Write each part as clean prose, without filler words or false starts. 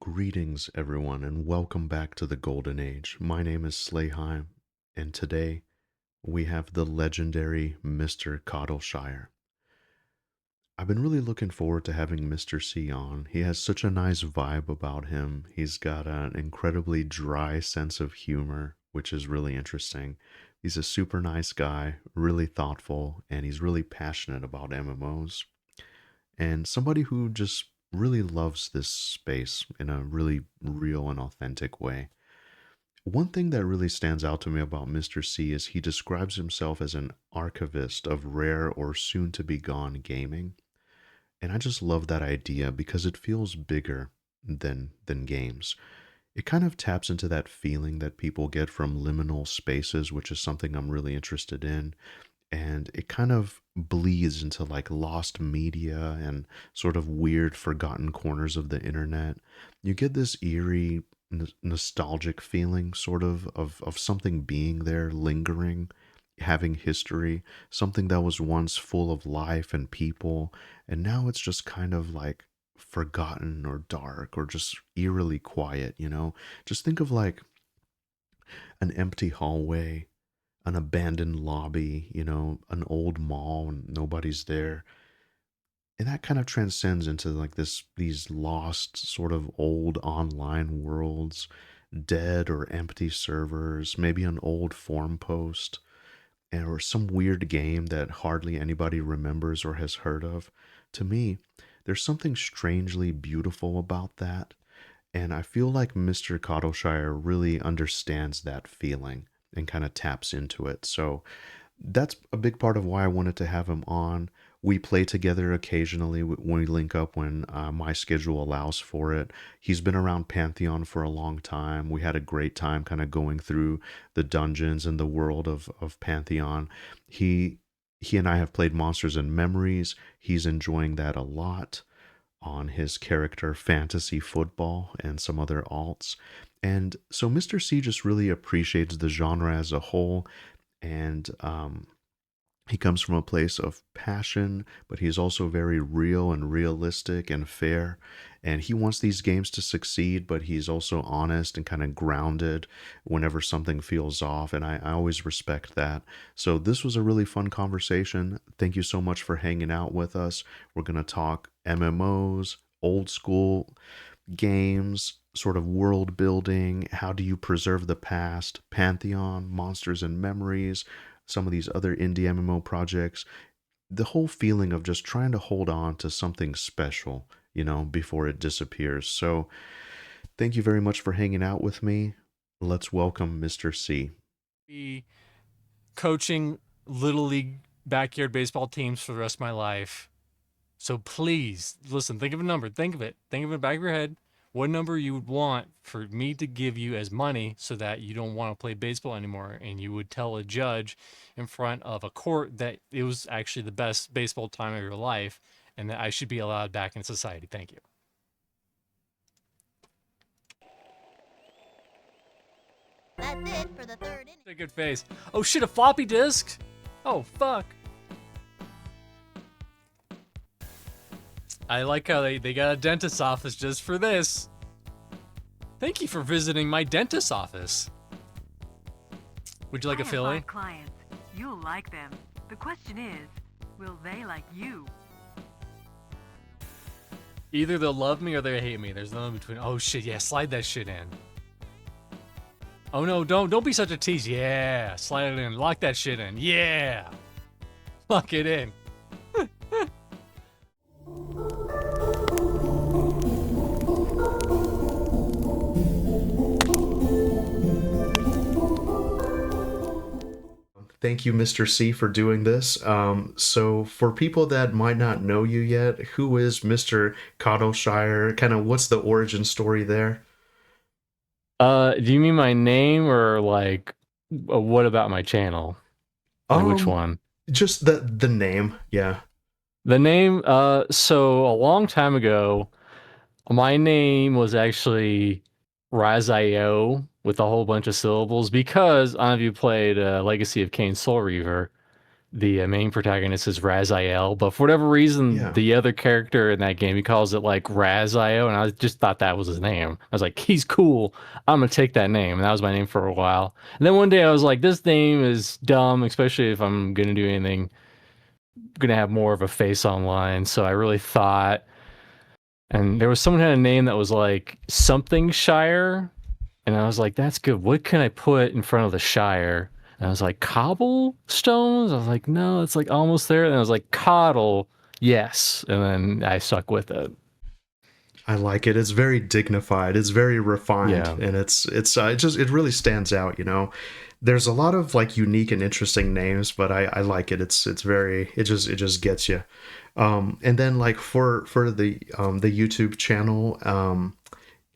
Greetings, everyone, and welcome back to the Golden Age. My name is Slayheim, and today we have the legendary Mr. Coddleshire. I've been really looking forward to having Mr. C on. He has such a nice vibe about him. He's got an incredibly dry sense of humor, which is really interesting. He's a super nice guy, really thoughtful, and he's really passionate about MMOs and somebody who just really loves this space in a really real and authentic way. One thing that really stands out to me about Mr. C is he describes himself as an archivist of rare or soon to be gone gaming. And I just love that idea because it feels bigger than games. It kind of taps into that feeling that people get from liminal spaces, which is something I'm really interested in, and it kind of bleeds into like lost media and sort of weird forgotten corners of the internet. You get this eerie nostalgic feeling sort of something being there, lingering, having history, something that was once full of life and people, and now it's just kind of like forgotten or dark or just eerily quiet. Just think of like an empty hallway, an abandoned lobby, an old mall and nobody's there. And that kind of transcends into like these lost sort of old online worlds, dead or empty servers, maybe an old forum post, or some weird game that hardly anybody remembers or has heard of. To me, there's something strangely beautiful about that, and I feel like Mr. Coddleshire really understands that feeling and kind of taps into it. So that's a big part of why I wanted to have him on. We play together occasionally when we link up when my schedule allows for it. He's been around Pantheon for a long time. We had a great time kind of going through the dungeons and the world of Pantheon. He and I have played Monsters and Memories. He's enjoying that a lot on his character Fantasy Football and some other alts. And so Mr. C just really appreciates the genre as a whole, and he comes from a place of passion, but he's also very real and realistic and fair. And he wants these games to succeed, but he's also honest and kind of grounded whenever something feels off. And I always respect that. So this was a really fun conversation. Thank you so much for hanging out with us. We're going to talk MMOs, old school games, sort of world building. How do you preserve the past? Pantheon, Monsters and Memories, some of these other indie MMO projects, the whole feeling of just trying to hold on to something special, before it disappears. So, thank you very much for hanging out with me. Let's welcome Mr. C. Be coaching little league backyard baseball teams for the rest of my life. So please listen, think of a number, think of it in the back of your head. What number you would want for me to give you as money so that you don't want to play baseball anymore, and you would tell a judge in front of a court that it was actually the best baseball time of your life and that I should be allowed back in society. Thank you. That's it for the third inning. A good face. Oh shit, a floppy disk? Oh fuck. I like how they got a dentist's office just for this. Thank you for visiting my dentist's office. Would you like a Philly? I have 5 clients. You'll like them. The question is, will they like you? Either they'll love me or they hate me. There's no in between. Oh shit, yeah, slide that shit in. Oh no, don't be such a tease. Yeah, slide it in. Lock that shit in. Yeah. Lock it in. Thank you, Mr. C, for doing this. So, for people that might not know you yet, who is Mr. Coddleshire? Kind of what's the origin story there? Do you mean my name or like what about my channel? Like which one? Just the name, yeah. The name, so a long time ago, my name was actually Razio with a whole bunch of syllables because I don't know if you played Legacy of Kain Soul Reaver, the main protagonist is Raziel, but for whatever reason, Yeah. the other character in that game, he calls it like Razio, and I just thought that was his name. I was like, he's cool. I'm gonna take that name, and that was my name for a while. And then one day I was like, this name is dumb, especially if I'm gonna do anything, gonna have more of a face online. So I really thought, and there was someone who had a name that was like something Shire, and I was like, that's good. What can I put in front of the Shire? And I was like, cobblestones? I was like, no, it's like almost there. And I was like, coddle, yes. And then I stuck with it. I like it. It's very dignified. It's very refined, Yeah. and it really stands out. You know, there's a lot of like unique and interesting names, but I like it. It's very it just gets you. And then like for the YouTube channel,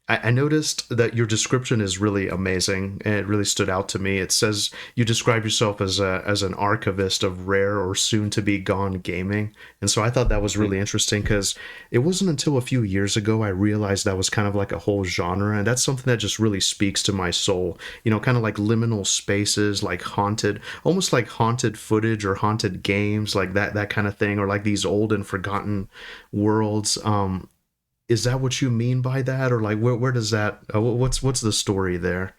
I noticed that your description is really amazing, and it really stood out to me. It says you describe yourself as an archivist of rare or soon to be gone gaming, and so I thought that was really interesting because it wasn't until a few years ago I realized that was kind of like a whole genre, and that's something that just really speaks to my soul. You know, kind of like liminal spaces, like haunted, almost like haunted footage or haunted games, like that kind of thing, or like these old and forgotten worlds. Is that what you mean by that, or like where does that what's the story there?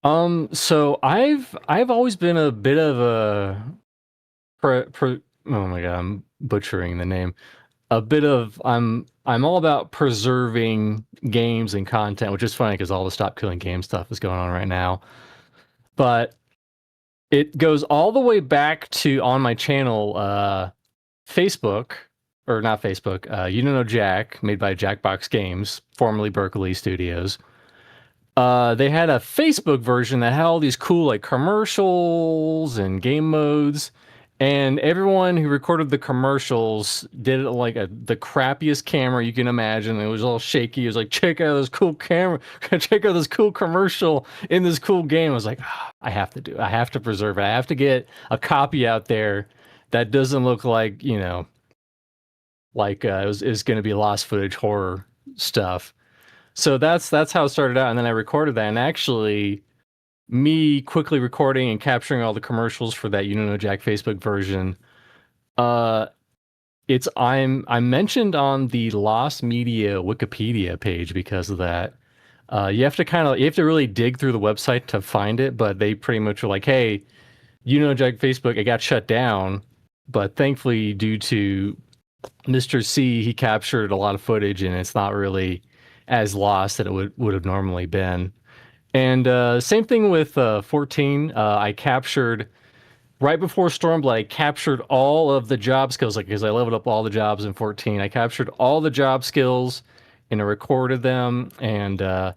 So I've always been a bit of a oh my god, I'm butchering the name. A bit of I'm all about preserving games and content, which is funny because all the stop killing game stuff is going on right now. But it goes all the way back to on my channel, Facebook, or not Facebook, You Don't Know Jack, made by Jackbox Games, formerly Berkeley Studios. They had a Facebook version that had all these cool like commercials and game modes, and everyone who recorded the commercials did it like the crappiest camera you can imagine. It was all shaky. It was like, check out this cool camera, check out this cool commercial in this cool game. I was like, I have to preserve it. I have to get a copy out there that doesn't look like, like it was going to be lost footage horror stuff. So that's how it started out, and then I recorded that. And actually, me quickly recording and capturing all the commercials for that You Know Jack Facebook version, uh, I'm mentioned on the Lost Media Wikipedia page because of that. You have to really dig through the website to find it, but they pretty much were like, hey, You Know Jack Facebook, it got shut down, but thankfully due to Mr. C, he captured a lot of footage, and it's not really as lost that it would have normally been. And same thing with 14. I captured right before Stormblood. I captured all of the job skills, like because I leveled up all the jobs in 14. I captured all the job skills and I recorded them. And that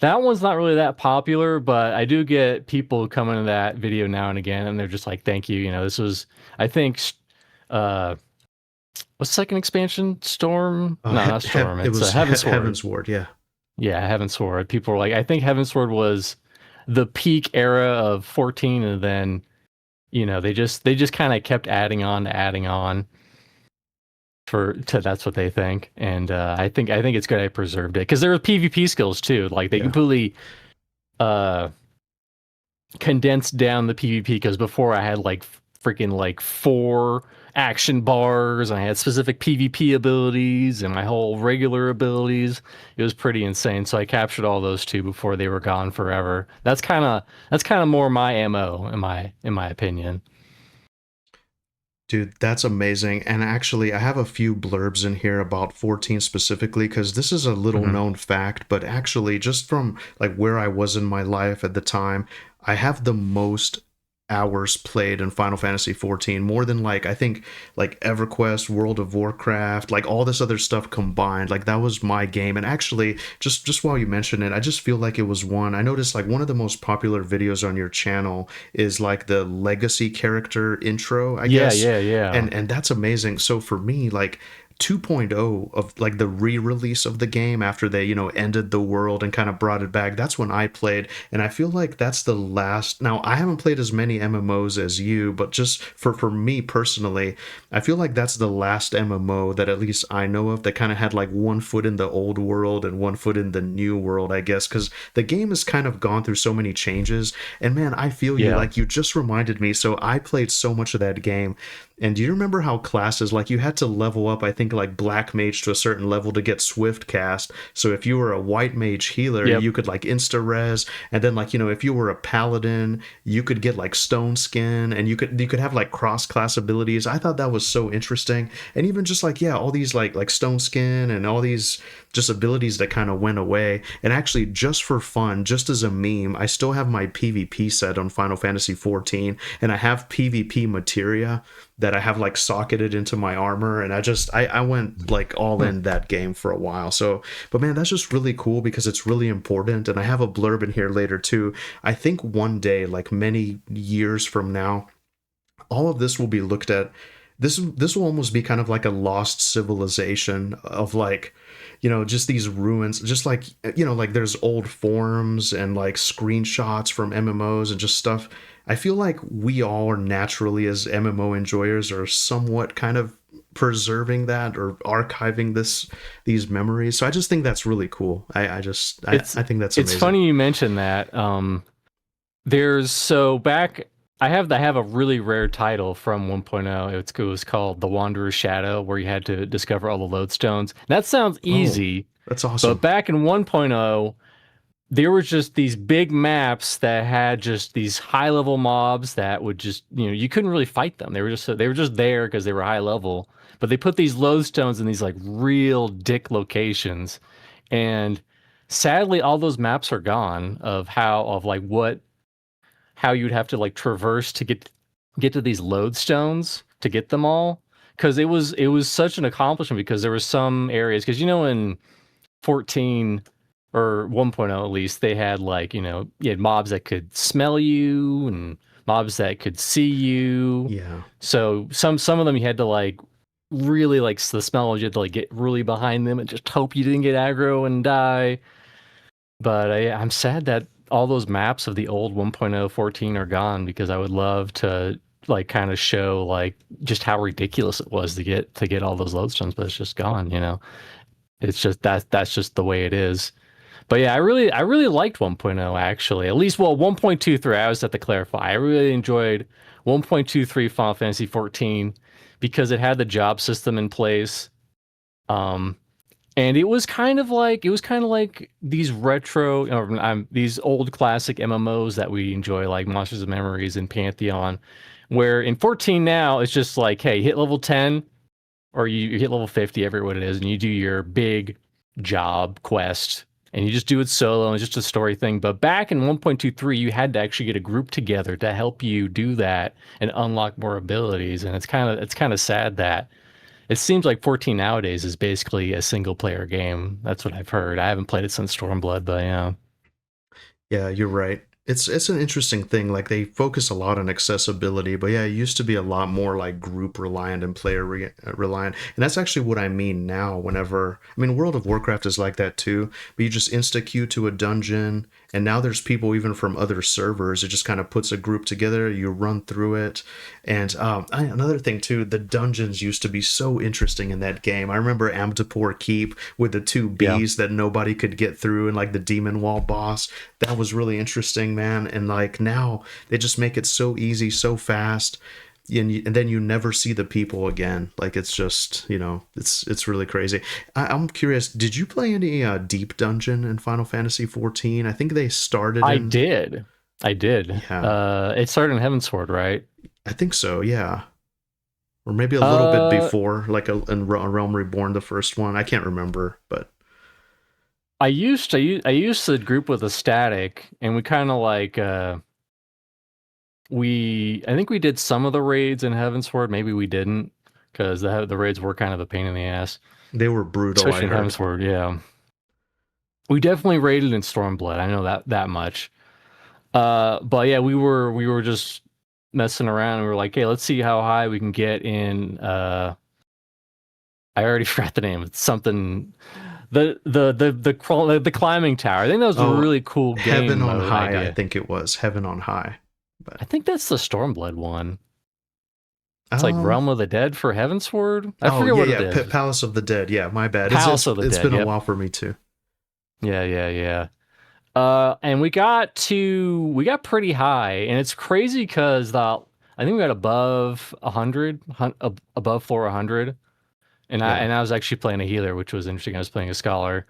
one's not really that popular, but I do get people coming to that video now and again, and they're just like, "Thank you." This was, I think, what's the second expansion? Storm? No, not Storm. It was Heavensward. Heavensward, yeah. Yeah, Heavensward. People were like, I think Heavensward was the peak era of 14, and then they just kind of kept adding on that's what they think. And I think it's good I preserved it because there were PvP skills too. Like they completely condensed down the PvP, because before I had like freaking like 4 action bars, and I had specific PvP abilities and my whole regular abilities. It was pretty insane. So I captured all those too before they were gone forever. That's kind of more my MO in my opinion. Dude, that's amazing. And actually, I have a few blurbs in here about 14 specifically, because this is a little known fact, but actually, just from like where I was in my life at the time, I have the most hours played in Final Fantasy 14, more than like I think like EverQuest, World of Warcraft, like all this other stuff combined. Like that was my game. And actually, just while you mention it, I just feel like it was one. I noticed like one of the most popular videos on your channel is like the legacy character intro, I guess. Yeah. And that's amazing. So for me, like 2.0 of like the re-release of the game after they, ended the world and kind of brought it back. That's when I played, and I feel like that's the last. Now, I haven't played as many MMOs as you, but just for me personally, I feel like that's the last MMO that at least I know of that kind of had like one foot in the old world and one foot in the new world, I guess, because the game has kind of gone through so many changes. And man, I feel you. Yeah. Like, you just reminded me. So I played so much of that game. And do you remember how classes, like, you had to level up, I think, like Black Mage to a certain level to get Swift Cast. So if you were a White Mage healer, Yep. you could like insta res, and then like, if you were a Paladin, you could get like Stone Skin, and you could have like cross class abilities. I thought that was so interesting, and even just like, yeah, all these like Stone Skin and all these just abilities that kind of went away. And actually, just for fun, just as a meme, I still have my PvP set on Final Fantasy 14, and I have PvP materia that I have like socketed into my armor, and I went like all in that game for a while. So, but man, that's just really cool because it's really important. And I have a blurb in here later too. I think one day, like many years from now, all of this will be looked at. This will almost be kind of like a lost civilization of like, just these ruins, just like, like there's old forums and like screenshots from MMOs and just stuff. I feel like we all are naturally, as MMO enjoyers, are somewhat kind of preserving that or archiving these memories. So I just think that's really cool. I think that's amazing. It's funny you mentioned that. I have a really rare title from 1.0. It was called The Wanderer's Shadow, where you had to discover all the lodestones. That sounds easy. That's awesome. But back in 1.0, there were just these big maps that had just these high level mobs that would just, you couldn't really fight them. They were just there because they were high level. But they put these lodestones in these like real dick locations. And sadly, all those maps are gone how you'd have to like traverse to get to these lodestones to get them all. Because it was such an accomplishment, because there were some areas, because in 14 or 1.0 at least, they had like, you had mobs that could smell you and mobs that could see you. Yeah. So some of them you had to like really like the smell, you had to like get really behind them and just hope you didn't get aggro and die. But I'm sad that all those maps of the old 1.0 14 are gone, because I would love to like kind of show like just how ridiculous it was to get all those lodestones, but it's just gone, It's just that's just the way it is. But yeah, I really liked 1.0 actually. At least, well, 1.23, I always have to clarify. I really enjoyed 1.23 Final Fantasy 14 because it had the job system in place. And it was kind of like these these old classic MMOs that we enjoy, like Monsters of Memories and Pantheon, where in 14 now it's just like, hey, hit level 10 or you hit level 50, every what it is, and you do your big job quest, and you just do it solo, and it's just a story thing. But back in 1.23, you had to actually get a group together to help you do that and unlock more abilities, and it's kind of sad that it seems like 14 nowadays is basically a single player game. That's what I've heard. I haven't played it since Stormblood, but yeah. Yeah, you're right. It's an interesting thing. Like, they focus a lot on accessibility, but yeah, it used to be a lot more like group reliant and player reliant. And that's actually what I mean now. World of Warcraft is like that too. But you just insta queue to a dungeon, and now there's people even from other servers. It just kind of puts a group together. You run through it, and another thing too, the dungeons used to be so interesting in that game. I remember Amdapur Keep with the two bees that nobody could get through, and like the demon wall boss. That was really interesting, man. And like now they just make it so easy, so fast, and then you never see the people again. Like, it's just, it's really crazy. I'm curious, did you play any deep dungeon in Final Fantasy 14? I think they started I did. Yeah. It started in Heavensward, right? I think so, yeah. Or maybe a little bit before, like in Realm Reborn, the first one. I can't remember, but I used to group with a static, and we kind of like I think we did some of the raids in Heavensward. Maybe we didn't, because the raids were kind of a pain in the ass. They were brutal, especially in Heavensward. Yeah, we definitely raided in Stormblood. I know that much. But yeah, we were just messing around, and we were like, hey, let's see how high we can get in I already forgot the name. It's something. The climbing tower. I think that was a Oh, really cool Heaven game on mode High, I idea. think it was. Heaven on High. I think that's the Stormblood one. It's like Um, Realm of the Dead for Heavensward. I oh, forget yeah, what it yeah. is. Palace of the Dead. Yeah, my bad. Palace of the It's Dead. been a Yep. while for me, too. Yeah. And we got pretty high, and it's crazy because I think we got above 100, above floor 100, and Yeah. I was actually playing a healer, which was interesting. I was playing a scholar,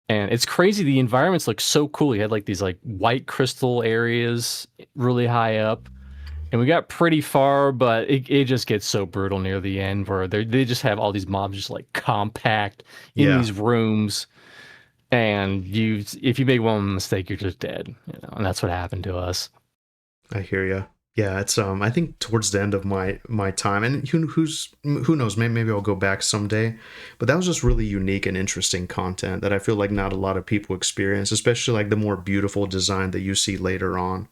and it's crazy. The environments look so cool. You had like these like white crystal areas really high up, and we got pretty far, but it just gets so brutal near the end where they just have all these mobs just like compact in Yeah. these rooms. And if you make one mistake, you're just dead, and that's what happened to us. I hear you. Yeah, it's I think towards the end of my time, and who knows, maybe I'll go back someday. But that was just really unique and interesting content that I feel like not a lot of people experience, especially like the more beautiful design that you see later on.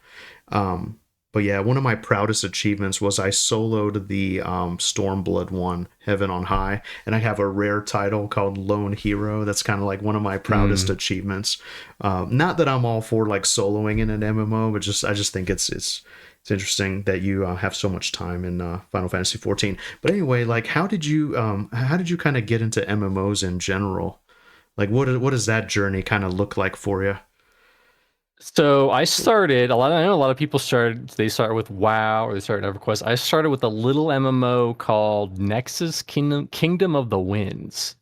Um, but yeah, one of my proudest achievements was I soloed the Stormblood one, Heaven on High, and I have a rare title called Lone Hero. That's kind of like one of my proudest achievements. Not that I'm all for like soloing in an MMO, but I just think it's interesting that you have so much time in Final Fantasy 14. But anyway, like how did you kind of get into MMOs in general? Like what does that journey kind of look like for you? So I know a lot of people they start with WoW or they start EverQuest. I started with a little MMO called Nexus Kingdom of the Winds.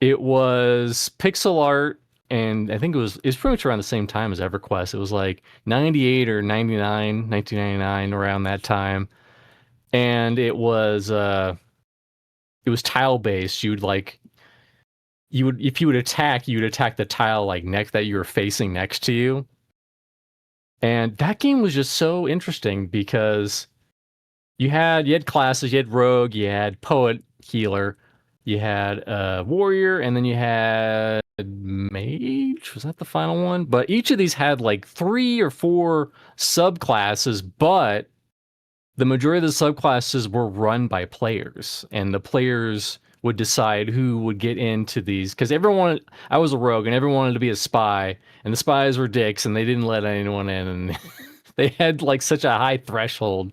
It was pixel art, and I think it's pretty much around the same time as EverQuest. It was like 98 or 99, 1999, around that time. And it was tile based. If you would attack, you would attack the tile like next that you were facing next to you. And that game was just so interesting because you had classes, you had rogue, you had poet, healer, you had warrior, and then you had mage. Was that the final one? But each of these had like 3 or 4 subclasses, but the majority of the subclasses were run by players, and the players would decide who would get into these because I was a rogue and everyone wanted to be a spy, and the spies were dicks and they didn't let anyone in, and they had like such a high threshold.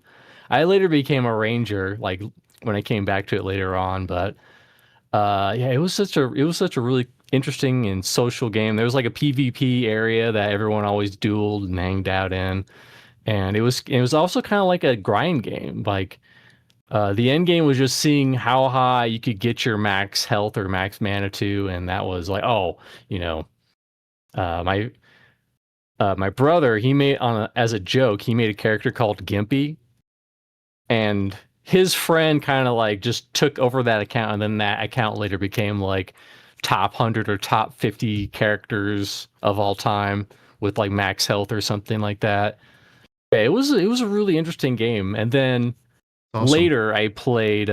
I later became a ranger, like when I came back to it later on, but yeah, it was such a really interesting and social game. There was like a PvP area that everyone always dueled and hanged out in, and it was also kind of like a grind game. Like the end game was just seeing how high you could get your max health or max mana to, and that was like, oh, you know, uh, my my brother, as a joke, he made a character called Gimpy, and his friend kind of like just took over that account, and then that account later became like top 100 or top 50 characters of all time with like max health or something like that. Yeah, it was a really interesting game. And then Awesome. later I played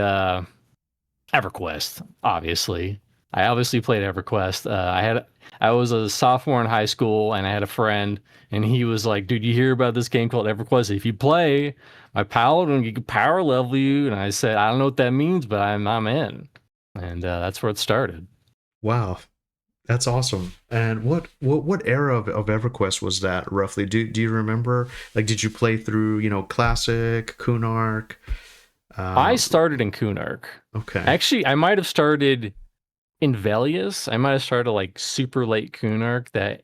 EverQuest, obviously. I obviously played EverQuest. I was a sophomore in high school, and I had a friend, and he was like, "Dude, you hear about this game called EverQuest? If you play, my paladin can power level you." And I said, "I don't know what that means, but I'm in." And that's where it started. Wow. That's awesome. And what era of EverQuest was that roughly? Do you remember? Like, did you play through, Classic, Kunark? I started in Kunark. Okay. Actually, I might have started in Velius. I might have started like super late Kunark that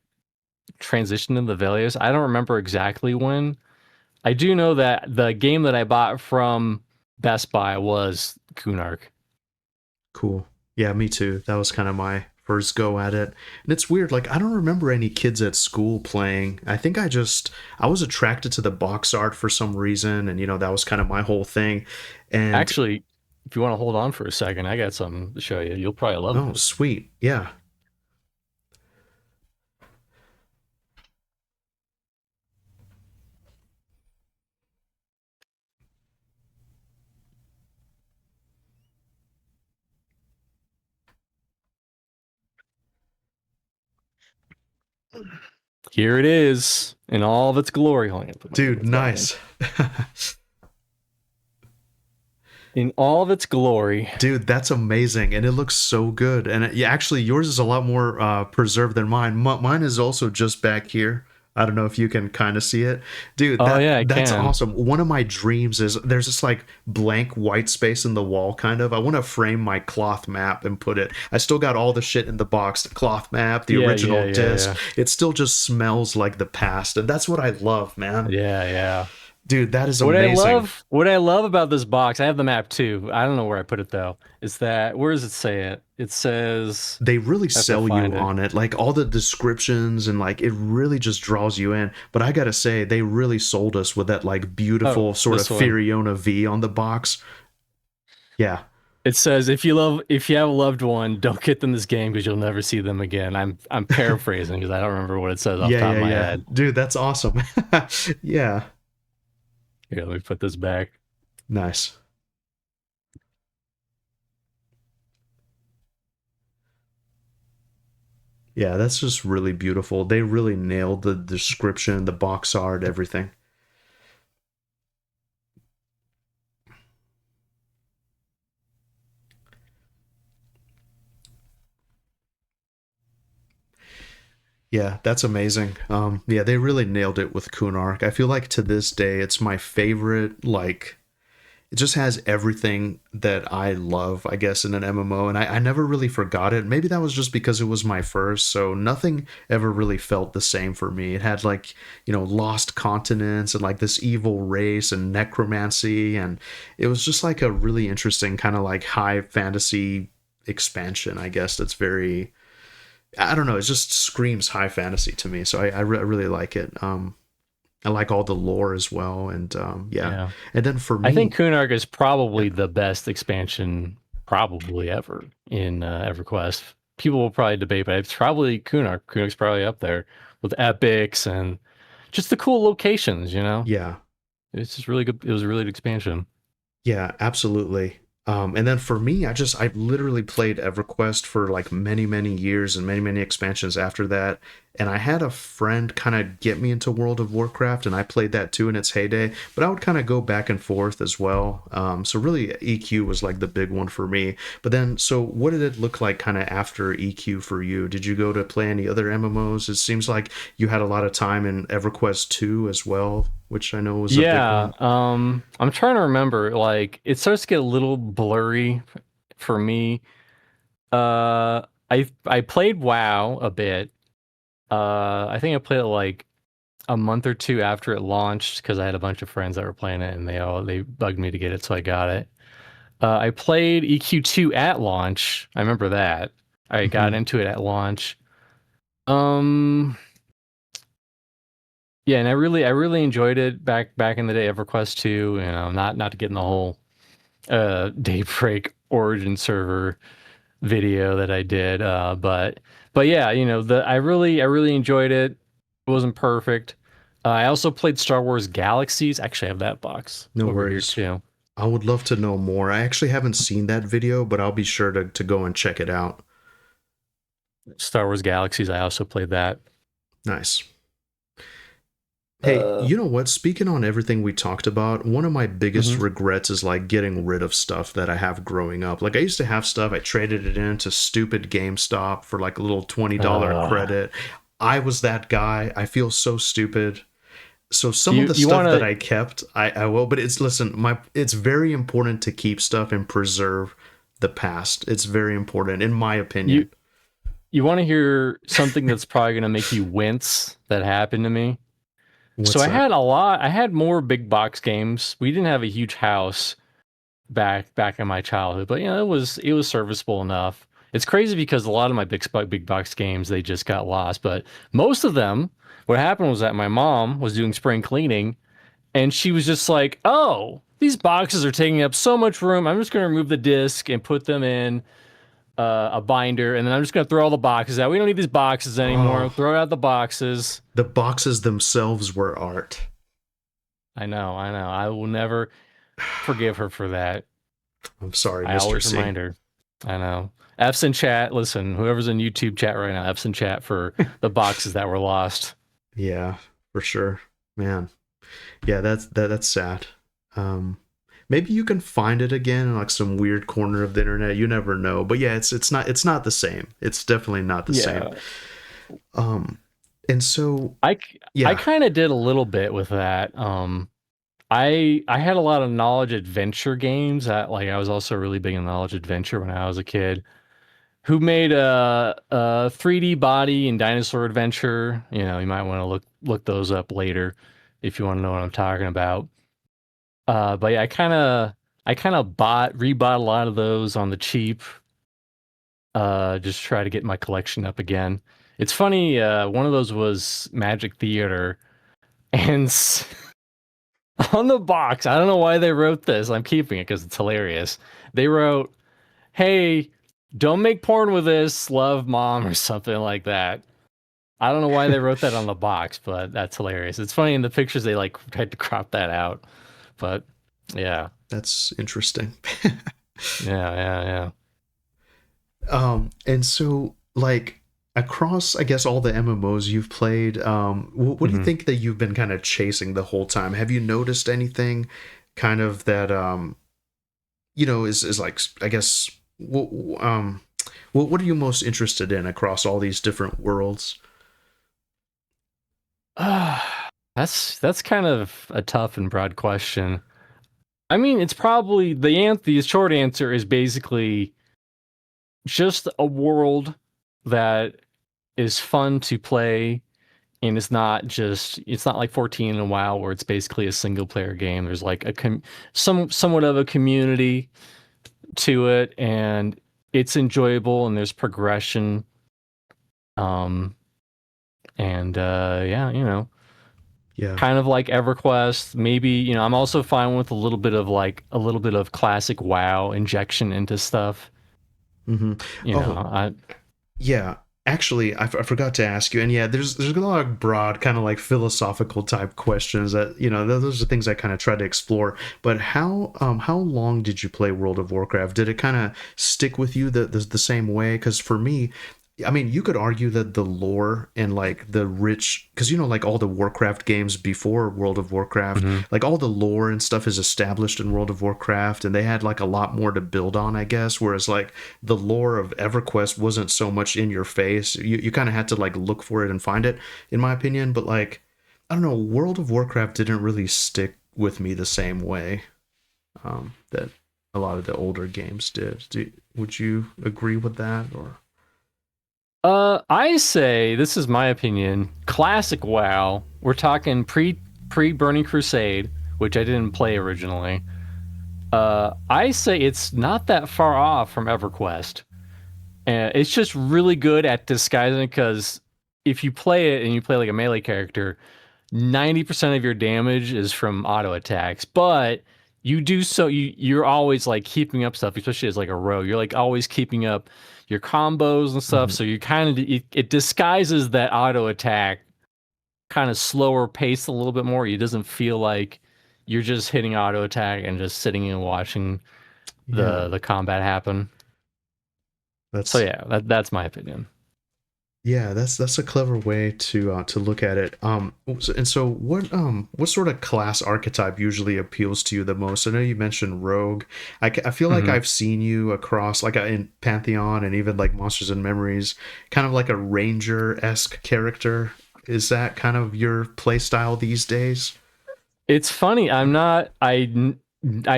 transitioned into Velius. I don't remember exactly when. I do know that the game that I bought from Best Buy was Kunark. Cool. Yeah, me too. That was kind of my first go at it. And it's weird, like I don't remember any kids at school playing. I think I was attracted to the box art for some reason, and that was kind of my whole thing. And Actually, if you want to hold on for a second, I got something to show you. You'll probably love oh, this. sweet. Yeah. Here it is in all of its glory. Hold on, Dude, nice. in all of its glory. Dude, that's amazing, and it looks so good. And yeah, actually, yours is a lot more preserved than mine. Mine is also just back here. I don't know if you can kind of see it, dude. Oh yeah, I That's can. awesome. One of my dreams is there's this like blank white space in the wall, kind of. I want to frame my cloth map and put it. I still got all the shit in the box, the cloth map, the original disc. It still just smells like the past, and that's what I love, man. Yeah. Dude, that is amazing. What I love about this box, I have the map too. I don't know where I put it though. Is that where does it say it? It says They really sell you find it. on it, like all the descriptions, and like it really just draws you in. But I gotta say, they really sold us with that like beautiful sort of this one. Firiona V on the box. Yeah, It says if you have a loved one, don't get them this game because you'll never see them again. I'm paraphrasing because I don't remember what it says off the top of my head. Dude, that's awesome. Yeah, Here, let me put this back. nice. Yeah, that's just really beautiful. They really nailed the description, the box art, everything. Yeah, that's amazing. Yeah, they really nailed it with Kunark. I feel like to this day, it's my favorite. Like, it just has everything that I love, I guess, in an MMO, and I never really forgot it. Maybe that was just because it was my first, so nothing ever really felt the same for me. It had like, lost continents and like this evil race and necromancy, and it was just like a really interesting kind of like high fantasy expansion, I guess. That's very, I don't know, it just screams high fantasy to me, so I really like it. I like all the lore as well, and yeah. And then for me, I think Kunark is probably the best expansion probably ever in EverQuest. People will probably debate, but it's probably Kunark. Kunark's probably up there with epics and just the cool locations. Yeah, It's just really good. It was a really good expansion. yeah, absolutely. And then for me, I literally played EverQuest for like many years and many expansions after that. And I had a friend kind of get me into World of Warcraft, and I played that too in its heyday. But I would kind of go back and forth as well. So really, EQ was like the big one for me. But then, so what did it look like kind of after EQ for you? Did you go to play any other MMOs? It seems like you had a lot of time in EverQuest 2 as well, which I know was a big one. I'm trying to remember. Like, it starts to get a little blurry for me. I played WoW a bit. I think I played it like a month or two after it launched because I had a bunch of friends that were playing it, and they bugged me to get it, so I got it. I played EQ2 at launch. I remember that. I got into it at launch. Yeah, and I really enjoyed it back in the day. EverQuest 2, not to get in the whole Daybreak Origin server video that I did, but yeah, I really enjoyed it. It wasn't perfect. I also played Star Wars Galaxies. Actually, I have that box No over worries. here too. I would love to know more. I actually haven't seen that video, but I'll be sure to go and check it out. Star Wars Galaxies. I also played that. Nice. Hey, you know what? Speaking on everything we talked about, one of my biggest regrets is like getting rid of stuff that I have growing up. Like I used to have stuff, I traded it into stupid GameStop for like a little $20 credit. I was that guy. I feel so stupid. So some of the stuff that I kept, I will, but it's very important to keep stuff and preserve the past. It's very important, in my opinion. You want to hear something that's probably going to make you wince that happened to me? What's that? I had more big box games. We didn't have a huge house back in my childhood, but it was serviceable enough. It's crazy because a lot of my big box games, they just got lost, but most of them, what happened was that my mom was doing spring cleaning, and she was just like, "Oh, these boxes are taking up so much room. I'm just going to remove the disc and put them in a binder, and then I'm just going to throw all the boxes out. We don't need these boxes anymore. Throw out the boxes." The boxes themselves were art. I know. I will never forgive her for that. I'm sorry, I Mr. always C. remind her. I know. F's in chat. Listen, whoever's in YouTube chat right now, F's in chat for the boxes that were lost. Yeah, for sure, man. Yeah, that's sad. maybe you can find it again in like some weird corner of the internet. You never know. But yeah, it's not the same. It's definitely not the same. And so I yeah. kind of did a little bit with that. I had a lot of knowledge adventure games. That like I was also really big in knowledge adventure when I was a kid. Who made a 3D body and dinosaur adventure? You know, you might want to look those up later if you want to know what I'm talking about. But yeah, I kind of rebought a lot of those on the cheap. Just try to get my collection up again. It's funny. One of those was Magic Theater, and on the box, I don't know why they wrote this. I'm keeping it because it's hilarious. They wrote, "Hey, don't make porn with this. Love, Mom," or something like that. I don't know why they wrote that on the box, but that's hilarious. It's funny in the pictures they like tried to crop that out, but yeah, That's interesting. yeah. And so like across, I guess, all the MMOs you've played, what do you Mhm. think that you've been kind of chasing the whole time? Have you noticed anything kind of that is like, I guess, what are you most interested in across all these different worlds? That's kind of a tough and broad question. I mean, it's probably the short answer is basically just a world that is fun to play, and it's not like 14 and a WoW where it's basically a single player game. There's like somewhat of a community to it, and it's enjoyable, and there's progression. Um and yeah, Yeah. kind of like EverQuest. Maybe, I'm also fine with a little bit of classic WoW injection into stuff. Mm-hmm. You know, Oh, yeah. Actually, I forgot to ask you, and yeah, there's a lot of broad, kind of like philosophical type questions that those are things I kind of try to explore. But how long did you play World of Warcraft? Did it kind of stick with you the same way? Because for me, I mean, you could argue that the lore and like the rich, because like all the Warcraft games before World of Warcraft, mhm. like all the lore and stuff is established in World of Warcraft, and they had like a lot more to build on, I guess. Whereas like the lore of EverQuest wasn't so much in your face. You kind of had to like look for it and find it, in my opinion. But like, I don't know, World of Warcraft didn't really stick with me the same way that a lot of the older games did. Would you agree with that, or? I say, this is my opinion, classic WoW. We're talking pre Burning Crusade, which I didn't play originally. I say it's not that far off from EverQuest. It's just really good at disguising, because if you play it and you play like a melee character, 90% of your damage is from auto attacks, but you're always like keeping up stuff, especially as like a rogue. You're like always keeping up your combos and stuff, Mhm. so you kind of it disguises that auto attack kind of slower pace a little bit more. It doesn't feel like you're just hitting auto attack and just sitting and watching Yeah, the combat happen. So that's yeah, that's my opinion. yeah, that's a clever way to look at it. And so what sort of class archetype usually appeals to you the most? I know you mentioned rogue. I feel like Mhm. I've seen you across like in Pantheon and even like Monsters and Memories, kind of like a ranger-esque character. Is that kind of your play style these days? It's funny. I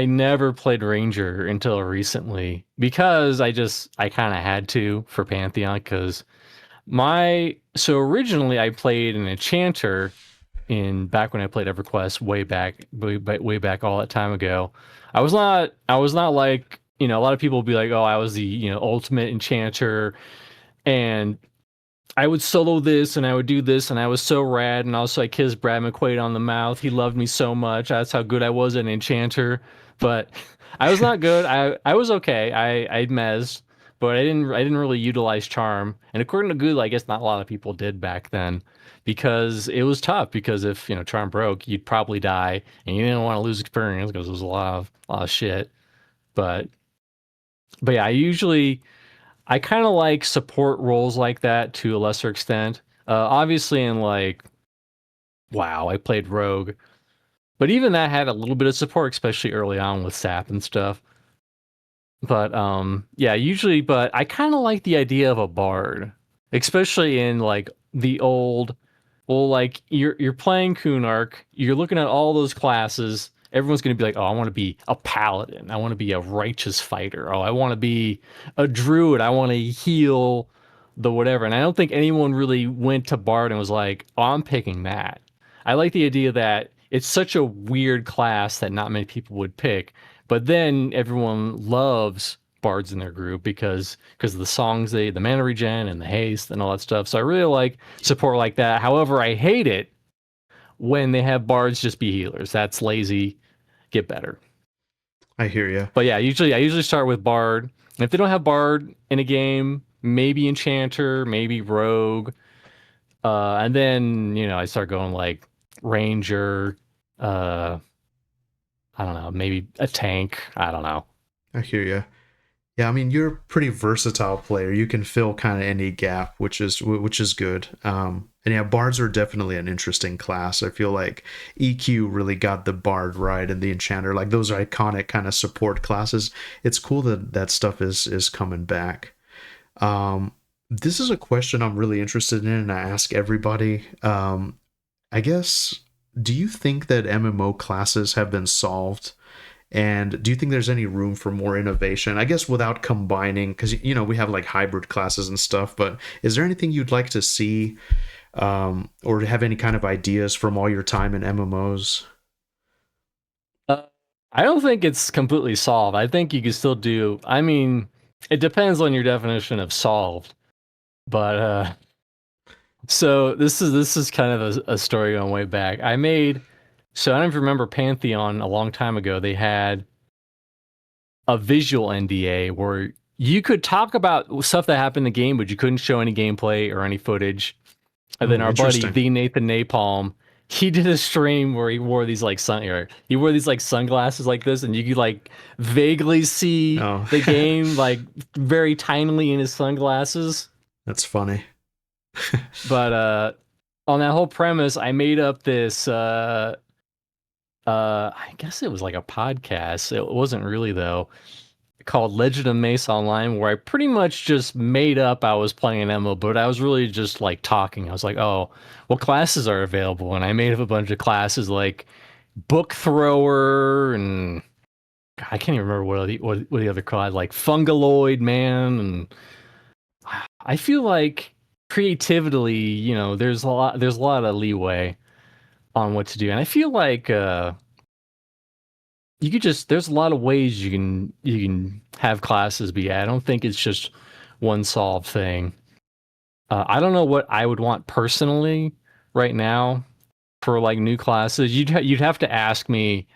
never played Ranger until recently, because I kind of had to for Pantheon, because so originally I played an Enchanter in back when I played EverQuest way back all that time ago. I was not like, a lot of people would be like, "Oh, I was the, ultimate Enchanter, and I would solo this and I would do this and I was so rad, and also I kissed Brad McQuaid on the mouth. He loved me so much. That's how good I was at Enchanter." But I was not good. I was okay. I mez, but I didn't really utilize charm. And according to Google, I guess not a lot of people did back then, because it was tough. Because if charm broke, you'd probably die, and you didn't want to lose experience because it was a lot of shit. But yeah, I kind of like support roles like that to a lesser extent. Obviously, in like, wow, I played Rogue. But even that had a little bit of support, especially early on with SAP and stuff. But yeah, usually, but I kind of like the idea of a bard, especially in like the old, well, like you're playing Kunark, you're looking at all those classes. Everyone's gonna be like, oh, I want to be a paladin, I want to be a righteous fighter, oh, I want to be a druid, I want to heal the whatever. And I don't think anyone really went to bard and was like, oh, I'm picking that. I like the idea that it's such a weird class that not many people would pick, but then everyone loves bards in their group because of the songs, the mana regen and the haste and all that stuff. So I really like support like that. However, I hate it when they have bards just be healers. That's lazy. Get better. I hear you. But yeah, I usually start with bard. And if they don't have bard in a game, maybe enchanter, maybe rogue, and then I start going like ranger. I don't know, maybe a tank. I don't know. I hear you. Yeah, I mean, you're a pretty versatile player. You can fill kind of any gap, which is good. And yeah, bards are definitely an interesting class. I feel like EQ really got the bard right, and the enchanter, like those are iconic kind of support classes. It's cool that that stuff is coming back. This is a question I'm really interested in, and I ask everybody. I guess, do you think that MMO classes have been solved? And do you think there's any room for more innovation? I guess without combining, because we have like hybrid classes and stuff. But is there anything you'd like to see, or have any kind of ideas from all your time in MMOs? I don't think it's completely solved. I think you can still do. I mean, it depends on your definition of solved. But so this is kind of a story going way back. I don't know if you remember Pantheon a long time ago. They had a visual NDA where you could talk about stuff that happened in the game, but you couldn't show any gameplay or any footage. And then our buddy, the Nathan Napalm, he did a stream where he wore these like sunglasses like this, and you could like vaguely see the game like very tinily in his sunglasses. That's funny. But on that whole premise, I made up this I guess it was like a podcast. It wasn't really though, called Legend of Mace Online, where I pretty much just made up I was playing an MMO, but I was really just like talking. I was like, oh, what classes are available? And I made up a bunch of classes like Book Thrower, and I can't even remember what the other class, like Fungaloid Man. And I feel like creatively, there's a lot of leeway on what to do. And I feel like you could there's a lot of ways you can have classes be. I don't think it's just one solved thing. I don't know what I would want personally right now for like new classes. You'd have to ask me,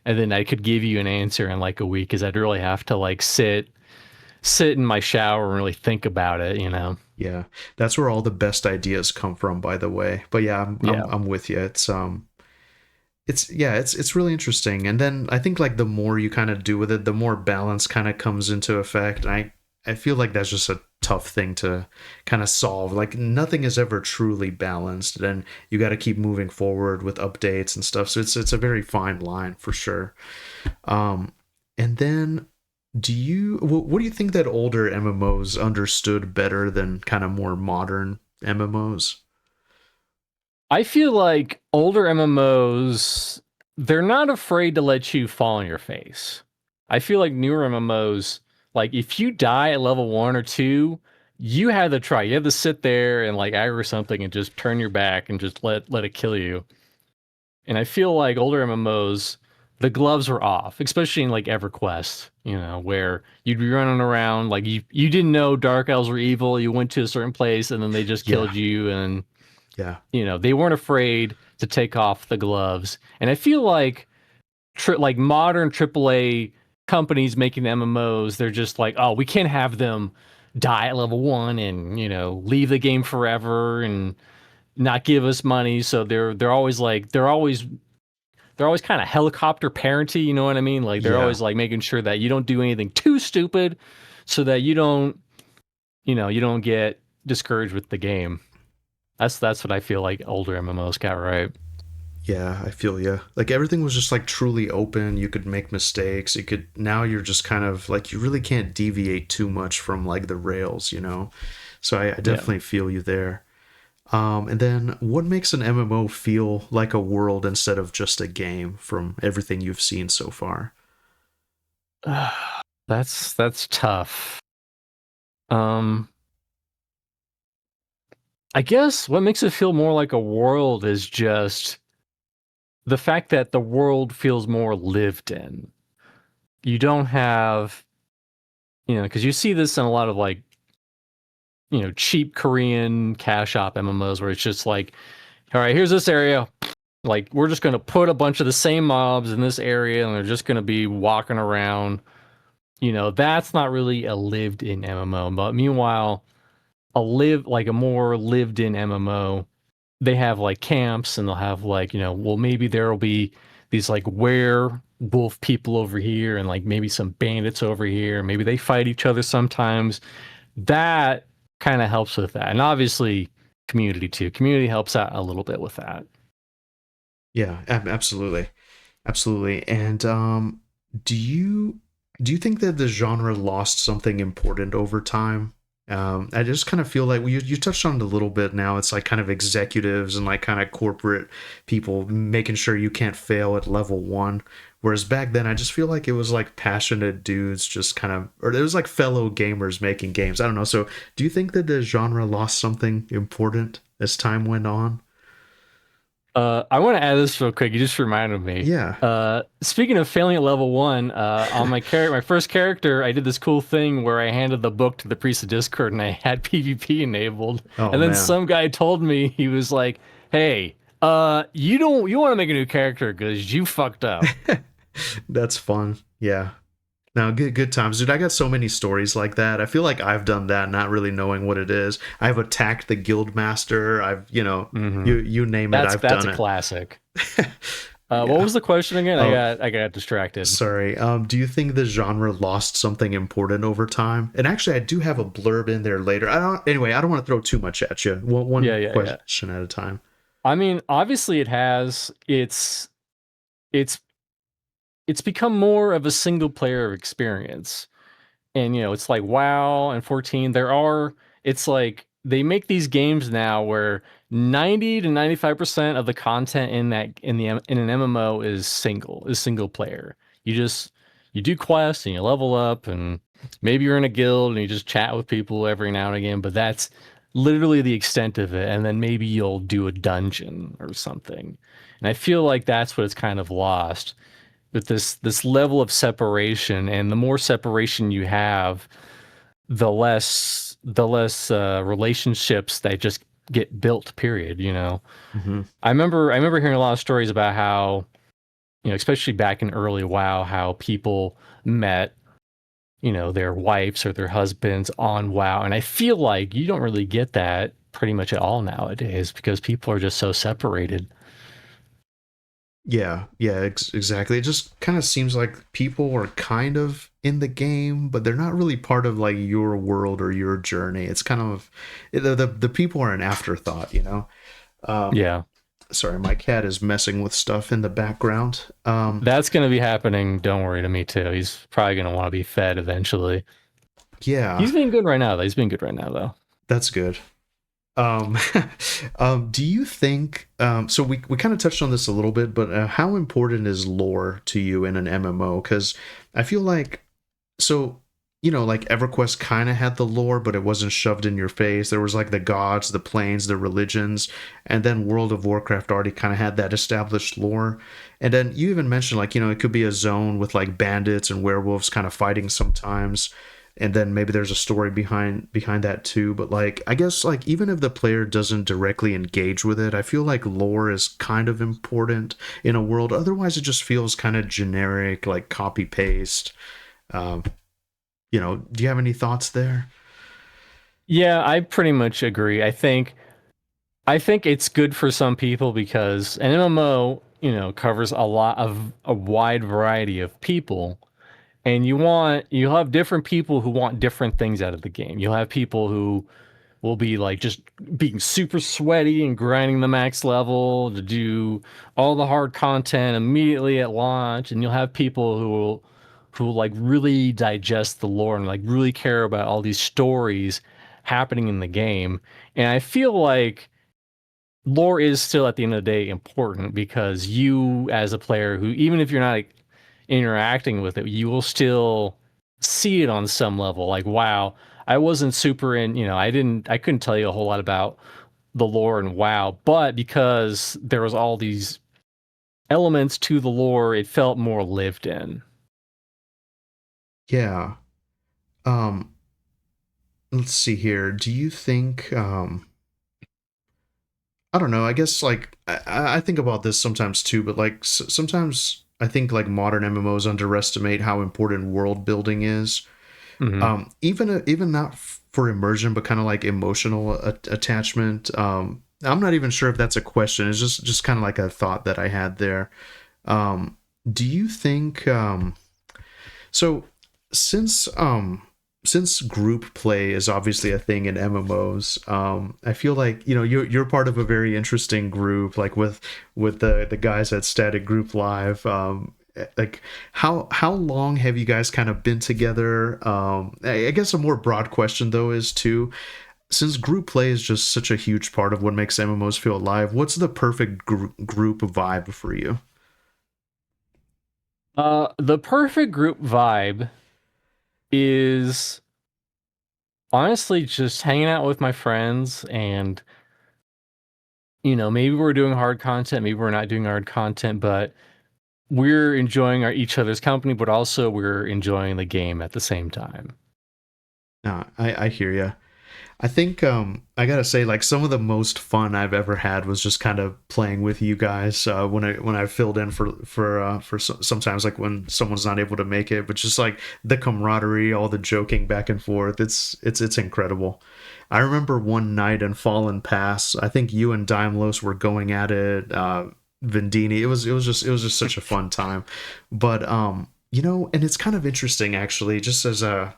and then I could give you an answer in like a week, because I'd really have to like sit in my shower and really think about it, Yeah, that's where all the best ideas come from, by the way. But yeah, I'm with you. It's really interesting. And then I think like the more you kind of do with it, the more balance kind of comes into effect. And I feel like that's just a tough thing to kind of solve. Like nothing is ever truly balanced, and you got to keep moving forward with updates and stuff. So it's a very fine line for sure. And then what do you think that older MMOs understood better than kind of more modern MMOs? I feel like older MMOs, they're not afraid to let you fall on your face. I feel like newer MMOs, like if you die at level 1 or 2, you had to try. You had to sit there and like aggro something and just turn your back and just let it kill you. And I feel like older MMOs, the gloves were off, especially in like EverQuest, where you'd be running around like you didn't know Dark Elves were evil. You went to a certain place and then they just killed you, and they weren't afraid to take off the gloves. And I feel like like modern AAA companies making MMOs, they're just like, oh, we can't have them die at level 1 and leave the game forever and not give us money. So they're always kind of helicopter parenty, you know what I mean? Like they're always like making sure that you don't do anything too stupid, so that you don't get discouraged with the game. That's what I feel like older MMOs got right. Yeah, I feel you. Like everything was just like truly open. You could make mistakes. You could now you're just kind of like you really can't deviate too much from like the rails, you know. So I Yeah. definitely feel you there. And then what makes an MMO feel like a world instead of just a game from everything you've seen so far? That's tough. Um, I guess what makes it feel more like a world is just the fact that the world feels more lived in. You don't have, because you see this in a lot of like, cheap Korean cash shop MMOs where it's just like, all right, here's this area. Like, we're just going to put a bunch of the same mobs in this area and they're just going to be walking around. That's not really a lived in MMO. But meanwhile, like a more lived in MMO, they have like camps and they'll have like, well, maybe there'll be these like werewolf people over here and like maybe some bandits over here. Maybe they fight each other sometimes. That kind of helps with that. And obviously, community too. Community helps out a little bit with that. Yeah, absolutely. Absolutely. And do you do you think that the genre lost something important over time? I just kind of feel like you touched on it a little bit now. It's like kind of executives and like kind of corporate people making sure you can't fail at level one. Whereas back then, I just feel like it was like passionate dudes just kind of, or it was like fellow gamers making games. I don't know. So do you think that the genre lost something important as time went on? I want to add this real quick. You just reminded me. Yeah. Speaking of failing at level one, on my first character, I did this cool thing where I handed the book to the priest of Discord and I had PvP enabled. Oh And then man. some guy told me, he was like, "Hey, you want to make a new character because you fucked up." That's fun. Yeah. No, good times, dude. I got so many stories like that. I feel like I've done that, not really knowing what it is. I've attacked the guild master. I've, Hmm. you name it, That's I've that's done a it. classic. What Yeah. was the question again? Oh, I got distracted. sorry. Do you think the genre lost something important over time? And actually, I do have a blurb in there later. I don't. Anyway, I don't want to throw too much at you. One Yeah. question at a time. I mean, obviously, it has. It's it's become more of a single player experience. And it's like WoW and 14, it's like they make these games now where 90 to 95% of the content in an MMO is single player. You do quests and you level up and maybe you're in a guild and you just chat with people every now and again, but that's literally the extent of it. And then maybe you'll do a dungeon or something. And I feel like that's what it's kind of lost with this level of separation. And the more separation you have, the less relationships that just get built, period. Hmm. I remember hearing a lot of stories about how, especially back in early WoW, how people met, their wives or their husbands on WoW. And I feel like you don't really get that pretty much at all nowadays because people are just so separated. Yeah, yeah, exactly. It just kind of seems like people are kind of in the game, but they're not really part of like your world or your journey. It's kind of the people are an afterthought, you know. Um, Yeah. Sorry, my cat is messing with stuff in the background. That's going to be happening. Don't worry, to me too. He's probably going to want to be fed eventually. Yeah, He's being good right now, though. He's being good right now, though. that's good. Um, do you think? So we kind of touched on this a little bit, but how important is lore to you in an MMO? Because I feel like so like EverQuest kind of had the lore, but it wasn't shoved in your face. There was like the gods, the planes, the religions, and then World of Warcraft already kind of had that established lore. And then you even mentioned like it could be a zone with like bandits and werewolves kind of fighting sometimes, and then maybe there's a story behind that too. But like I guess like even if the player doesn't directly engage with it, I feel like lore is kind of important in a world. Otherwise, it just feels kind of generic, like copy paste. Um, do you have any thoughts there? Yeah, I pretty much agree. I think it's good for some people because an MMO, covers a wide variety of people, and you'll have different people who want different things out of the game. You'll have people who will be like just being super sweaty and grinding the max level to do all the hard content immediately at launch, and you'll have people who like really digest the lore and like really care about all these stories happening in the game. And I feel like lore is still at the end of the day important, because you as a player who, even if you're not like, interacting with it, you will still see it on some level. Like, wow, I wasn't super in, I couldn't tell you a whole lot about the lore and WoW, but because there was all these elements to the lore, it felt more lived in. Yeah. Um, let's see here. Do you think I don't know, I guess like I think about this sometimes too, but like sometimes I think like modern MMOs underestimate how important world building is. Mm-hmm. Even not for immersion, but kind of like emotional attachment. I'm not even sure if that's a question. It's just kind of like a thought that I had there. Do you think so? Since since group play is obviously a thing in MMOs, I feel like you're part of a very interesting group, like with the guys at Static Group Live. Like how long have you guys kind of been together? I guess a more broad question though is too, since group play is just such a huge part of what makes MMOs feel alive, what's the perfect group vibe for you? The perfect group vibe is honestly just hanging out with my friends, and maybe we're doing hard content, maybe we're not doing hard content, but we're enjoying each other's company, but also we're enjoying the game at the same time. No, I hear you. I think I gotta say, like, some of the most fun I've ever had was just kind of playing with you guys when I filled in for sometimes, like when someone's not able to make it, but just like the camaraderie, all the joking back and forth. It's incredible. I remember one night in Fallen Pass, I think you and Daimlos were going at it. Vendini, it was just such a fun time. But and it's kind of interesting actually, just as a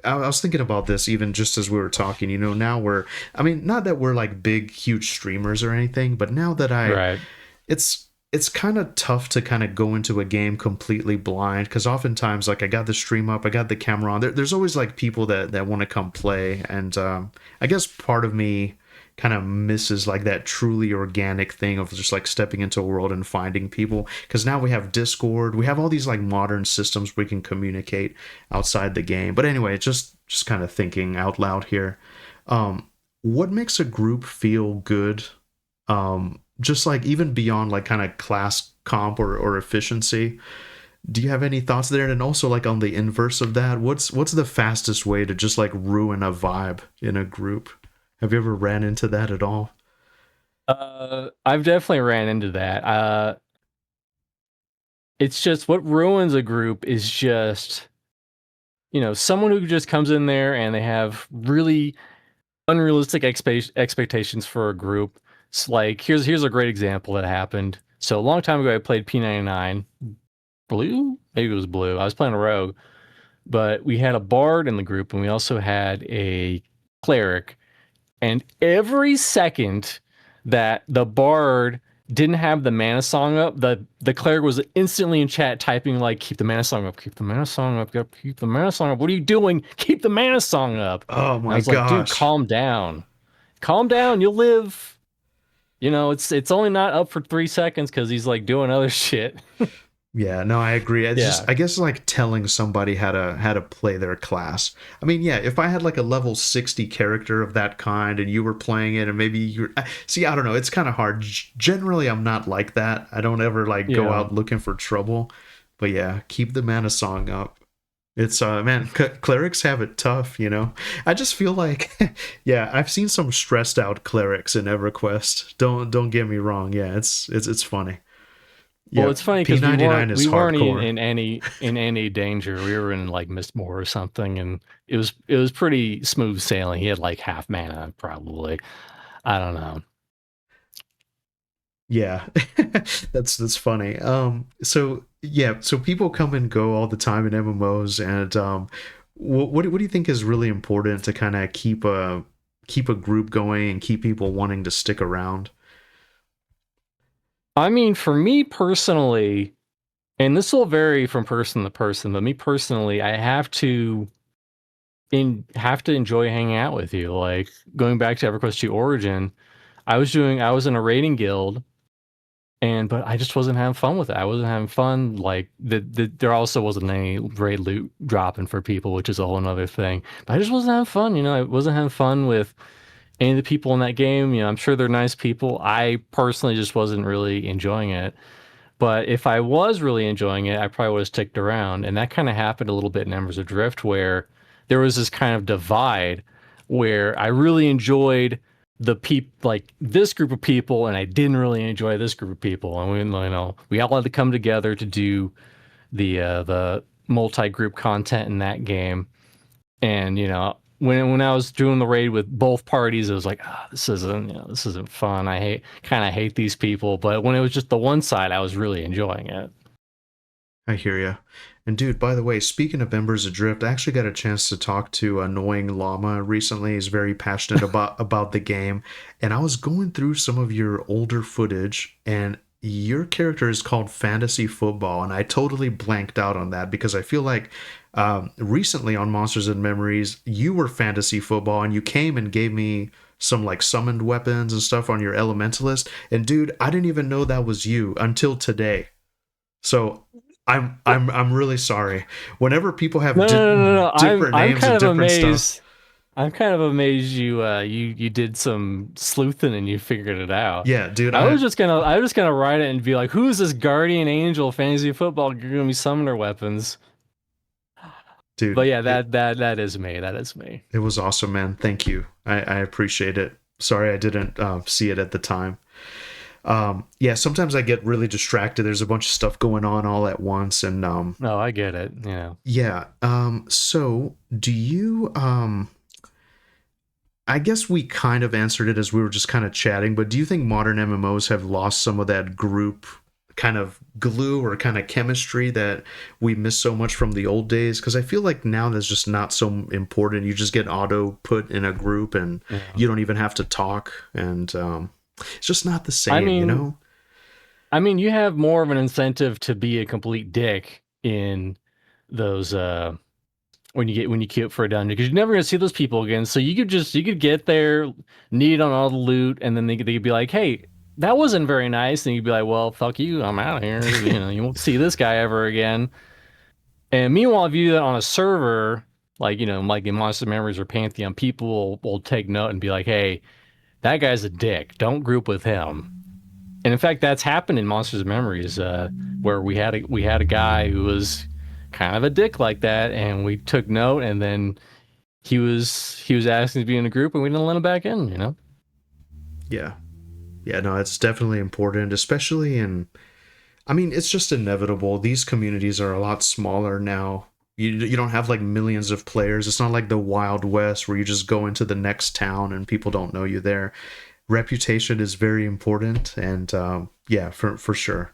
I was thinking about this even just as we were talking. Now I mean, not that we're like big, huge streamers or anything, but now that Right. it's kind of tough to kind of go into a game completely blind, because oftentimes, like, I got the stream up, I got the camera on. There's always like people that want to come play, and I guess part of me kind of misses like that truly organic thing of just like stepping into a world and finding people, because now we have Discord, we have all these like modern systems we can communicate outside the game. But anyway, just kind of thinking out loud here. What makes a group feel good, just like even beyond like kind of class comp or efficiency? Do you have any thoughts there? And also, like, on the inverse of that, what's the fastest way to just like ruin a vibe in a group? Have you ever ran into that at all? I've definitely ran into that. It's just what ruins a group is just, someone who just comes in there and they have really unrealistic expectations for a group. It's like, here's a great example that happened. So a long time ago, I played P99 blue, maybe it was blue. I was playing a rogue, but we had a bard in the group, and we also had a cleric. And every second that the bard didn't have the mana song up, the cleric was instantly in chat typing like, "Keep the mana song up, keep the mana song up, keep the mana song up. What are you doing? Keep the mana song up." Oh And I my was like, "Dude, gosh. calm down. Calm down. You'll live." It's only not up for 3 seconds because he's like doing other shit. Yeah, no, I agree. It's just, Yeah. I guess, like telling somebody how to play their class. I mean, yeah, if I had like a level 60 character of that kind and you were playing it, and maybe you're see, I don't know, it's kind of hard. Generally, I'm not like that. I don't ever like go Yeah. out looking for trouble. But yeah, keep the mana song up. It's man, clerics have it tough. I just feel like yeah, I've seen some stressed out clerics in EverQuest. Don't get me wrong. Yeah, it's funny. Well, Yeah, it's funny because P99 is we weren't even hardcore. in any danger. We were in like Mistmore or something, and it was pretty smooth sailing. He had like half mana, probably. I don't know. Yeah, that's funny. So yeah, so people come and go all the time in MMOs, and what do you think is really important to kind of keep a keep a group going and keep people wanting to stick around? I mean, for me personally, and this will vary from person to person, but me personally, I have to enjoy hanging out with you. Like going back to EverQuest-2 Origin, I was in a raiding guild, but I just wasn't having fun with it. I wasn't having fun. Like there also wasn't any raid loot dropping for people, which is a whole other thing. But I just wasn't having fun. I wasn't having fun with any of the people in that game. I'm sure they're nice people. I personally just wasn't really enjoying it. But if I was really enjoying it, I probably would have sticked around. And that kind of happened a little bit in Embers Adrift, where there was this kind of divide where I really enjoyed like this group of people, and I didn't really enjoy this group of people. And we all had to come together to do the multi-group content in that game. And when I was doing the raid with both parties, it was like, this isn't fun. I hate these people. But when it was just the one side, I was really enjoying it. I hear ya. And dude, by the way, speaking of Embers Adrift, I actually got a chance to talk to Annoying Llama recently. He's very passionate about the game. And I was going through some of your older footage, and your character is called Fantasy Football, and I totally blanked out on that because I feel like recently on Monsters and Memories, you were Fantasy Football, and you came and gave me some like summoned weapons and stuff on your Elementalist. And dude, I didn't even know that was you until today. So I'm really sorry. Whenever people have different names and different stuff. I'm kind of amazed you did some sleuthing and you figured it out. Yeah, dude. I was just gonna write it and be like, who's this guardian angel Fantasy Football giving me summoner weapons? Dude. But yeah, that is me. That is me. It was awesome, man. Thank you. I appreciate it. Sorry I didn't see it at the time. Yeah, sometimes I get really distracted. There's a bunch of stuff going on all at once, and no, I get it. Yeah. So do you I guess we kind of answered it as we were just kind of chatting, but do you think modern MMOs have lost some of that group kind of glue or kind of chemistry that we miss so much from the old days? Because I feel like now that's just not so important. You just get auto put in a group and you don't even have to talk, and it's just not the same, I mean, you have more of an incentive to be a complete dick in those when you queue up for a dungeon, because you're never gonna see those people again. So you could get there, need on all the loot, and then they could be like, hey, that wasn't very nice, and you'd be like, well, fuck you, I'm out of here. You won't see this guy ever again. And meanwhile, if you do that on a server, like like in Monster Memories or Pantheon, people will take note and be like, hey, that guy's a dick, don't group with him. And in fact, that's happened in Monsters and Memories, where we had a guy who was kind of a dick like that, and we took note, and then he was asking to be in a group, and we didn't let him back in. Yeah, no, it's definitely important, especially it's just inevitable. These communities are a lot smaller now. You don't have like millions of players. It's not like the Wild West where you just go into the next town and people don't know you there. Reputation is very important, and yeah, for sure.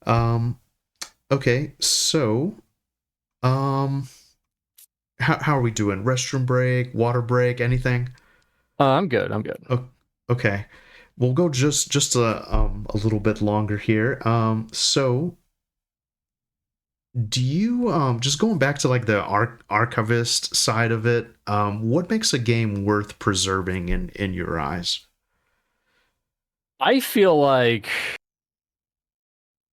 Okay, so how are we doing? Restroom break, water break, anything? I'm good. Okay, we'll go just a little bit longer here. So do you just going back to like the archivist side of it, what makes a game worth preserving in your eyes? I feel like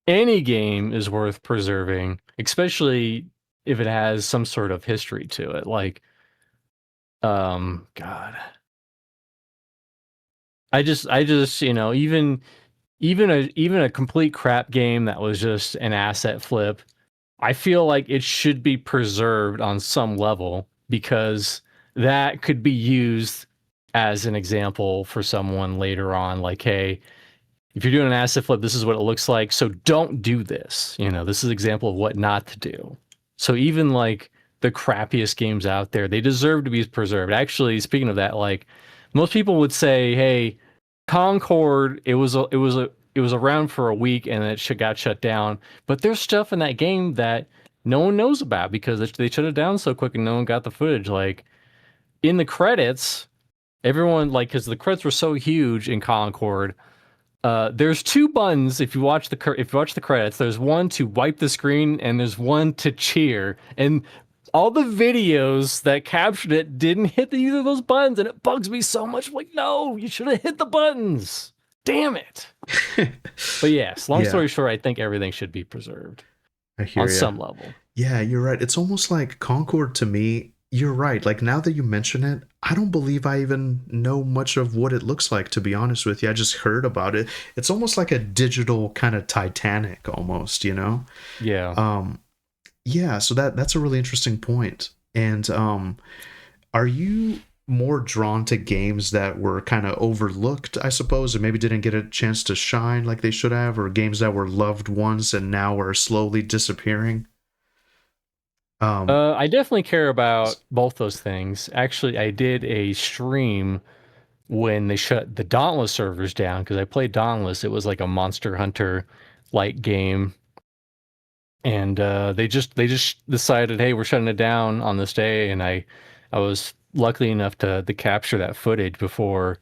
any game is worth preserving, especially if it has some sort of history to it. Like, God, I just, even a complete crap game that was just an asset flip, I feel like it should be preserved on some level, because that could be used as an example for someone later on. Like, hey, if you're doing an asset flip, this is what it looks like. So don't do this. This is an example of what not to do. So even like the crappiest games out there, they deserve to be preserved. Actually, speaking of that, like most people would say, hey, Concord, it was around for a week and it got shut down. But there's stuff in that game that no one knows about because they shut it down so quick and no one got the footage. Like in the credits, Everyone, like, because the credits were so huge in Concord. There's two buttons if you watch the credits. There's one to wipe the screen and there's one to cheer. And all the videos that captured it didn't hit either of those buttons, and it bugs me so much. I'm like, no, you should have hit the buttons. Damn it. But yes, long story short, I think everything should be preserved. I hear on ya. some level. Yeah, you're right. It's almost like Concord to me. You're right. Like, now that you mention it, I don't believe I even know much of what it looks like, to be honest with you. I just heard about it. It's almost like a digital kind of Titanic almost, you know? Yeah. Yeah, so that's a really interesting point. And are you more drawn to games that were kind of overlooked, I suppose, and maybe didn't get a chance to shine like they should have, or games that were loved once and now are slowly disappearing? I definitely care about both those things. Actually, I did a stream when they shut the Dauntless servers down, because I played Dauntless. It was like a Monster Hunter like game. And they just decided, hey, we're shutting it down on this day, and I was lucky enough to capture that footage before,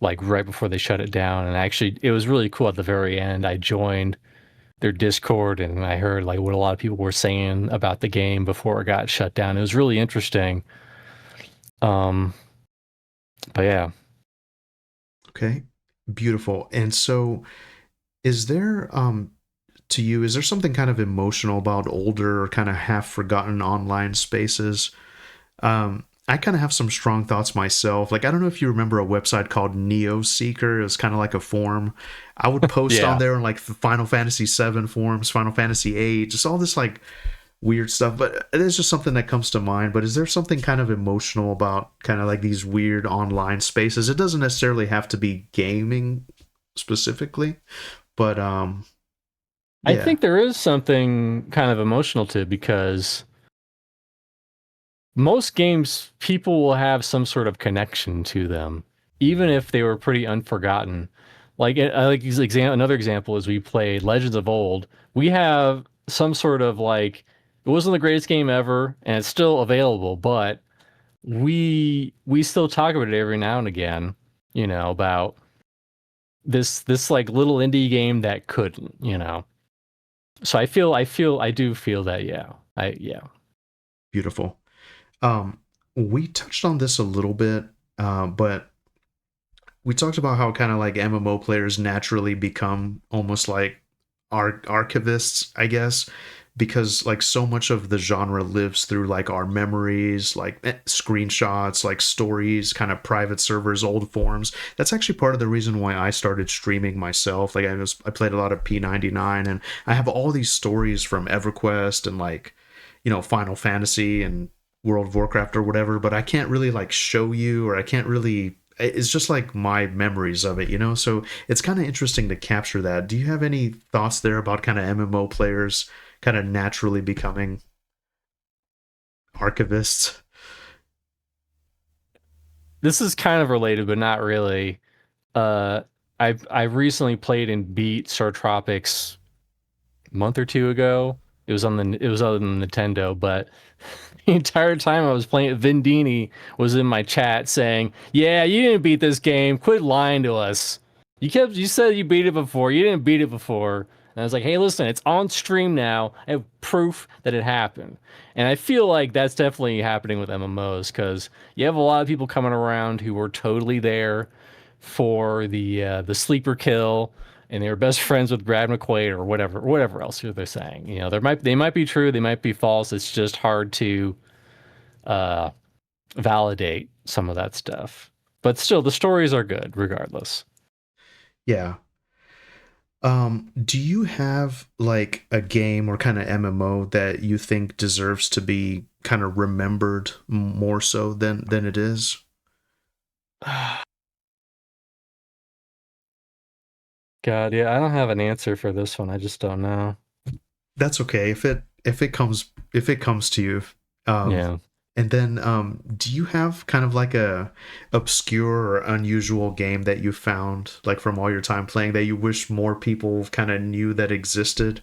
like right before they shut it down. And actually, it was really cool at the very end. I joined their Discord and I heard like what a lot of people were saying about the game before it got shut down. It was really interesting. But yeah. Okay, beautiful. And so, is there to you, is there something kind of emotional about older or kind of half forgotten online spaces? I kind of have some strong thoughts myself. Like, I don't know if you remember a website called Neo Seeker. It was kind of like a forum. I would post on there on like the Final Fantasy VII forums, Final Fantasy VIII, just all this like weird stuff. But it is just something that comes to mind. But is there something kind of emotional about kind of like these weird online spaces? It doesn't necessarily have to be gaming specifically, but I think there is something kind of emotional to it, because most games, people will have some sort of connection to them, even if they were pretty unforgotten. Like, another example is we played Legends of Old. We have some sort of like, it wasn't the greatest game ever, and it's still available, but we still talk about it every now and again, you know, about this like little indie game that couldn't, you know. So I do feel that, yeah. Beautiful. We touched on this a little bit, but we talked about how kind of like MMO players naturally become almost like archivists, I guess, because like so much of the genre lives through like our memories, like screenshots, like stories, kind of private servers, old forums. That's actually part of the reason why I started streaming myself. Like I played a lot of P99, and I have all these stories from EverQuest and like, you know, Final Fantasy and World of Warcraft or whatever, but I can't really like show you, or I can't really, it's just like my memories of it, you know? So it's kind of interesting to capture that. Do you have any thoughts there about kind of MMO players kind of naturally becoming archivists? This is kind of related, but not really. I recently played and beat Star Tropics a month or two ago. It was on the Nintendo, but the entire time I was playing it, Vindini was in my chat saying, "Yeah, you didn't beat this game. Quit lying to us. You said you beat it before. You didn't beat it before." And I was like, "Hey, listen, it's on stream now. I have proof that it happened." And I feel like that's definitely happening with MMOs, because you have a lot of people coming around who were totally there for the sleeper kill, and they were best friends with Brad McQuaid or whatever else they're saying. You know, they might be true, they might be false. It's just hard to validate some of that stuff. But still, the stories are good regardless. Yeah. Do you have like a game or kind of MMO that you think deserves to be kind of remembered more so than it is? God, yeah, I don't have an answer for this one. I just don't know. That's okay if it comes to you. Yeah. And then, do you have kind of like a obscure or unusual game that you found, like from all your time playing, that you wish more people kind of knew that existed?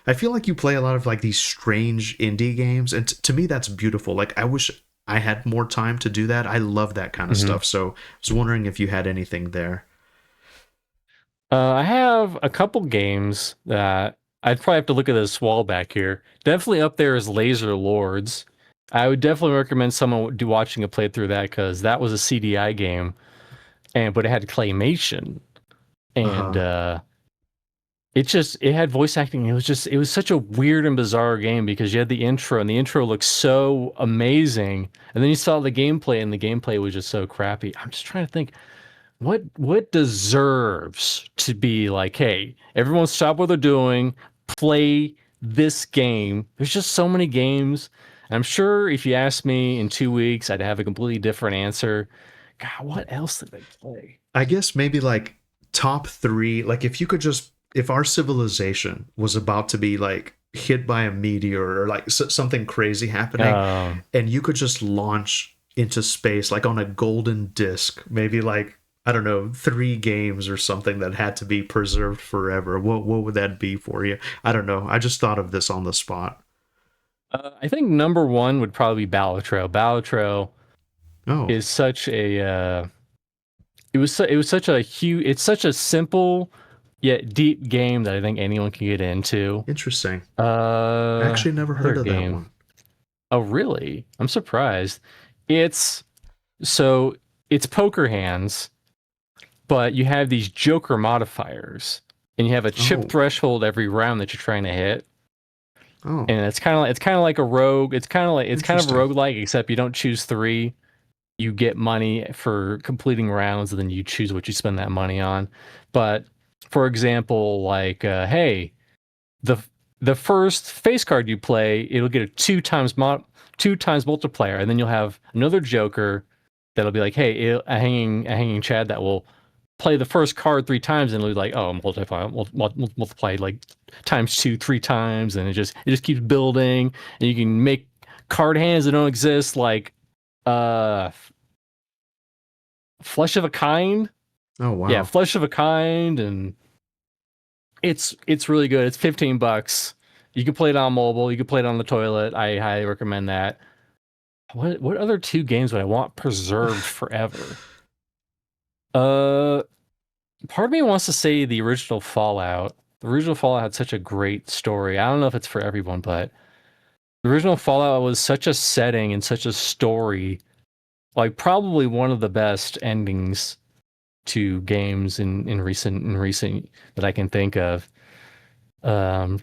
I feel like you play a lot of like these strange indie games, and to me that's beautiful. Like I wish I had more time to do that. I love that kind of stuff. So I was wondering if you had anything there. I have a couple games that I'd probably have to look at this wall back here. Definitely up there is Laser Lords. I would definitely recommend someone watching a playthrough of that because that was a CDI game, but it had claymation, and it had voice acting. It was such a weird and bizarre game because you had the intro, and the intro looked so amazing, and then you saw the gameplay, and the gameplay was just so crappy. I'm just trying to think. What deserves to be like, hey, everyone stop what they're doing, play this game. There's just so many games. I'm sure if you asked me in 2 weeks, I'd have a completely different answer. God, what else did they play? I guess maybe like top 3, like if our civilization was about to be like hit by a meteor or like something crazy happening, and you could just launch into space like on a golden disc, maybe like, I don't know, 3 games or something that had to be preserved forever. What would that be for you? I don't know. I just thought of this on the spot. I think number 1 would probably be Balatro. Balatro is such a it's such a simple yet deep game that I think anyone can get into. Interesting. I actually never heard of that one. Oh, really? I'm surprised. It's poker hands, but you have these Joker modifiers, and you have a chip threshold every round that you're trying to hit. Oh. And it's kind of like a rogue. It's kind of a roguelike, except you don't choose 3. You get money for completing rounds, and then you choose what you spend that money on. But for example, like hey, the first face card you play, it'll get a 2 times multiplier, and then you'll have another Joker that'll be like, hey, a hanging Chad that will play the first card 3 times, and it'll be like, oh, multiply like times 2 3 times, and it just keeps building, and you can make card hands that don't exist, like Flesh of a Kind. Oh wow. Yeah, Flesh of a Kind, and it's really good. It's $15. You can play it on mobile, you can play it on the toilet. I highly recommend that. What other 2 games would I want preserved forever? Part of me wants to say the original Fallout. The original Fallout had such a great story. I don't know if it's for everyone, but the original Fallout was such a setting and such a story. Like probably one of the best endings to games in recent that I can think of. God,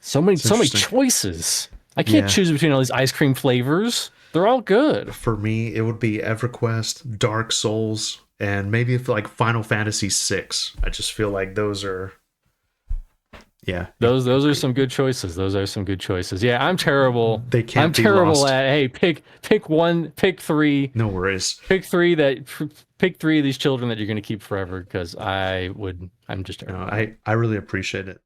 so many choices. I can't choose between all these ice cream flavors. They're all good. For me, it would be EverQuest, Dark Souls, and maybe if like Final Fantasy VI. I just feel like those are, those are some good choices. Yeah, I'm terrible. They can't. I'm terrible at pick 3. No worries. Pick 3 of these children that you're going to keep forever, because I'm just terrible. No, I really appreciate it.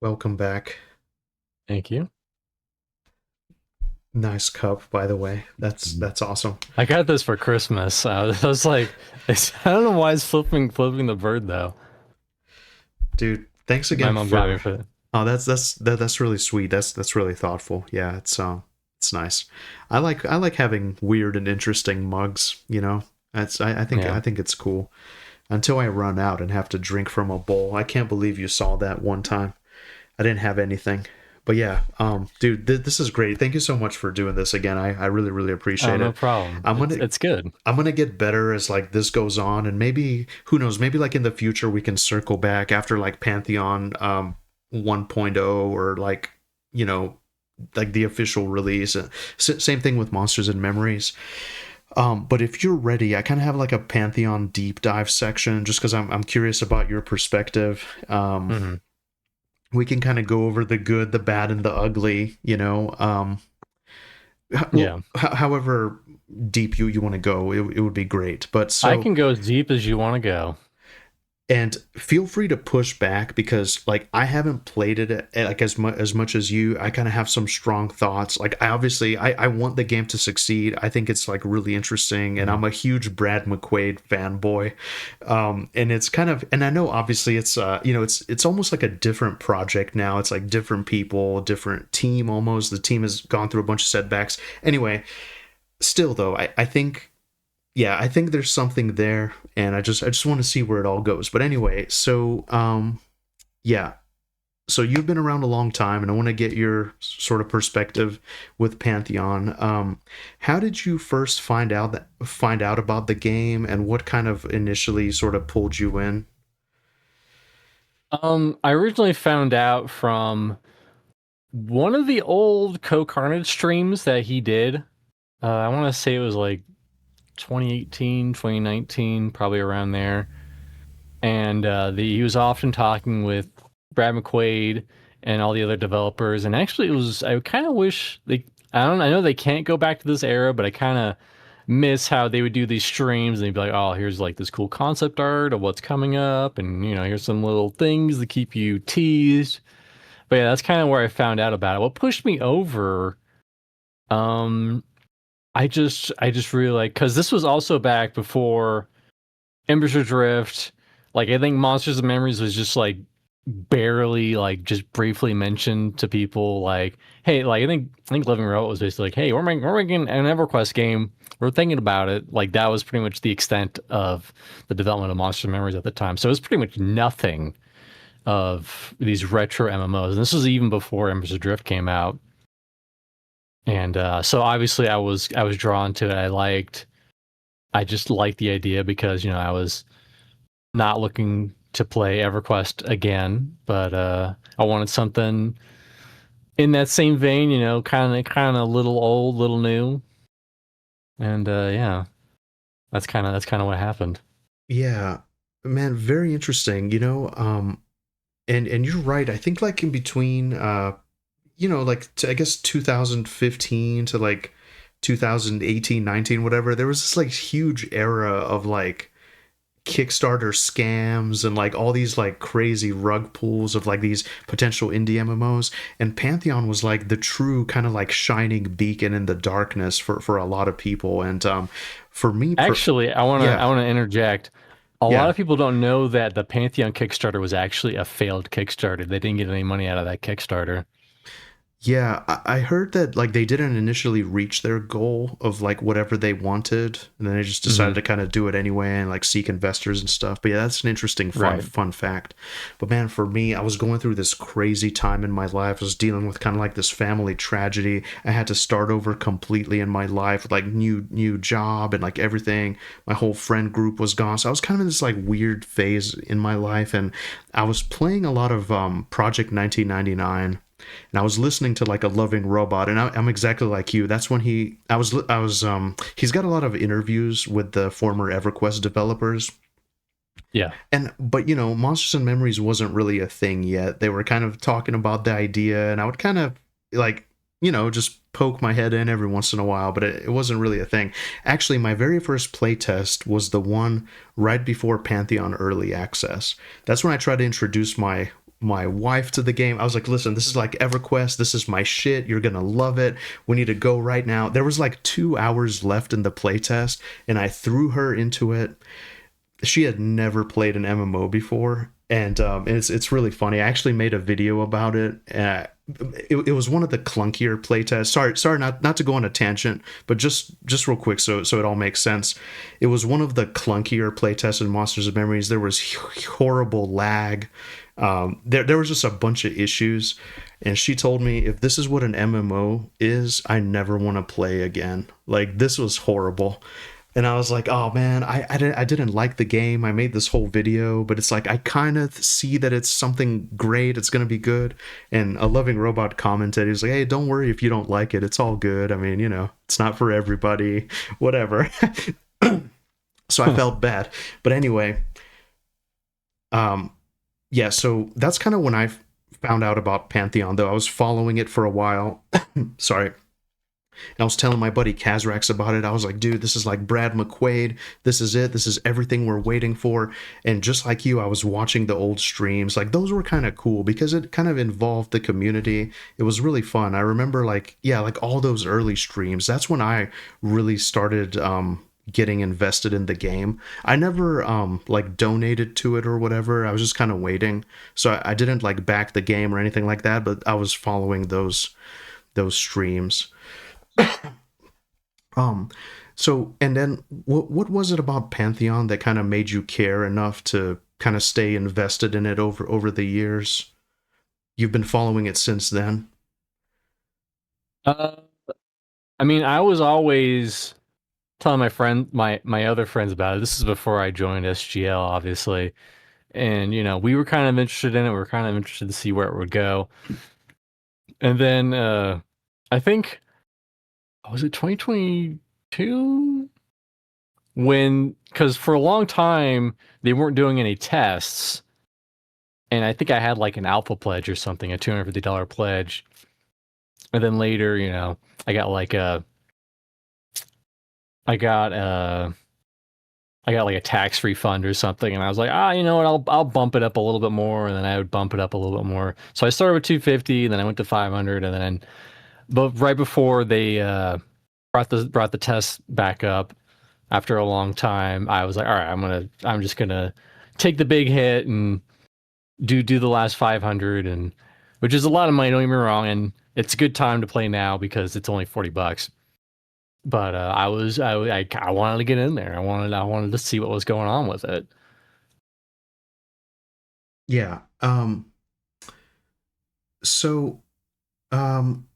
Welcome back. Thank you. Nice cup, by the way. That's awesome. I got this for Christmas. I was like, I don't know why it's flipping the bird though. Dude, thanks again. My mom got me for that. Oh, that's really sweet. That's really thoughtful. Yeah, it's nice. I like having weird and interesting mugs. You know, I think it's cool. Until I run out and have to drink from a bowl. I can't believe you saw that one time. I didn't have anything, But yeah, dude, this is great. Thank you so much for doing this again. I really, really appreciate No it. problem. It's good. I'm gonna get better as like this goes on, and maybe who knows, maybe like in the future we can circle back after like Pantheon 1.0 or like, you know, like the official release. Same thing with Monsters and Memories. But if you're ready, I kind of have like a Pantheon deep dive section just because I'm curious about your perspective. We can kind of go over the good, the bad, and the ugly, you know. Yeah. However deep you want to go, it would be great. But so I can go as deep as you want to go. And feel free to push back because like I haven't played it like as much as you. I kind of have some strong thoughts. Like I want the game to succeed. I think it's like really interesting, and I'm a huge Brad McQuaid fanboy. And it's kind of, and I know obviously it's you know, it's almost like a different project now. It's like different people, different team almost. The team has gone through a bunch of setbacks. Anyway, still though, I think, yeah, I think there's something there, and I just want to see where it all goes. But anyway, so yeah, so you've been around a long time, and I want to get your sort of perspective with Pantheon. How did you first find out about the game, and what kind of initially sort of pulled you in? I originally found out from one of the old Co-Carnage streams that he did. I want to say it was like 2018, 2019, probably around there. And he was often talking with Brad McQuaid and all the other developers. And actually, I kind of wish I know they can't go back to this era, but I kind of miss how they would do these streams and they'd be like, oh, here's like this cool concept art of what's coming up. And, you know, here's some little things to keep you teased. But yeah, that's kind of where I found out about it. What pushed me over, I just really like, because this was also back before Embers Adrift. Like, I think Monsters and Memories was just like barely, like, just briefly mentioned to people. Like, hey, like I think Living Row was basically like, hey, we're making an EverQuest game. We're thinking about it. Like, that was pretty much the extent of the development of Monsters and Memories at the time. So it was pretty much nothing of these retro MMOs. And this was even before Embers Adrift came out. And so obviously I was drawn to it. I just liked the idea because, you know, I was not looking to play EverQuest again, but I wanted something in that same vein, you know, kind of little old, little new. And yeah, that's kind of what happened. Yeah, man, very interesting. You know, and you're right. I think like in between you know, like I guess 2015 to like 2018, 19, whatever, there was this like huge era of like Kickstarter scams and like all these like crazy rug pulls of like these potential indie MMOs, and Pantheon was like the true kind of like shining beacon in the darkness for a lot of people. And for me actually, I want to interject. A Yeah. lot of people don't know that the Pantheon Kickstarter was actually a failed Kickstarter. They didn't get any money out of that Kickstarter. Yeah, I heard that like they didn't initially reach their goal of like whatever they wanted, and then they just decided to kind of do it anyway and like seek investors and stuff. But yeah, that's an interesting fun fact. But man, for me, I was going through this crazy time in my life. I was dealing with kind of like this family tragedy. I had to start over completely in my life with like new job and like everything. My whole friend group was gone, so I was kind of in this like weird phase in my life, and I was playing a lot of Project 1999. And I was listening to like a loving robot, and I'm exactly like you. That's when he's got a lot of interviews with the former EverQuest developers. Yeah. But you know, Monsters and Memories wasn't really a thing yet. They were kind of talking about the idea, and I would kind of like, you know, just poke my head in every once in a while, but it wasn't really a thing. Actually, my very first playtest was the one right before Pantheon Early Access. That's when I tried to introduce my wife to the game. I was like, listen, this is like EverQuest. This is my shit. You're going to love it. We need to go right now. There was like 2 hours left in the playtest, and I threw her into it. She had never played an MMO before, and it's really funny. I actually made a video about it. It was one of the clunkier playtests. Sorry, not to go on a tangent, but just real quick, so it all makes sense. It was one of the clunkier playtests in Monsters of Memories. There was horrible lag. There was just a bunch of issues, and she told me if this is what an MMO is, I never want to play again. Like, this was horrible. And I was like, oh man, I didn't like the game. I made this whole video, but it's like I kind of see that it's something great. It's gonna be good. And a loving robot commented, he was like, hey, don't worry if you don't like it. It's all good. I mean, it's not for everybody. Whatever. So I felt bad. But anyway, yeah. So that's kind of when I found out about Pantheon. Though I was following it for a while. Sorry. And I was telling my buddy Kazrax about it. I was like, dude, this is like Brad McQuaid. This is it. This is everything we're waiting for. And just like you, I was watching the old streams. Like, those were kind of cool because it kind of involved the community. It was really fun. I remember like all those early streams. That's when I really started getting invested in the game. I never like donated to it or whatever. I was just kind of waiting. So I didn't like back the game or anything like that, but I was following those streams. So, and then what was it about Pantheon that kind of made you care enough to kind of stay invested in it over the years? You've been following it since then. I mean, I was always telling my other friends about it. This is before I joined SGL, obviously. And, we were kind of interested in it. We were kind of interested to see where it would go. And then, I think, was it 2022? Because for a long time, they weren't doing any tests. And I think I had like an alpha pledge or something, a $250 pledge. And then later, I got like a tax refund or something, and I was like, you know what, I'll bump it up a little bit more, and then I would bump it up a little bit more. So I started with 250, and then I went to 500, and then, but right before they brought the test back up after a long time, I was like, all right, I'm just gonna take the big hit and do the last 500, and which is a lot of money. Don't get me wrong, and it's a good time to play now because it's only $40. But I wanted to get in there. I wanted to see what was going on with it. Yeah. So,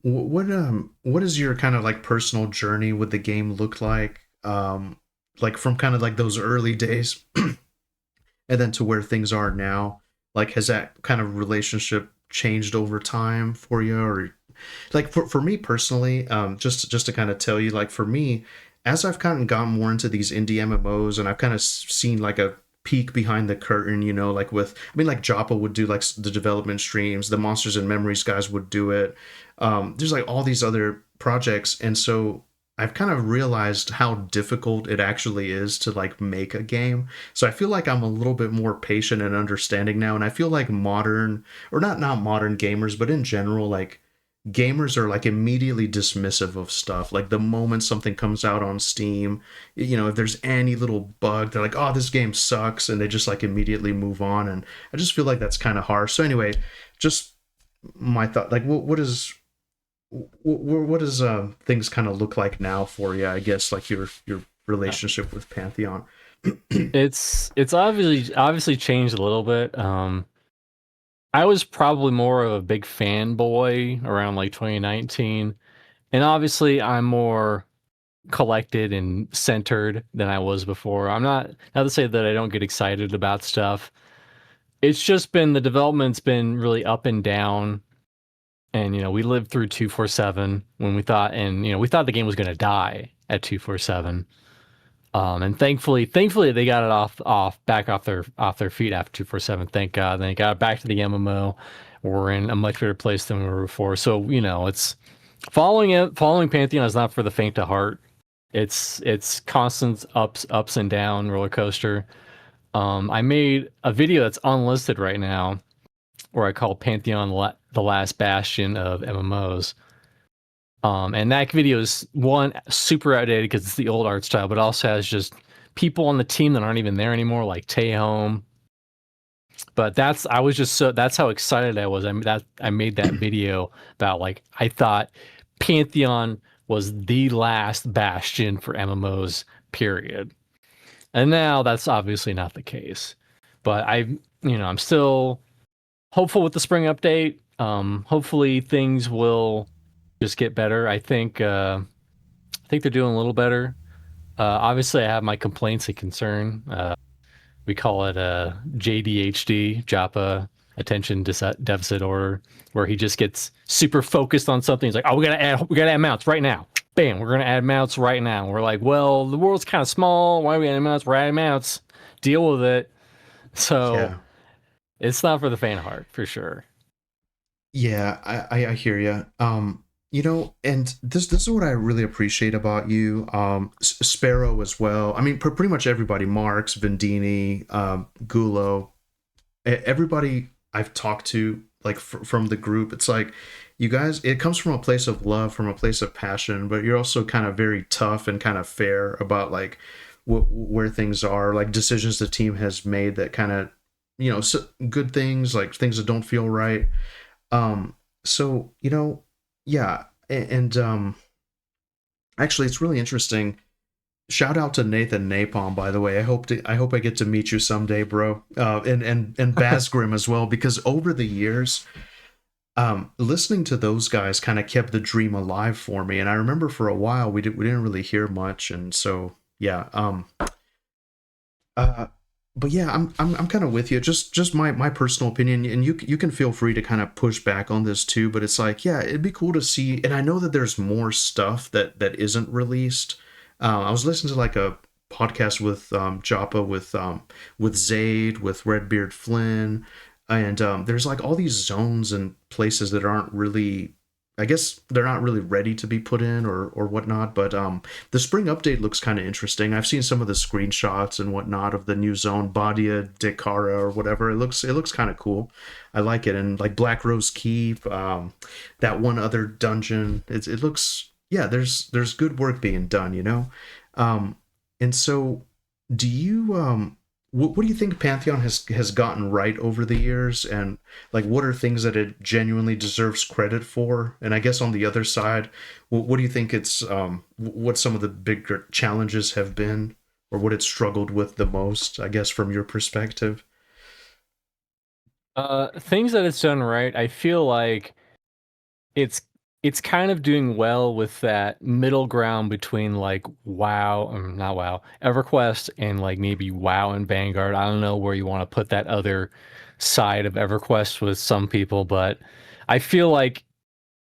what is your kind of like personal journey with the game look like? Like from kind of like those early days, and then to where things are now. Like, has that kind of relationship changed over time for you, or like for me personally, just to kind of tell you, like for me, as I've kind of gotten more into these indie MMOs, and I've kind of seen like a peek behind the curtain, like like Joppa would do like the development streams, the Monsters and Memories guys would do it. There's like all these other projects, and so I've kind of realized how difficult it actually is to like make a game. So I feel like I'm a little bit more patient and understanding now, and I feel like modern, or not modern gamers, but in general, like gamers are like immediately dismissive of stuff. Like the moment something comes out on Steam, if there's any little bug, they're like, oh, this game sucks, and they just like immediately move on. And I just feel like that's kind of harsh. So anyway, just my thought, like what does things kind of look like now for you, I guess, like your relationship with Pantheon? It's obviously changed a little bit. I was probably more of a big fanboy around like 2019, and obviously I'm more collected and centered than I was before. I'm not to say that I don't get excited about stuff. It's just been, the development's been really up and down, and we lived through 247 when we thought the game was going to die at 247. And thankfully they got it back off their feet after 247. Thank God. They got back to the MMO. We're in a much better place than we were before. So it's following Pantheon is not for the faint of heart. It's constant ups and down roller coaster. I made a video that's unlisted right now, where I call Pantheon the last bastion of MMOs. And that video is, one, super outdated because it's the old art style, but also has just people on the team that aren't even there anymore, like Home. But that's how excited I was. I made that video about, like, I thought Pantheon was the last bastion for MMOs, period. And now that's obviously not the case. But I'm still hopeful with the spring update. Hopefully things will just get better. I think they're doing a little better. Obviously, I have my complaints and concern. We call it JDHD, Japa Attention Deficit Order, where he just gets super focused on something. He's like, "Oh, we gotta add mounts right now. Bam, we're gonna add mounts right now." We're like, "Well, the world's kind of small. Why are we adding mounts? We're adding mounts. Deal with it." So Yeah. it's not for the faint of heart, for sure. Yeah, I hear you. And this is what I really appreciate about you. Sparrow as well. I mean, pretty much everybody. Marks, Vendini, Gulo, everybody I've talked to, like from the group. It's like you guys. It comes from a place of love, from a place of passion, but you're also kind of very tough and kind of fair about like where things are, like decisions the team has made that kind of good things, like things that don't feel right. So, yeah. And actually it's really interesting. Shout out to Nathan Napalm, by the way. I hope I get to meet you someday, bro. And Basgrim as well, because over the years, listening to those guys kind of kept the dream alive for me. And I remember for a while we didn't really hear much, and so yeah. But yeah, I'm kind of with you. Just my personal opinion, and you can feel free to kind of push back on this too. But it's like, yeah, it'd be cool to see. And I know that there's more stuff that isn't released. I was listening to like a podcast with Joppa, with Zaid, with Redbeard Flynn, and there's like all these zones and places that aren't really. I guess they're not really ready to be put in or whatnot, but the spring update looks kind of interesting. I've seen some of the screenshots and whatnot of the new zone, Badia Dekara or whatever. It looks kind of cool. I like it. And like Black Rose Keep, that one other dungeon, it looks, yeah, there's good work being done, And so do you what do you think Pantheon has gotten right over the years, and like what are things that it genuinely deserves credit for? And I guess on the other side, what do you think it's what some of the bigger challenges have been, or what it's struggled with the most, I guess, from your perspective? Things that it's done right, I feel like it's it's kind of doing well with that middle ground between like WoW, not WoW, EverQuest, and like maybe WoW and Vanguard. I don't know where you want to put that other side of EverQuest with some people, but I feel like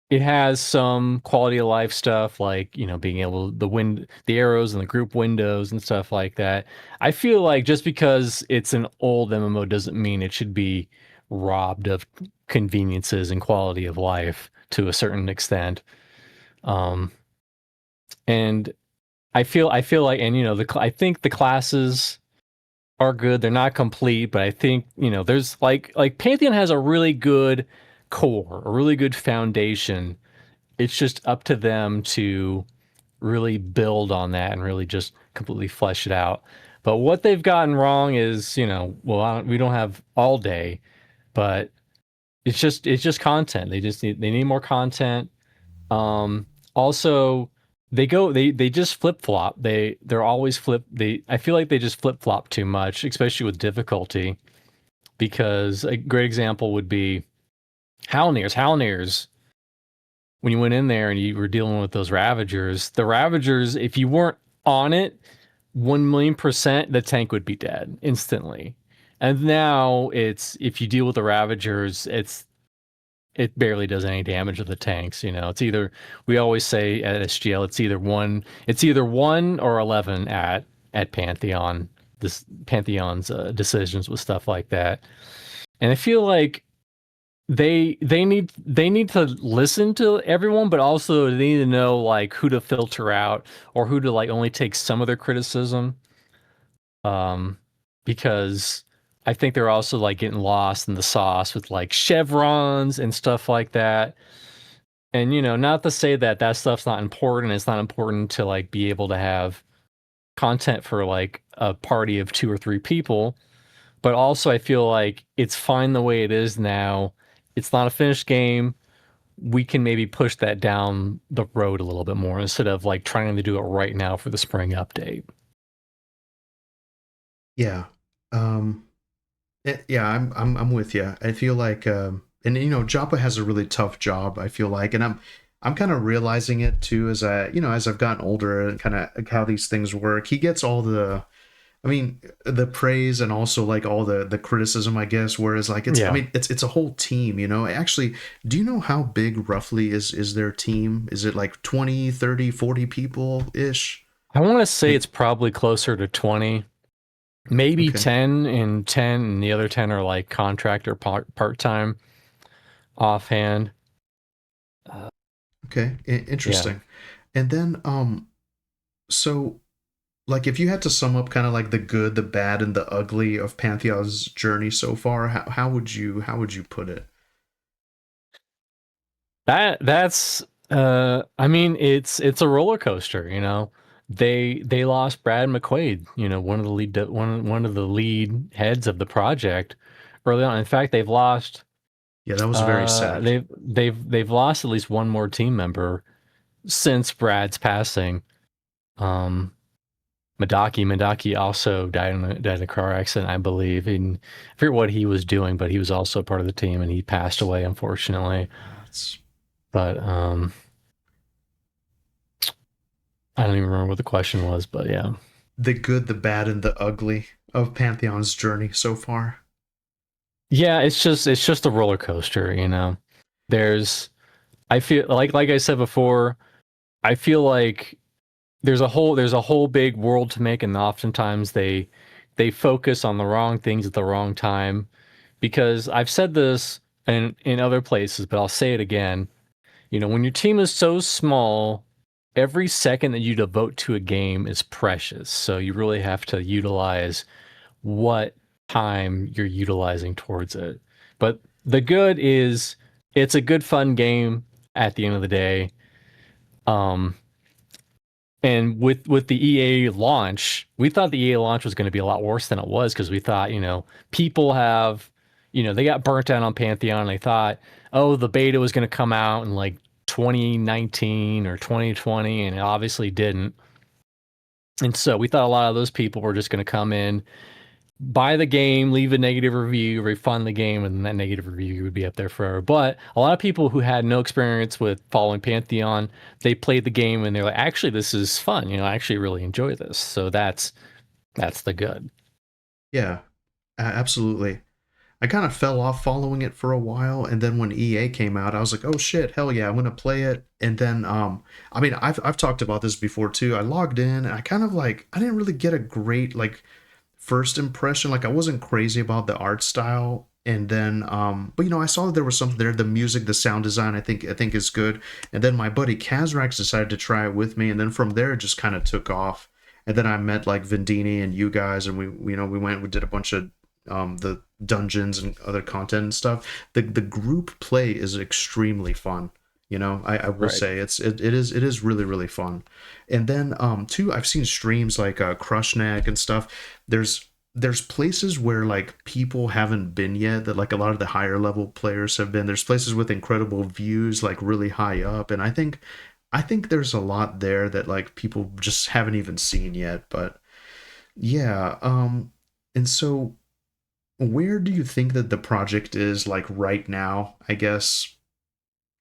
it has some quality of life stuff, like being able the arrows and the group windows and stuff like that. I feel like just because it's an old MMO doesn't mean it should be robbed of conveniences and quality of life to a certain extent. Um, and I feel like, and I think the classes are good. They're not complete, but I think there's like Pantheon has a really good core, a really good foundation. It's just up to them to really build on that and really just completely flesh it out. But what they've gotten wrong is, we don't have all day, but it's just content. They need more content. Also they just flip flop. They're always I feel like they just flip flop too much, especially with difficulty. Because a great example would be Halnirs. Halnirs, when you went in there and you were dealing with those Ravagers, the Ravagers, if you weren't on it, 1,000,000% the tank would be dead instantly. And now if you deal with the Ravagers, it barely does any damage to the tanks. It's either, we always say at SGL, it's either 1 or 11 at Pantheon. Pantheon's decisions with stuff like that. And I feel like they need to listen to everyone, but also they need to know like who to filter out or who to like only take some of their criticism. Because I think they're also like getting lost in the sauce with like chevrons and stuff like that. And not to say that stuff's not important. It's not important to like be able to have content for like a party of 2 or 3 people, but also I feel like it's fine the way it is now. It's not a finished game. We can maybe push that down the road a little bit more instead of like trying to do it right now for the spring update. Yeah. Um Yeah, I'm with you. I feel like, and Joppa has a really tough job. I feel like, and I'm kind of realizing it too as as I've gotten older and kind of how these things work. He gets all the, I mean, the praise and also like all the criticism, I guess. Whereas like I Yeah. mean, it's a whole team. Actually, do you know how big roughly is their team? Is it like 20, 30, 40 people ish? I want to say Like, it's probably closer to 20, maybe okay, 10, and 10, and the other 10 are like contractor part-time offhand. Uh, okay, yeah. interesting. And then so like if you had to sum up kind of like the good, the bad, and the ugly of Pantheon's journey so far, how would you put it? That's I mean it's a roller coaster, you know. They lost Brad McQuaid, one of the one of the lead heads of the project early on. In fact, they've lost Yeah, that was very sad. they've lost at least one more team member since Brad's passing. Um Madaki also died in a car accident, I believe. And I forget what he was doing, but he was also part of the team and he passed away unfortunately. It's But I don't even remember what the question was, but yeah. the good, the bad, and the ugly of Pantheon's journey so far. Yeah, it's just a roller coaster, you know. There's I feel like I said before, I feel like there's a whole big world to make, and oftentimes they focus on the wrong things at the wrong time. Because I've said this in other places, but I'll say it again. When your team is so small, every second that you devote to a game is precious. So you really have to utilize what time you're utilizing towards it. But the good is it's a good fun game at the end of the day. Um and with the EA launch, we thought the EA launch was going to be a lot worse than it was because we thought, people have, they got burnt out on Pantheon. And they thought, oh, the beta was going to come out in like 2019 or 2020, and it obviously didn't. And so we thought a lot of those people were just going to come in, buy the game, leave a negative review, refund the game, and that negative review would be up there forever. But a lot of people who had no experience with following Pantheon, they played the game and they're like, actually, this is fun. I actually really enjoy this. So that's the good. Yeah, absolutely. I kind of fell off following it for a while, and then when EA came out, I was like, "Oh shit, hell yeah, I'm gonna play it." And then, I mean, I've talked about this before too. I logged in, and I kind of like I didn't really get a great like first impression. Like I wasn't crazy about the art style, and then, but I saw that there was something there. The music, the sound design, I think is good. And then my buddy Kazrax decided to try it with me, and then from there it just kind of took off. And then I met like Vendini and you guys, and we did a bunch of the dungeons and other content and stuff. The group play is extremely fun. I will Right. say it is really really fun. And then too, I've seen streams like Crushneck and stuff. There's places where like people haven't been yet that like a lot of the higher level players have been. There's places with incredible views like really high up, and I think there's a lot there that like people just haven't even seen yet. But yeah, and so where do you think that the project is like right now? I guess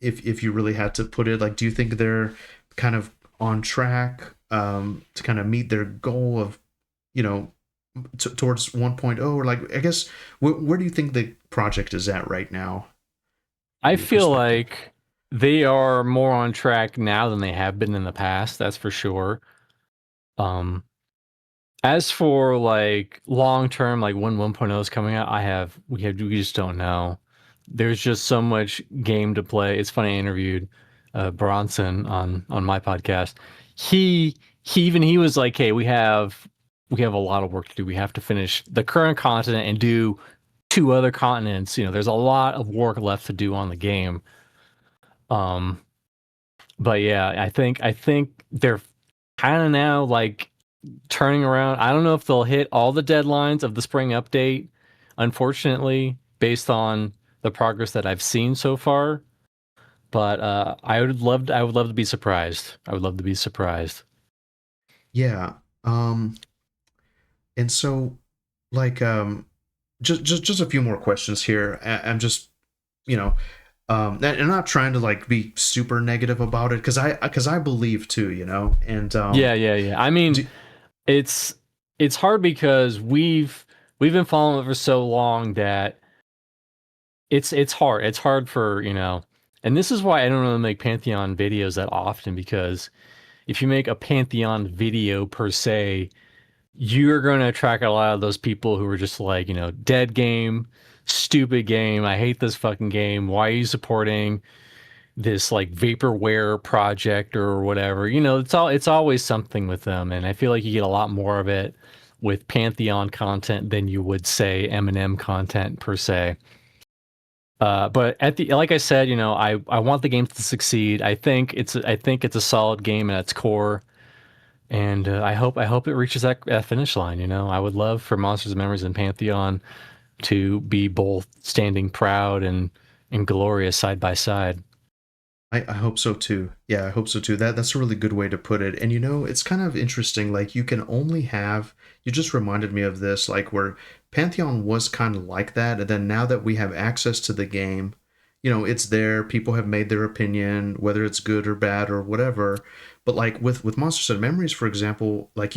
if you really had to put it, like, do you think they're kind of on track to kind of meet their goal of, you know, towards 1.0, or like, I guess, where do you think the project is at right now I in your feel perspective? like they are more on track now than they have been in the past. That's for sure. Um, as for like long term, like when 1.0 is coming out, we just don't know. There's just so much game to play. It's funny. I interviewed Bronson on my podcast. He he was like, "Hey, we have a lot of work to do. We have to finish the current continent and do two other continents. There's a lot of work left to do on the game." Um, but yeah, I think they're kind of now like turning around. I don't know if they'll hit all the deadlines of the spring update, unfortunately, based on the progress that I've seen so far. But I would love to be surprised. I would love to be surprised. Yeah. And so like just a few more questions here. I'm just, you know, and I'm not trying to like be super negative about it because I believe too, you know, and Yeah. I mean, do, it's hard because we've been following it for so long that it's hard. It's hard for, and this is why I don't really make Pantheon videos that often, because if you make a Pantheon video per se, you're going to attract a lot of those people who are just like, dead game, stupid game. I hate this fucking game. Why are you supporting this like vaporware project or whatever? It's always something with them, and I feel like you get a lot more of it with Pantheon content than you would say M&M content per se. But like I said, I want the game to succeed. I think it's a solid game at its core, and I hope it reaches that finish line. I would love for Monsters and Memories and Pantheon to be both standing proud and glorious side by side. I hope so too. Yeah, I hope so too. That's a really good way to put it. And it's kind of interesting. Like you can only have. You just reminded me of this, like where Pantheon was kind of like that, and then now that we have access to the game, it's there. People have made their opinion, whether it's good or bad or whatever. But like with Monsters and Memories, for example, like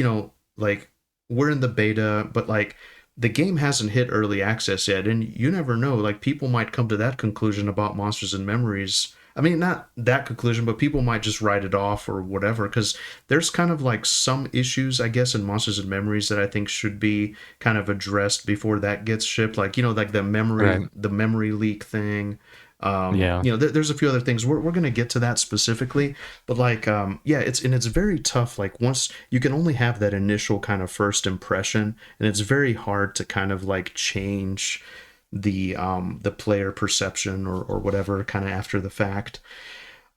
like we're in the beta, but like the game hasn't hit early access yet, and you never know. Like people might come to that conclusion about Monsters and Memories. I mean, not that conclusion, but people might just write it off or whatever, because there's kind of like some issues, I guess, in Monsters and Memories that I think should be kind of addressed before that gets shipped. Like, like Right. the memory leak thing. Yeah. There's a few other things. We're going to get to that specifically, but like, yeah, it's very tough. Like once you can only have that initial kind of first impression, and it's very hard to kind of like change the player perception or whatever kind of after the fact.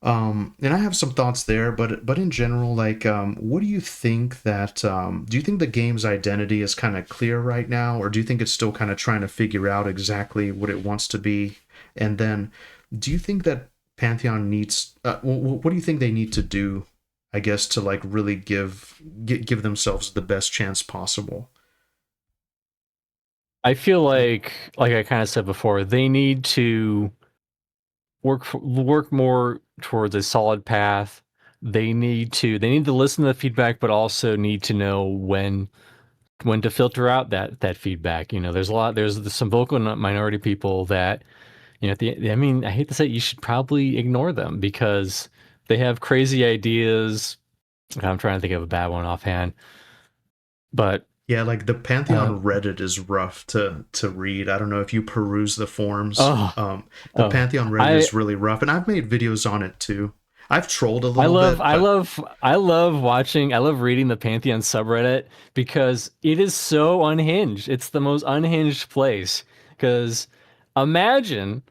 And I have some thoughts there, but in general, like, what do you think that do you think the game's identity is kind of clear right now, or do you think it's still kind of trying to figure out exactly what it wants to be? And then, do you think that Pantheon needs? What do you think they need to do? I guess to like really give themselves the best chance possible. I feel like I kind of said before, they need to work more towards a solid path. They need to listen to the feedback, but also need to know when to filter out that feedback. There's some vocal minority people that, I mean, I hate to say it, you should probably ignore them because they have crazy ideas. I'm trying to think of a bad one offhand, but Yeah, like the Pantheon Reddit is rough to read. I don't know if you peruse the forums. The Pantheon Reddit is really rough, and I've made videos on it too. I've trolled a little bit. I love reading the Pantheon subreddit because it is so unhinged. It's the most unhinged place. Because imagine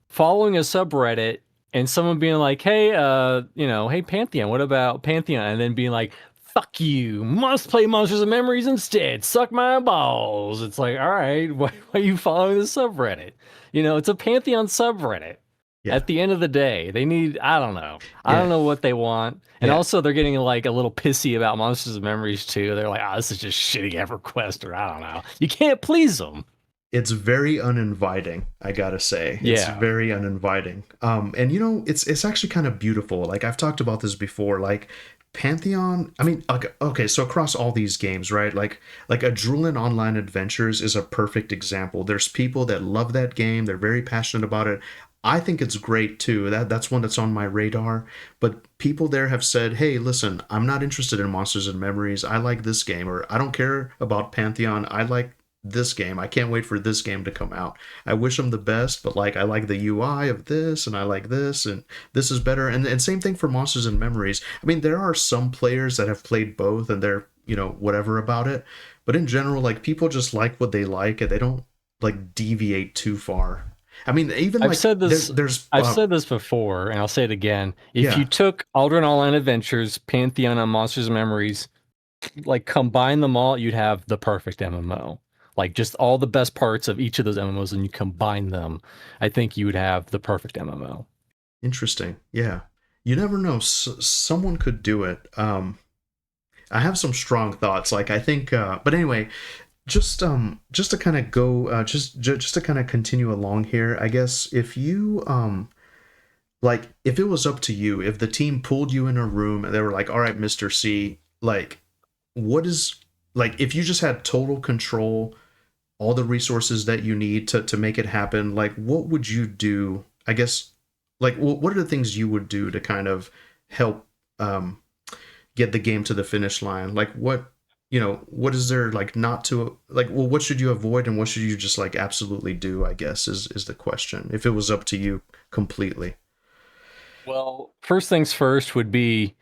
following a subreddit and someone being like, "Hey, hey Pantheon, what about Pantheon?" And then being like, "Fuck you, must play Monsters and Memories instead. Suck my balls." It's like, all right, why are you following the subreddit? It's a Pantheon subreddit. Yeah, At the end of the day, they need, I don't know. I yeah, don't know what they want. And yeah. also they're getting like a little pissy about Monsters and Memories too. They're like, "Oh, this is just shitty EverQuest," or I don't know. You can't please them. It's very uninviting, I gotta say. It's Yeah. very uninviting. And it's actually kind of beautiful. Like I've talked about this before. Like Pantheon, I mean, okay, so across all these games, right? Like Adrenaline Online Adventures is a perfect example. There's people that love that game. They're very passionate about it. I think it's great too. That's one that's on my radar. But people there have said, "Hey, listen, I'm not interested in Monsters and Memories. I like this game," or "I don't care about Pantheon. I like this game. I can't wait for this game to come out. I wish them the best, but like I like the UI of this and I like this and this is better." And same thing for Monsters and Memories. I mean, there are some players that have played both and they're, whatever about it. But in general, like people just like what they like and they don't like deviate too far. I mean, even I've like said this there's I've said this before, and I'll say it again. If you yeah, took Aldrin Online Adventures, Pantheon, and Monsters and Memories, like combine them all, you'd have the perfect MMO. Like just all the best parts of each of those MMOs, and you combine them, I think you would have the perfect MMO. interesting. Yeah. You never know. Someone could do it. I have some strong thoughts. Like I think, but anyway, just to kind of go just to kind of continue along here, I guess if you like if it was up to you, if the team pulled you in a room and they were like, all right, Mr. C, like what is like if you just had total control, all the resources that you need to make it happen, like what would you do? I guess like what are the things you would do to kind of help um get the game to the finish line? Like what, what is there like not to like, well, what should you avoid and what should you just like absolutely do, I guess is the question. If it was up to you completely. Well, first things first would be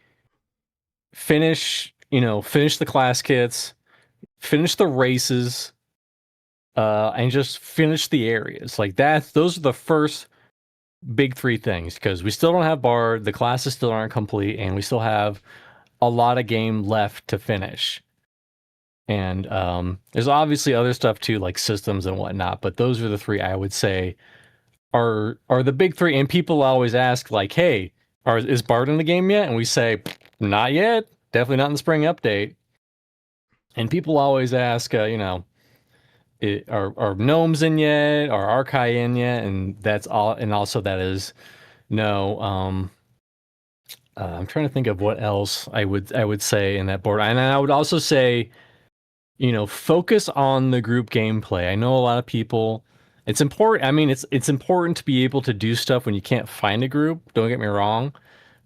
finish the class kits, finish the races, and just finish the areas. Like that, those are the first big three things because we still don't have Bard, the classes still aren't complete, and we still have a lot of game left to finish. And there's obviously other stuff too, like systems and whatnot, but those are the three I would say are the big three. And people always ask, like, hey, is Bard in the game yet? And we say, not yet, definitely not in the spring update. And people always ask, are gnomes in yet? Are Archai in yet? And that's all. And also that is no. I'm trying to think of what else I would say in that board. And I would also say, focus on the group gameplay. I know a lot of people. It's important. I mean, it's important to be able to do stuff when you can't find a group. Don't get me wrong,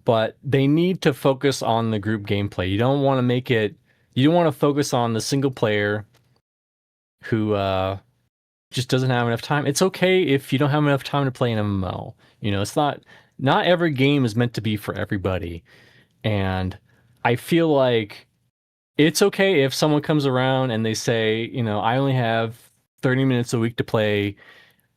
but they need to focus on the group gameplay. You don't want to make it. You don't want to focus on the single player who just doesn't have enough time. It's okay if you don't have enough time to play an MMO. It's not every game is meant to be for everybody. And I feel like it's okay if someone comes around and they say, I only have 30 minutes a week to play,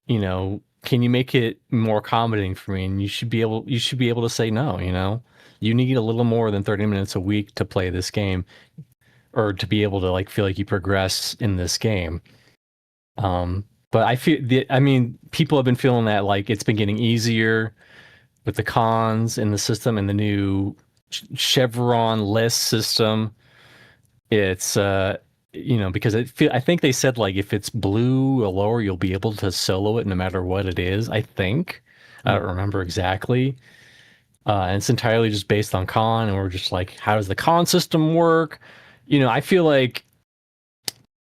can you make it more accommodating for me? And you should be able to say no, You need a little more than 30 minutes a week to play this game or to be able to like feel like you progress in this game. But people have been feeling that like it's been getting easier with the cons in the system and the new Chevron list system. It's because I think they said like if it's blue or lower, you'll be able to solo it no matter what it is. I think I don't remember exactly. And it's entirely just based on con, and we're just like, how does the con system work? I feel like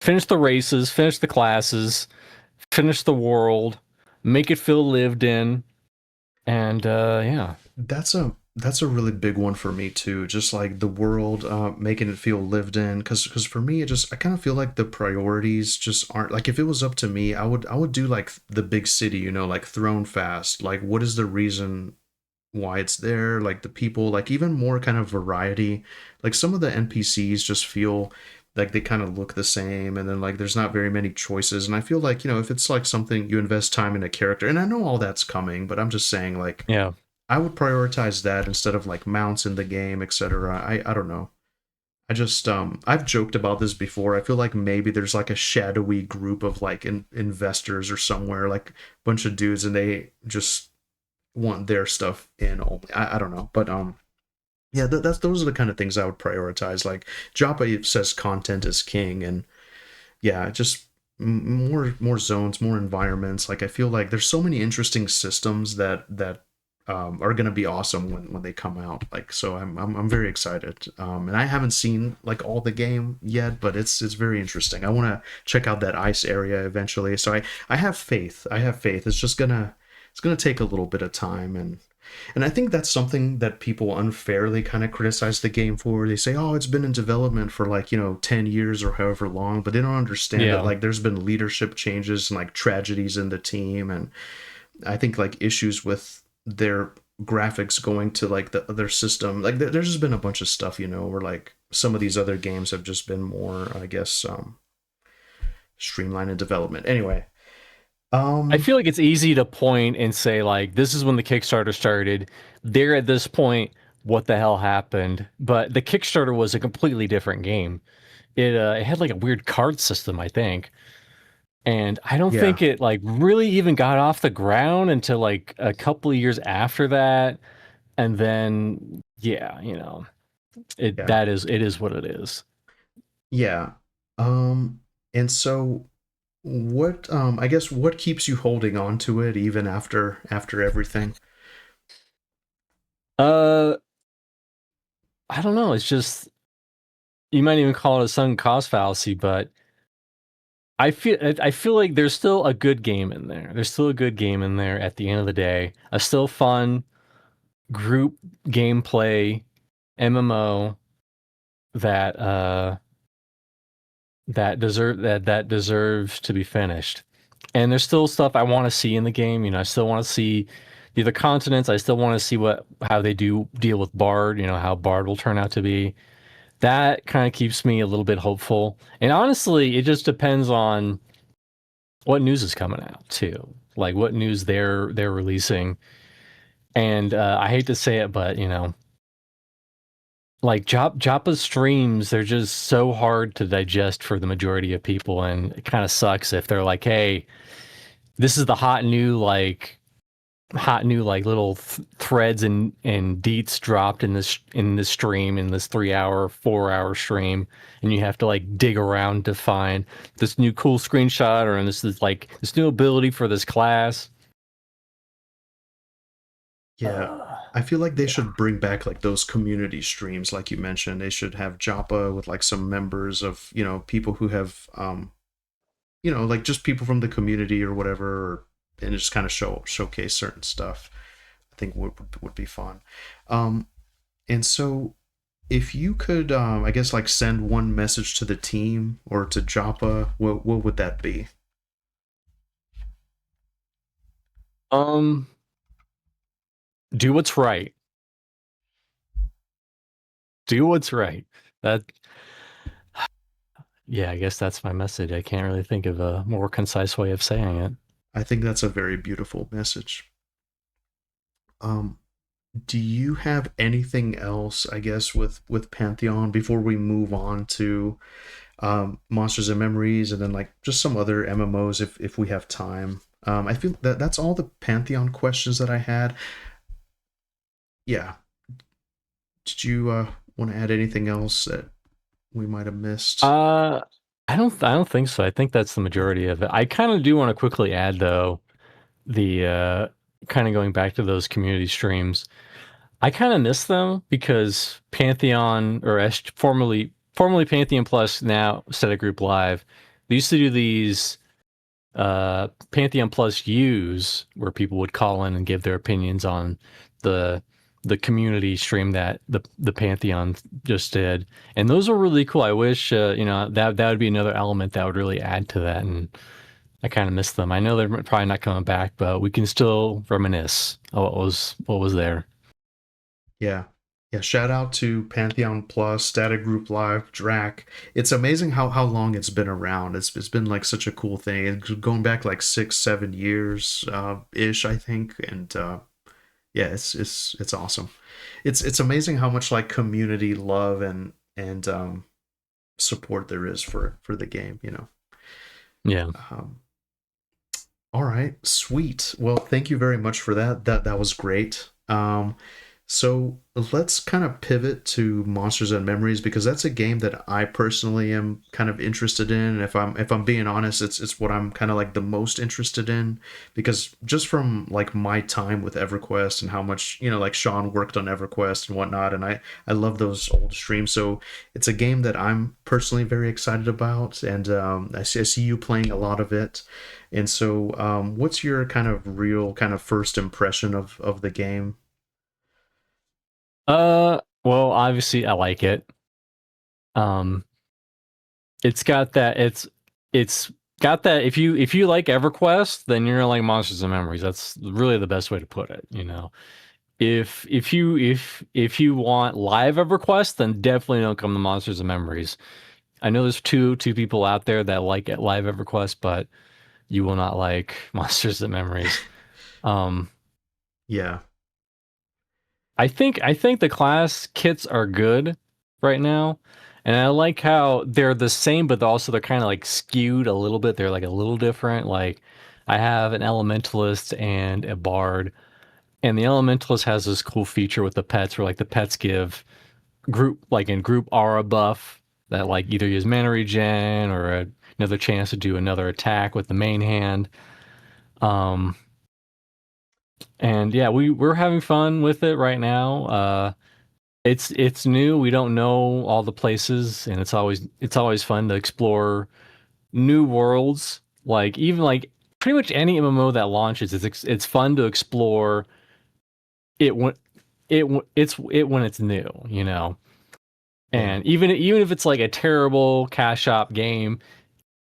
finish the races, finish the classes, finish the world, make it feel lived in, and yeah. That's a really big one for me too. Just like the world, making it feel lived in. Because for me, I kind of feel like the priorities just aren't like if it was up to me, I would do like the big city, like thrown fast. Like what is the reason why it's there? Like the people, like even more kind of variety. Like some of the NPCs just feel like they kind of look the same, and then like there's not very many choices. And I feel like if it's like something you invest time in a character, and I know all that's coming, but I'm just saying like Yeah. I would prioritize that instead of like mounts in the game, etc. I don't know. I just I've joked about this before. I feel like maybe there's like a shadowy group of like investors or somewhere, like a bunch of dudes, and they just want their stuff in only. I don't know, but yeah, those are the kind of things I would prioritize. Like Joppa says, content is king, and yeah, just more zones, more environments. Like I feel like there's so many interesting systems that are going to be awesome when they come out. Like, so I'm very excited. And I haven't seen like all the game yet, but it's very interesting. I want to check out that ice area eventually. So I have faith. I have faith. It's gonna take a little bit of time, and I think that's something that people unfairly kind of criticize the game for. They say, oh, it's been in development for like 10 years or however long, but they don't understand Yeah. that like there's been leadership changes and like tragedies in the team, and I think like issues with their graphics going to like the other system. Like there's just been a bunch of stuff, where like some of these other games have just been more, I guess, streamlined in development. Anyway, I feel like it's easy to point and say like this is when the Kickstarter started. They're at this point. What the hell happened? But the Kickstarter was a completely different game. It had like a weird card system, I think, and I don't yeah, think it like really even got off the ground until like a couple of years after that. And then yeah, it yeah, that is it is what it is. yeah. Um, And so, what I guess what keeps you holding on to it even after everything? Uh, I don't know. It's just you might even call it a sunk cost fallacy, but I feel like there's still a good game in there. There's still a good game in there at the end of the day. A still fun group gameplay MMO that that deserves to be finished. And there's still stuff I want to see in the game. You know, I still want to see the other continents. I still want to see how they do deal with Bard. You know, how Bard will turn out to be. That kind of keeps me a little bit hopeful. And honestly, it just depends on what news is coming out too. Like what news they're releasing. And I hate to say it, but you know, like Joppa's streams, they're just so hard to digest for the majority of people, and it kind of sucks if they're like, "Hey, this is the hot new like little threads and deets dropped in this stream in this 3 hour 4 hour stream, and you have to like dig around to find this new cool screenshot or this is like this new ability for this class." Yeah. I feel like they Yeah. should bring back like those community streams, like you mentioned. They should have Joppa with like some members of, people who have, like just people from the community or whatever, and just kind of showcase certain stuff. I think would be fun. And so if you could, I guess like send one message to the team or to Joppa, what would that be? Um, do what's right. Do what's right. That Yeah, I guess that's my message. I can't really think of a more concise way of saying it. I think that's a very beautiful message. Um, do you have anything else, I guess, with Pantheon before we move on to Monsters and Memories, and then like just some other MMOs if we have time? I feel that that's all the Pantheon questions that I had. Yeah. Did you want to add anything else that we might have missed? I don't think so. I think that's the majority of it. I kind of do want to quickly add though, the kind of going back to those community streams. I kind of miss them because Pantheon or formerly Pantheon Plus, now Static Group Live, they used to do these Pantheon Plus U's where people would call in and give their opinions on the community stream that the Pantheon just did, and those are really cool. I wish that would be another element that would really add to that, and I kind of miss them. I know they're probably not coming back, but we can still reminisce on what was there. Yeah. Yeah, shout out to Pantheon Plus, Static Group Live, Drac. It's amazing how long it's been around. It's been like such a cool thing. It's going back like 6 7 years ish, I think. And yeah, it's awesome. It's amazing how much like community love and support there is for the game. Yeah. Um, all right, sweet. Well, thank you very much for that. That was great. So let's kind of pivot to Monsters and Memories because that's a game that I personally am kind of interested in. And if I'm being honest, it's what I'm kind of like the most interested in because just from like my time with EverQuest and how much like Sean worked on EverQuest and whatnot, and I love those old streams. So it's a game that I'm personally very excited about, and I see you playing a lot of it. And so, what's your kind of real kind of first impression of the game? Well, obviously I like it. Um, it's got that. It's got that. If you like EverQuest, then you're gonna like Monsters and Memories. That's really the best way to put it. You know, if you want live EverQuest, then definitely don't come to Monsters and Memories. I know there's two people out there that like it live EverQuest, but you will not like Monsters and Memories. Um, Yeah. I think the class kits are good right now, and I like how they're the same, but also they're kind of like skewed a little bit. They're like a little different. Like I have an Elementalist and a Bard, and the Elementalist has this cool feature with the pets, where like the pets give group aura buff that like either use mana regen or another chance to do another attack with the main hand. And yeah, we're having fun with it right now. It's new. We don't know all the places, and it's always fun to explore new worlds. Like even like pretty much any MMO that launches, it's fun to explore it when when it's new, you know. And even if it's like a terrible cash op game,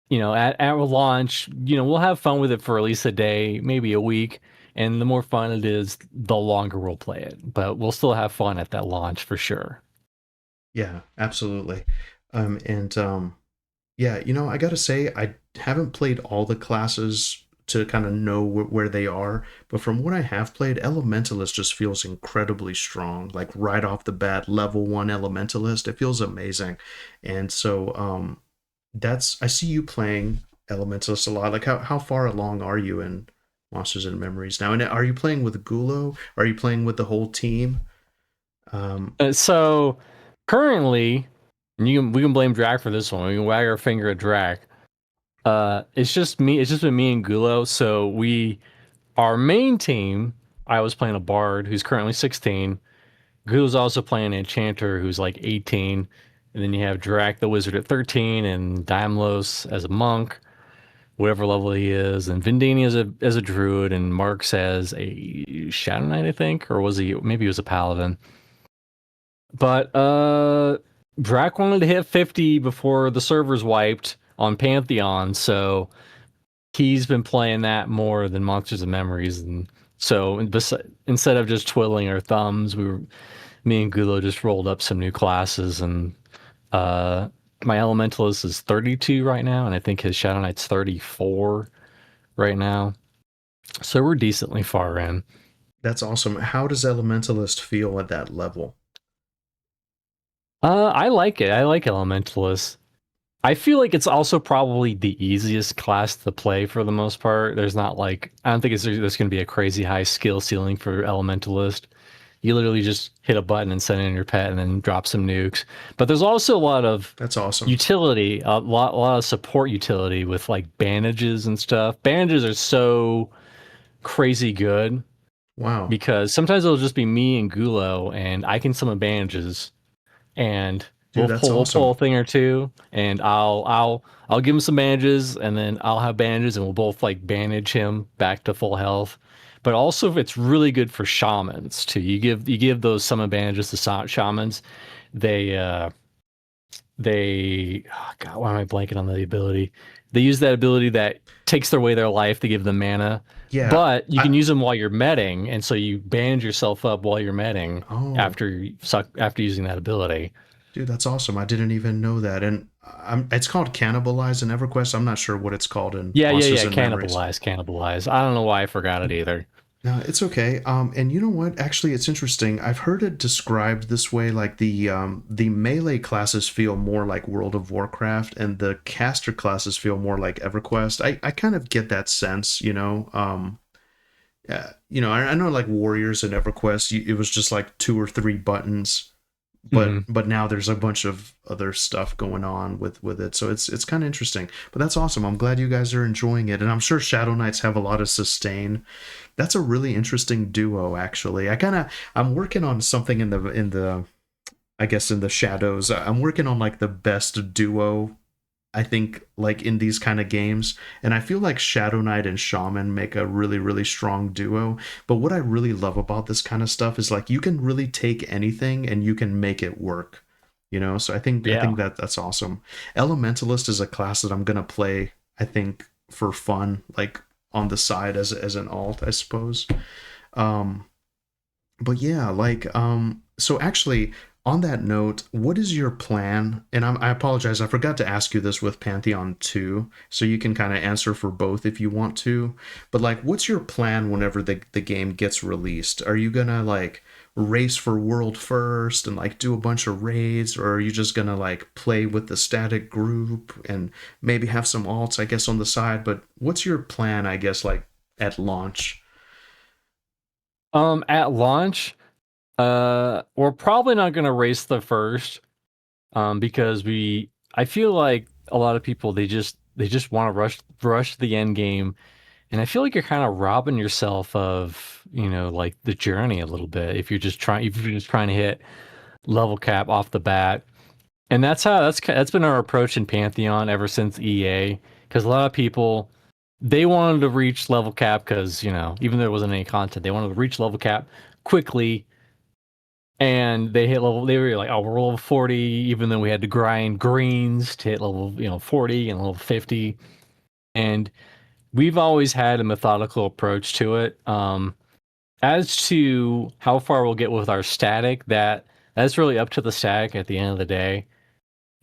you know, at launch, you know, we'll have fun with it for at least a day, maybe a week. And the more fun it is, the longer we'll play it. But we'll still have fun at that launch for sure. Yeah, absolutely. Yeah, you know, I gotta say, I haven't played all the classes to kind of know where they are, but from what I have played, Elementalist just feels incredibly strong. Like right off the bat, level 1 Elementalist, it feels amazing. And so, that's I see you playing Elementalist a lot. Like how far along are you in Monsters and Memories now? And are you playing with Gulo? Are you playing with the whole team? So currently, and we can blame Drac for this one. We can wag our finger at Drac. It's just me. It's just been me and Gulo. So our main team. I was playing a bard who's currently 16. Gulo's also playing Enchanter who's like 18. And then you have Drac the wizard at 13, and Daimlos as a monk, whatever level he is, and Vindini as a druid, and Marks as a Shadow Knight, I think, or maybe he was a paladin. But Drac wanted to hit 50 before the servers wiped on Pantheon, so he's been playing that more than Monsters and Memories. And so instead of just twiddling our thumbs, me and Gulo just rolled up some new classes, and my Elementalist is 32 right now, and I think his Shadow Knight's 34 right now. So we're decently far in. That's awesome. How does Elementalist feel at that level? I like it. I like Elementalist. I feel like it's also probably the easiest class to play for the most part. There's not like, I don't think there's going to be a crazy high skill ceiling for Elementalist. You literally just hit a button and send in your pet and then drop some nukes. But there's also a lot of That's awesome. utility, a lot of support utility with like bandages and stuff. Bandages are so crazy good. Wow. Because sometimes it'll just be me and Gulo, and I can summon bandages, and Dude, we'll pull awesome. a thing or two, and I'll give him some bandages, and then I'll have bandages, and we'll both like bandage him back to full health. But also, it's really good for shamans too. You give those summon bandages to shamans. Oh God, why am I blanking on the ability? They use that ability that takes away their life to give them mana. Yeah, but you can use them while you're medding, and so you bandage yourself up while you're medding after using that ability. Dude, that's awesome. I didn't even know that. And it's called Cannibalize in EverQuest. I'm not sure what it's called in Monsters and Memories. Cannibalize. I don't know why I forgot it either. No, it's okay. And you know what? Actually, it's interesting. I've heard it described this way, like the melee classes feel more like World of Warcraft, and the caster classes feel more like EverQuest. I kind of get that sense, you know. I know like Warriors in EverQuest, it was just like 2 or 3 buttons, but now there's a bunch of other stuff going on with it, so it's kind of interesting. But that's awesome. I'm glad you guys are enjoying it, and I'm sure Shadow Knights have a lot of sustain. That's a really interesting duo, actually. I'm working on something in the I guess in the shadows. I'm working on like the best duo, I think, like in these kind of games, and I feel like Shadow Knight and Shaman make a really, really strong duo. But what I really love about this kind of stuff is like you can really take anything and you can make it work, you know. So I think that's awesome. Elementalist is a class that I'm gonna play, I think, for fun, like on the side as an alt, I suppose. But yeah, like so actually, on that note, what is your plan? And I apologize, I forgot to ask you this with Pantheon 2, so you can kind of answer for both if you want to. But like, what's your plan whenever the game gets released? Are you gonna like race for world first and like do a bunch of raids, or are you just gonna like play with the static group and maybe have some alts, I guess, on the side? But what's your plan, I guess, like at launch? At launch, we're probably not gonna race the first, because I feel like a lot of people, they just they just want to rush the end game. And I feel like you're kind of robbing yourself of, like the journey a little bit if you're just trying to hit level cap off the bat. And that's been our approach in Pantheon ever since EA, because a lot of people, they wanted to reach level cap because, even though there wasn't any content, they wanted to reach level cap quickly. And they were like, oh, we're level 40, even though we had to grind greens to hit level, 40 and level 50. And we've always had a methodical approach to it. As to how far we'll get with our static, that's really up to the static at the end of the day.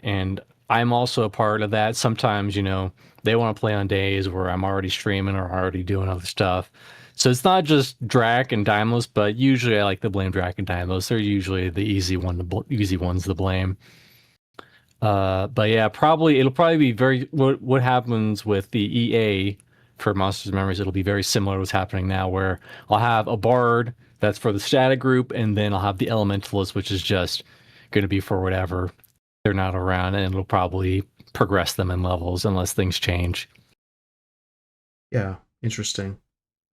And I'm also a part of that. Sometimes, they want to play on days where I'm already streaming or already doing other stuff. So it's not just Drac and Daimos, but usually I like to blame Drac and Daimos. They're usually the easy ones to blame. But yeah, it'll probably be very what happens with the EA for Monsters and Memories. It'll be very similar to what's happening now, where I'll have a bard that's for the static group, and then I'll have the Elementalist, which is just going to be for whatever they're not around, and it'll probably progress them in levels unless things change. Yeah, interesting.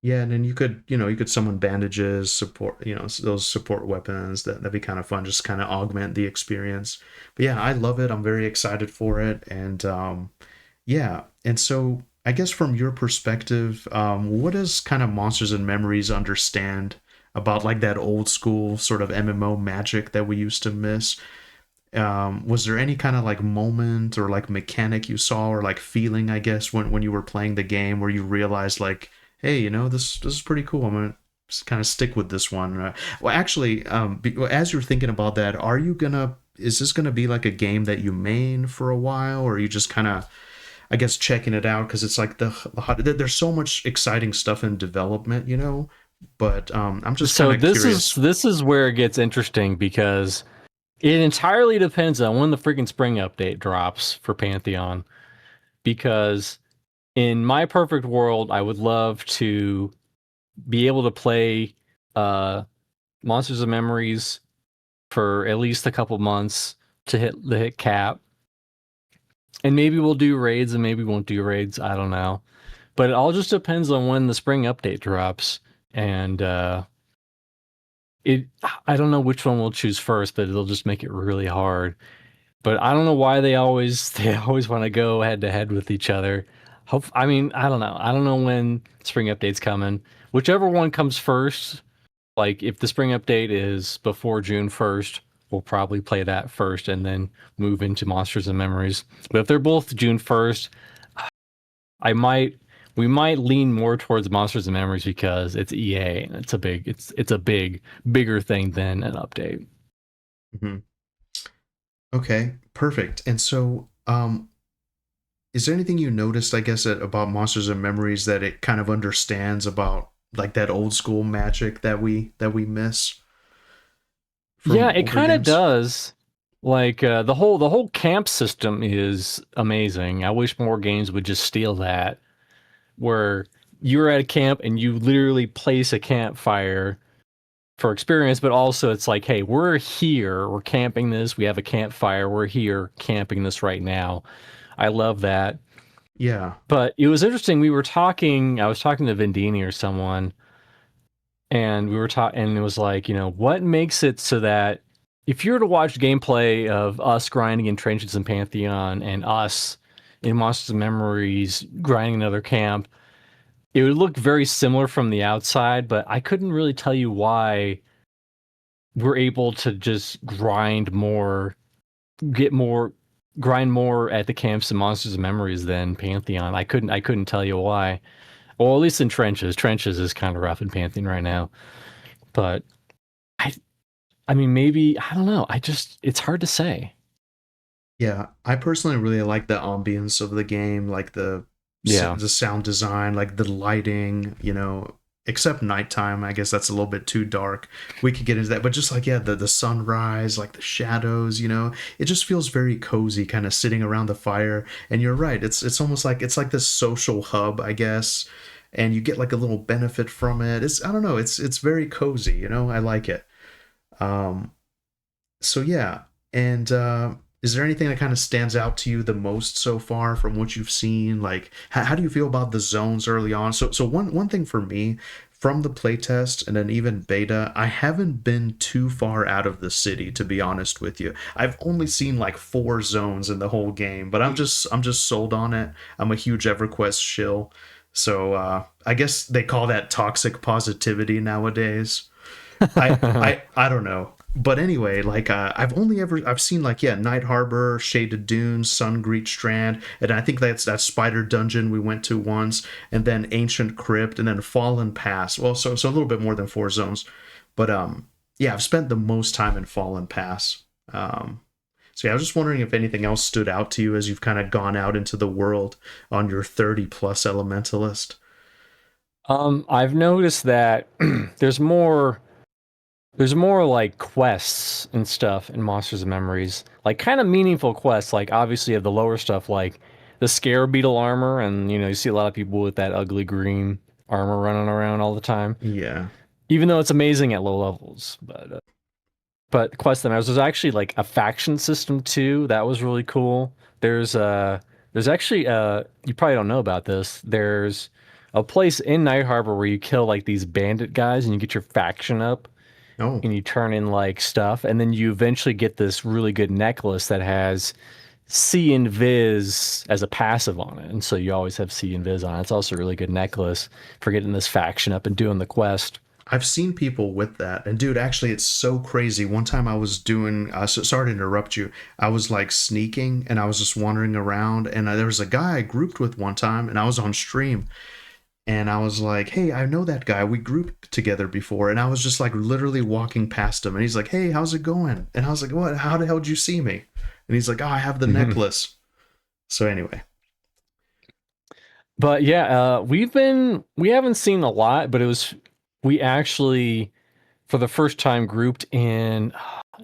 Yeah, and then you could summon bandages, support, those support weapons. That'd be kind of fun, just kind of augment the experience. But yeah, I love it. I'm very excited for it, and yeah. And so I guess from your perspective, what does kind of Monsters and Memories understand about like that old school sort of MMO magic that we used to miss? Was there any kind of like moment or like mechanic you saw or like feeling, I guess, when you were playing the game where you realized like, hey, this is pretty cool. I'm gonna just kind of stick with this one. Well, actually, as you're thinking about that, is this gonna be like a game that you main for a while, or are you just kind of, I guess, checking it out because it's like there's so much exciting stuff in development, But I'm just kind of curious. This is where it gets interesting because it entirely depends on when the freaking spring update drops for Pantheon. Because in my perfect world, I would love to be able to play Monsters and Memories for at least a couple months to hit cap. And maybe we'll do raids and maybe we won't do raids. I don't know. But it all just depends on when the spring update drops. And I don't know which one we'll choose first, but it'll just make it really hard. But I don't know why they always want to go head to head with each other. I don't know. I don't know when spring update's coming. Whichever one comes first, like if the spring update is before June 1st, we'll probably play that first and then move into Monsters and Memories. But if they're both June 1st, we might lean more towards Monsters and Memories because it's EA and it's a bigger thing than an update. Mm-hmm. Okay, perfect. And so, is there anything you noticed, I guess, about Monsters and Memories that it kind of understands about like that old school magic that we miss? Yeah, it kind of does. Like the whole camp system is amazing. I wish more games would just steal that, where you're at a camp and you literally place a campfire for experience, but also it's like, hey, we're here, we're camping this, we have a campfire, we're here camping this right now. I love that. Yeah. But it was interesting. I was talking to Vendini or someone, and we were talking, and it was like, what makes it so that if you were to watch gameplay of us grinding in Trenches and Pantheon and us in Monsters and Memories grinding another camp, it would look very similar from the outside, but I couldn't really tell you why we're able to just grind more at the camps and Monsters and Memories than Pantheon. I couldn't tell you why. Well, at least in Trenches. Trenches is kind of rough in Pantheon right now. But I mean, maybe, I don't know. It's hard to say. Yeah, I personally really like the ambience of the game, like the sound design, like the lighting, except nighttime. I guess that's a little bit too dark. We could get into that, but just like, yeah, the sunrise, like the shadows, it just feels very cozy kind of sitting around the fire. And you're right. It's almost like, it's like this social hub, I guess. And you get like a little benefit from it. I don't know. It's very cozy, I like it. So yeah. And, is there anything that kind of stands out to you the most so far from what you've seen? Like, how do you feel about the zones early on? So one thing for me from the playtest and then even beta, I haven't been too far out of the city, to be honest with you. I've only seen like 4 zones in the whole game, but I'm just sold on it. I'm a huge EverQuest shill. So I guess they call that toxic positivity nowadays. I don't know. But anyway, like I've seen like Night Harbor, Shaded Dunes, Sungreet Strand, and I think that's that spider dungeon we went to once, and then Ancient Crypt, and then Fallen Pass. Well, so a little bit more than 4 zones, but yeah, I've spent the most time in Fallen Pass. So yeah, I was just wondering if anything else stood out to you as you've kind of gone out into the world on your 30 plus Elementalist. I've noticed that there's more like quests and stuff in Monsters and Memories, like kind of meaningful quests. Like obviously you have the lower stuff like the Scare Beetle armor, and you see a lot of people with that ugly green armor running around all the time. Yeah. Even though it's amazing at low levels, but quest that matters. There's actually like a faction system too. That was really cool. There's actually you probably don't know about this. There's a place in Night Harbor where you kill like these bandit guys and you get your faction up Oh. and you turn in like stuff, and then you eventually get this really good necklace that has See and Viz as a passive on it, and so you always have See and Viz on it. It's also a really good necklace for getting this faction up and doing the quest. I've seen people with that, and dude, actually, it's so crazy. One time I was doing, sorry to interrupt you. I was like sneaking, and I was just wandering around, and there was a guy I grouped with one time, and I was on stream, and I was like, "Hey, I know that guy. We grouped together before," and I was just like literally walking past him, and he's like, "Hey, how's it going?" And I was like, "What? How the hell did you see me?" And he's like, "Oh, I have the necklace." So anyway, But yeah, we haven't seen a lot, but we actually for the first time grouped in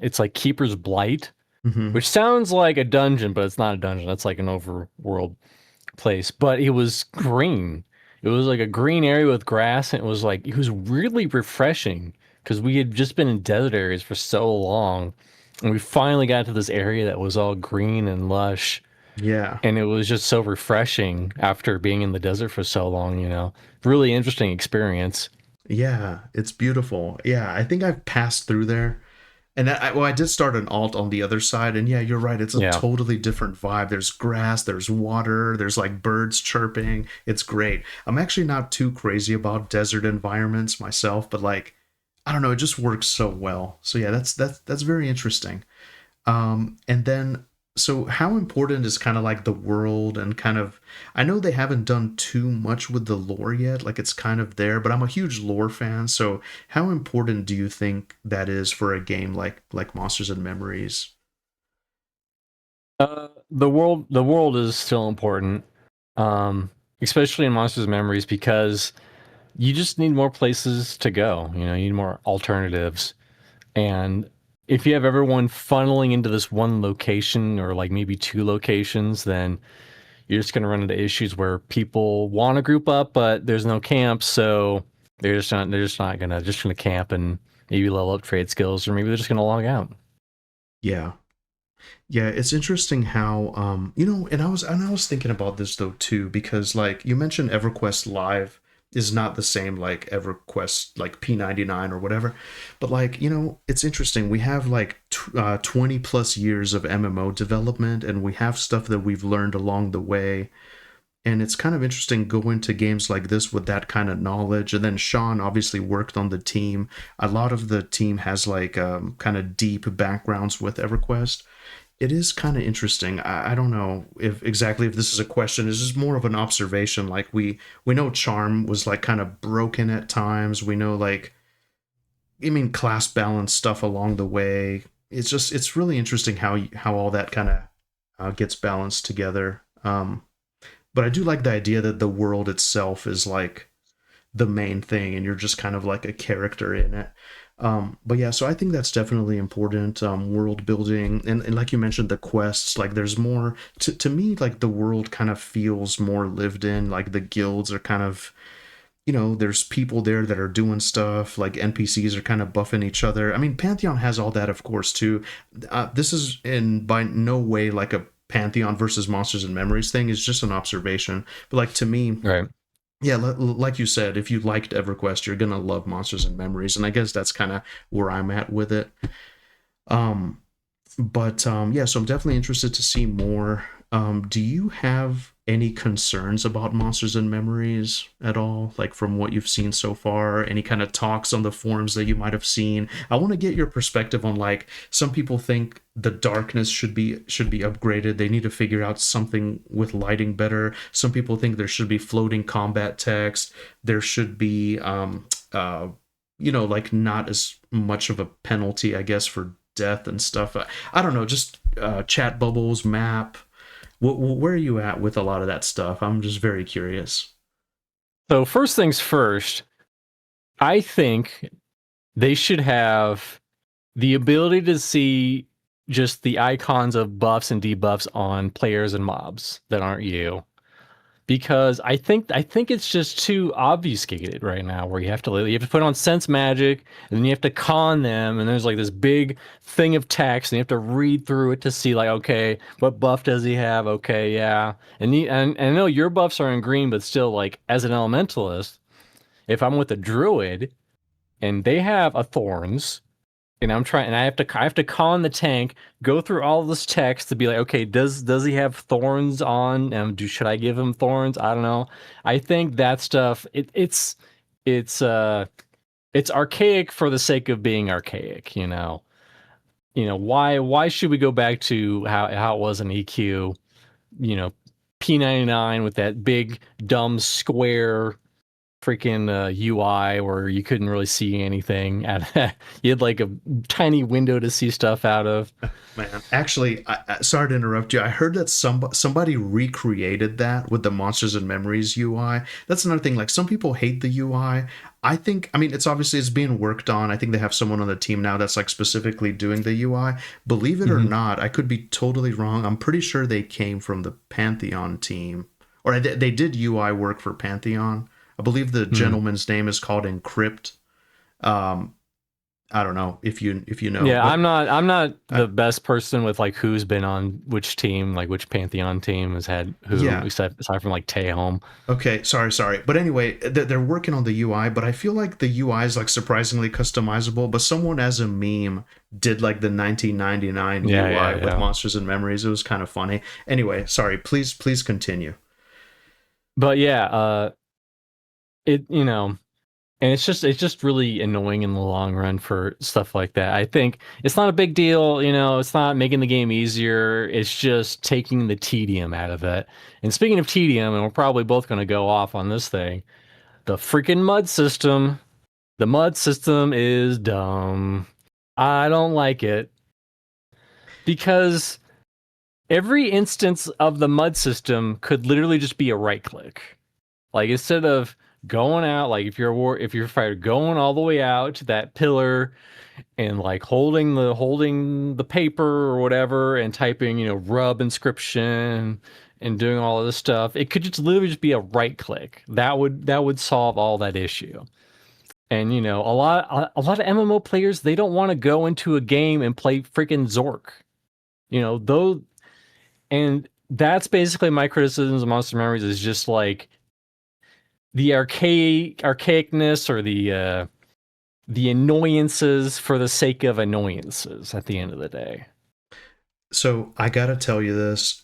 it's like Keeper's Blight, mm-hmm. which sounds like a dungeon, but it's not a dungeon. That's like an overworld place. But it was green. It was like a green area with grass, and it was really refreshing because we had just been in desert areas for so long, and we finally got to this area that was all green and lush. Yeah. And it was just so refreshing after being in the desert for so long. Really interesting experience. Yeah, it's beautiful. Yeah, I think I've passed through there. And I did start an alt on the other side, and yeah, you're right. It's a Yeah. totally different vibe. There's grass, there's water, there's like birds chirping. It's great. I'm actually not too crazy about desert environments myself, but like, I don't know, it just works so well. So yeah, that's very interesting. And then so how important is kind of like the world and kind of I know they haven't done too much with the lore yet, like it's kind of there, but I'm a huge lore fan, so how important do you think that is for a game like Monsters and Memories? The world is still important, especially in Monsters and Memories because you just need more places to go. You need more alternatives. And if you have everyone funneling into this one location or like maybe 2 locations, then you're just going to run into issues where people want to group up, but there's no camp, so they're just not gonna camp and maybe level up trade skills, or maybe they're just gonna log out. Yeah. Yeah, it's interesting how and I was thinking about this though too, because like you mentioned EverQuest Live is not the same like EverQuest like P99 or whatever, but like it's interesting. We have like 20 plus years of MMO development, and we have stuff that we've learned along the way. And it's kind of interesting going to games like this with that kind of knowledge. And then Sean obviously worked on the team. A lot of the team has like kind of deep backgrounds with EverQuest. It is kind of interesting. I don't know if this is a question. This is more of an observation. Like we know Charm was like kind of broken at times. We know like class balance stuff along the way. It's really interesting how all that kind of gets balanced together. But I do like the idea that the world itself is like the main thing, and you're just kind of like a character in it. But yeah, so I think that's definitely important. World building, and like you mentioned, the quests. Like there's more to me. Like the world kind of feels more lived in. Like the guilds are kind of there's people there that are doing stuff, like NPCs are kind of buffing each other. I mean, Pantheon has all that, of course, too. This is in by no way like a Pantheon versus Monsters and Memories thing. It's just an observation. But like to me, Right. yeah, like you said, if you liked EverQuest, you're gonna love Monsters and Memories, and I guess that's kind of where I'm at with it. Yeah, so I'm definitely interested to see more. Do you have any concerns about Monsters and Memories at all? Like from what you've seen so far, any kind of talks on the forums that you might have seen? I want to get your perspective on, like, some people think the darkness should be upgraded. They need to figure out something with lighting better. Some people think there should be floating combat text. There should be like not as much of a penalty, I guess, for death and stuff. I don't know, just chat bubbles, map. Where are you at with a lot of that stuff? I'm just very curious. So first things first, I think they should have the ability to see just the icons of buffs and debuffs on players and mobs that aren't you. Because I think it's just too obfuscated right now, where you have to put on sense magic, and then you have to con them, and there's like this big thing of text, and you have to read through it to see, like, okay, what buff does he have? Okay, yeah, and I know your buffs are in green, but still, like, as an elementalist, if I'm with a druid and they have a thorns, and I have to con the tank, go through all this text to be like, okay, does he have thorns on? Should I give him thorns? I don't know. I think that stuff it's archaic for the sake of being archaic. Why should we go back to how it was in EQ? P99 with that big dumb square freaking UI where you couldn't really see anything. You had like a tiny window to see stuff out of. Man, actually, sorry to interrupt you. I heard that somebody recreated that with the Monsters and Memories UI. That's another thing. Like, some people hate the UI. I mean, it's being worked on. I think they have someone on the team now that's like specifically doing the UI. Believe it or not, I could be totally wrong. I'm pretty sure they came from the Pantheon team, or they did UI work for Pantheon. I believe the gentleman's name is called Encrypt. I don't know if you know. Yeah, I'm not the best person with like who's been on which team, like which Pantheon team has had who, aside from like Teahome. Okay, sorry. But anyway, they're working on the UI, but I feel like the UI is like surprisingly customizable. But someone as a meme did like the 1999 UI with Monsters and Memories. It was kind of funny. Anyway, sorry. Please continue. But yeah, and it's just really annoying in the long run for stuff like that. I think it's not a big deal, it's not making the game easier. It's just taking the tedium out of it. And speaking of tedium, and we're probably both going to go off on this thing, the freaking mud system. The mud system is dumb. I don't like it. Because every instance of the mud system could literally just be a right click. Like, instead of going out, like if you're a fighter, going all the way out to that pillar and like holding the paper or whatever and typing, rub inscription and doing all of this stuff, it could just literally just be a right click. That would solve all that issue. And a lot of MMO players, they don't want to go into a game and play freaking Zork. And that's basically my criticisms of Monster Memories, is just like the archaicness or the annoyances for the sake of annoyances at the end of the day. So I gotta tell you this,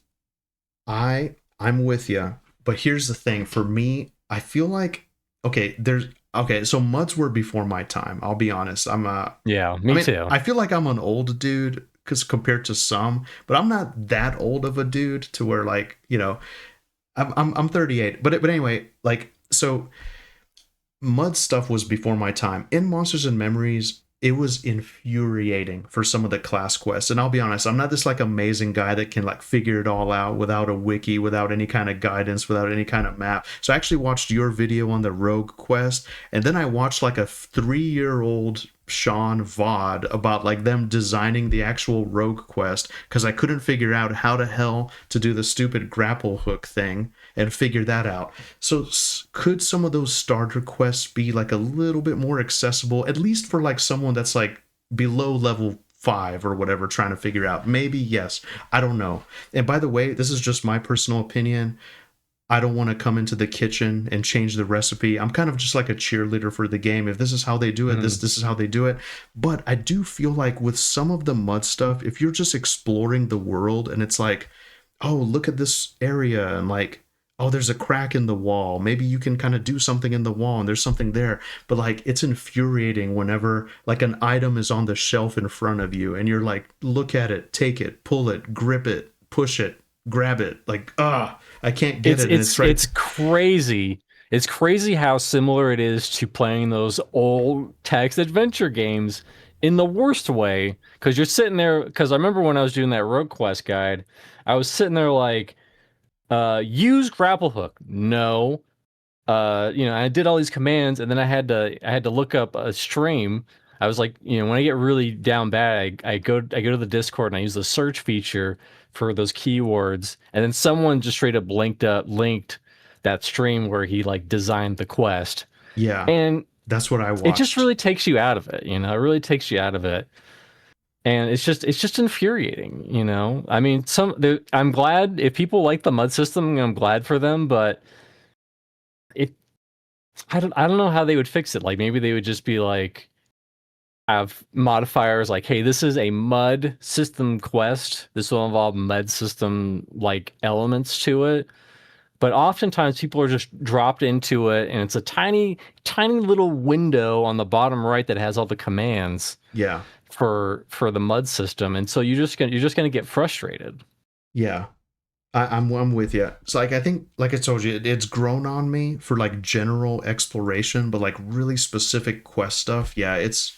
I'm with you, but here's the thing. For me, I feel like so muds were before my time. I'll be honest. Me too. I feel like I'm an old dude because compared to some, but I'm not that old of a dude to where, like, I'm 38. But anyway, like. So, mud stuff was before my time. In Monsters and Memories, it was infuriating for some of the class quests. And I'll be honest, I'm not this like amazing guy that can like figure it all out without a wiki, without any kind of guidance, without any kind of map. So I actually watched your video on the rogue quest, and then I watched like a 3-year-old Sean VOD about like them designing the actual rogue quest because I couldn't figure out how the hell to do the stupid grapple hook thing and figure that out. So could some of those starter quests be like a little bit more accessible, at least for like someone that's like below level 5 or whatever, trying to figure out? Maybe yes, I don't know. And by the way, this is just my personal opinion. I don't want to come into the kitchen and change the recipe. I'm kind of just like a cheerleader for the game. If this is how they do it, this is how they do it. But I do feel like with some of the mud stuff, if you're just exploring the world and it's like, oh, look at this area, and like, oh, there's a crack in the wall. Maybe you can kind of do something in the wall and there's something there. But like, it's infuriating whenever like an item is on the shelf in front of you and you're like, look at it, take it, pull it, grip it, push it, grab it. Like, I can't get it. It's crazy. It's crazy how similar it is to playing those old text adventure games in the worst way. Because you're sitting there. Because I remember when I was doing that Rogue Quest guide, I was sitting there like, use grapple hook. No. I did all these commands, and then I had to look up a stream. I was like, when I get really down bad, I go to the Discord and I use the search feature for those keywords, and then someone just straight up linked that stream where he like designed the quest. Yeah, and that's what I watched. It just really takes you out of it. It really takes you out of it, and it's just infuriating. I mean, I'm glad if people like the mud system. I'm glad for them, but I don't know how they would fix it. Like maybe they would just be like, have modifiers like, hey, this is a mud system quest. This will involve mud system like elements to it. But oftentimes people are just dropped into it, and it's a tiny, tiny little window on the bottom right that has all the commands. Yeah. For the mud system, and so you're just gonna get frustrated. Yeah. I'm with you. So like I think, like I told you, it's grown on me for like general exploration, but like really specific quest stuff. Yeah, it's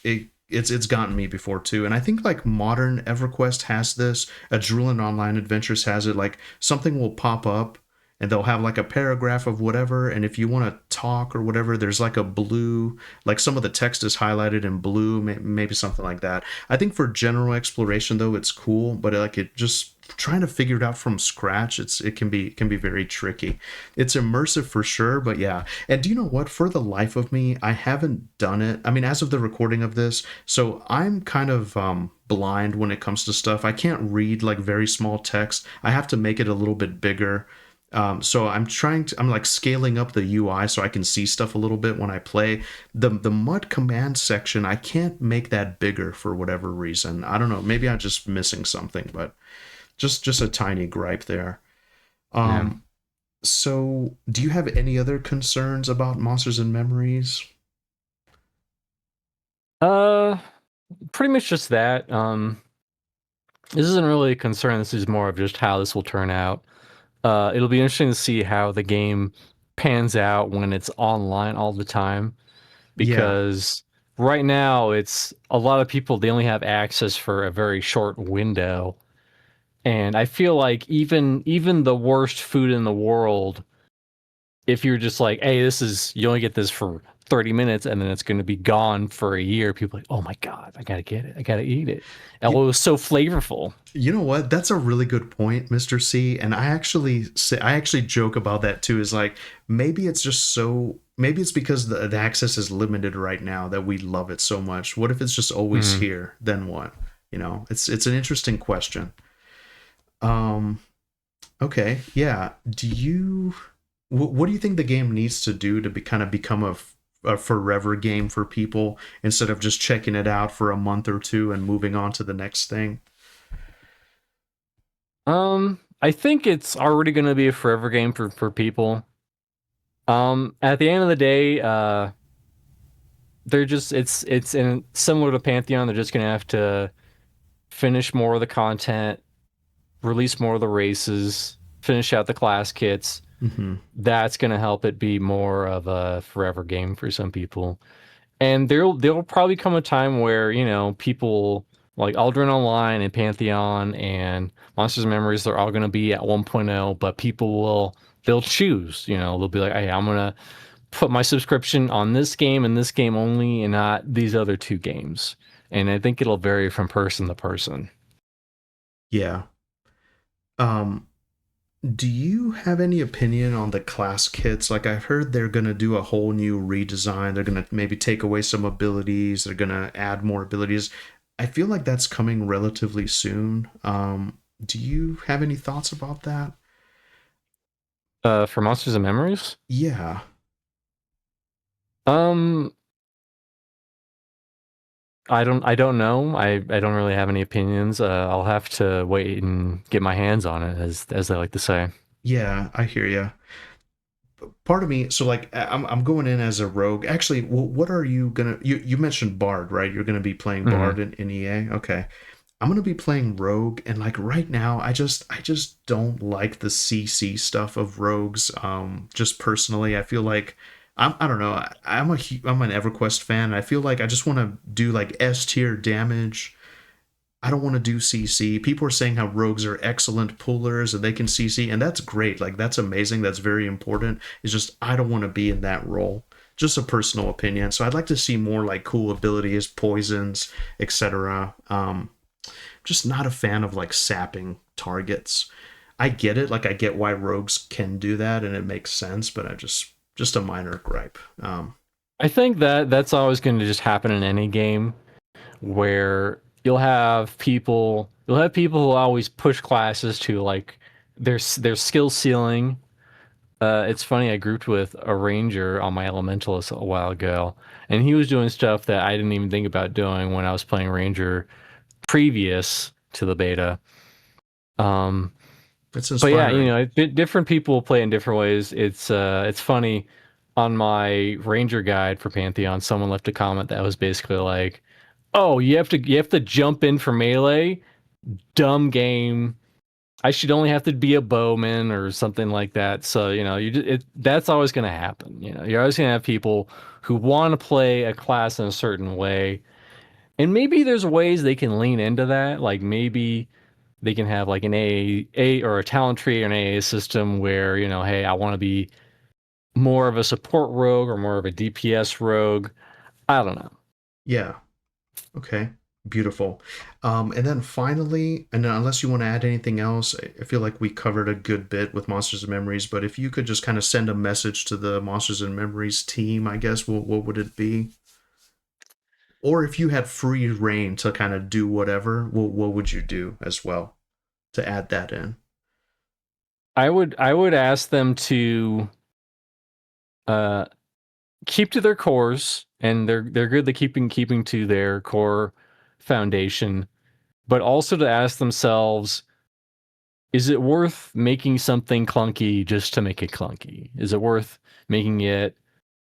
gotten me before too. And I think like modern EverQuest has this. Adrenaline Online Adventures has it. Like something will pop up and they'll have like a paragraph of whatever, and if you want to talk or whatever, there's like a blue, like some of the text is highlighted in blue, maybe something like that. I think for general exploration though, it's cool, but like it just trying to figure it out from scratch, it can be very tricky. It's immersive for sure, but yeah. And do you know what? For the life of me, I haven't done it. I mean, as of the recording of this, so I'm kind of blind when it comes to stuff. I can't read like very small text. I have to make it a little bit bigger. So I'm like scaling up the UI so I can see stuff a little bit when I play. The mud command section, I can't make that bigger for whatever reason. I don't know. Maybe I'm just missing something, but just a tiny gripe there. So do you have any other concerns about Monsters and Memories? Pretty much just that. This isn't really a concern. This is more of just how this will turn out. It'll be interesting to see how the game pans out when it's online all the time, because right now it's a lot of people, they only have access for a very short window, and I feel like even the worst food in the world, if you're just like, hey, you only get this for 30 minutes and then it's going to be gone for a year, people are like, oh my god, I gotta get it, I gotta eat it. And it was so flavorful. You know what, that's a really good point, Mr. C. And I actually joke about that too, is like, maybe it's because the access is limited right now that we love it so much. What if it's just always here? Then what? It's an interesting question. Okay, yeah. What do you think the game needs to do to become a forever game for people, instead of just checking it out for a month or two and moving on to the next thing? I think it's already going to be a forever game for people. At the end of the day, they're just it's similar to Pantheon. They're just going to have to finish more of the content, release more of the races, finish out the class kits. Mm-hmm. That's going to help it be more of a forever game for some people. And there'll probably come a time where, people like Aldrin Online and Pantheon and Monsters and Memories, they're all going to be at 1.0, but they'll choose, they'll be like, hey, I'm going to put my subscription on this game and this game only, and not these other 2 games. And I think it'll vary from person to person. Yeah. Do you have any opinion on the class kits? Like, I've heard they're going to do a whole new redesign. They're going to maybe take away some abilities. They're going to add more abilities. I feel like that's coming relatively soon. Do you have any thoughts about that? For Monsters and Memories? Yeah. I don't know. I don't really have any opinions. I'll have to wait and get my hands on it, as they like to say. Yeah, I hear you. Part of me, so like I'm going in as a rogue. Actually, what are you gonna? You mentioned Bard, right? You're gonna be playing Bard in EA. Okay, I'm gonna be playing rogue, and like right now, I just don't like the CC stuff of rogues. Just personally, I feel like I don't know. I'm an EverQuest fan. And I feel like I just want to do like S tier damage. I don't want to do CC. People are saying how rogues are excellent pullers and they can CC, and that's great. Like, that's amazing. That's very important. It's just I don't want to be in that role. Just a personal opinion. So I'd like to see more like cool abilities, poisons, etc. Just not a fan of like sapping targets. I get it. Like, I get why rogues can do that and it makes sense, but I just a minor gripe. I think that's always going to just happen in any game, where you'll have people who always push classes to like their skill ceiling. It's funny, I grouped with a ranger on my Elementalist a while ago, and he was doing stuff that I didn't even think about doing when I was playing ranger previous to the beta. It's But yeah, inspiring. different people play in different ways. It's funny. On my ranger guide for Pantheon, someone left a comment that was basically like, "Oh, you have to jump in for melee. Dumb game. I should only have to be a bowman or something like that." So that's always going to happen. You're always going to have people who want to play a class in a certain way, and maybe there's ways they can lean into that. Like maybe they can have like an A or a talent tree or an AA system where hey, I want to be more of a support rogue or more of a DPS rogue. I don't know. Yeah. Okay. Beautiful. And then finally, and then unless you want to add anything else, I feel like we covered a good bit with Monsters and Memories, but if you could just kind of send a message to the Monsters and Memories team, I guess, what would it be? Or if you had free reign to kind of do whatever, what would you do as well to add that in? I would ask them to keep to their cores, and they're good at keeping to their core foundation, but also to ask themselves, is it worth making something clunky just to make it clunky? Is it worth making it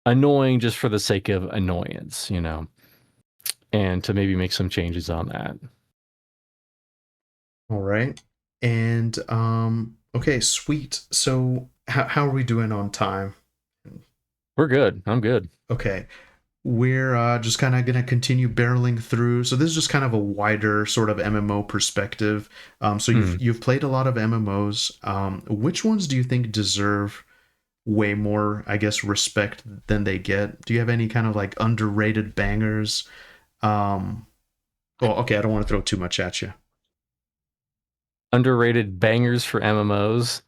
annoying just for the sake of annoyance, and to maybe make some changes on that? All right. And okay, sweet. So how are we doing on time? We're good. I'm good. Okay. We're just kind of going to continue barreling through. So this is just kind of a wider sort of MMO perspective. So you've played a lot of MMOs. Which ones do you think deserve way more, I guess, respect than they get? Do you have any kind of like underrated bangers? Well, okay, I don't want to throw too much at you. Underrated bangers for MMOs.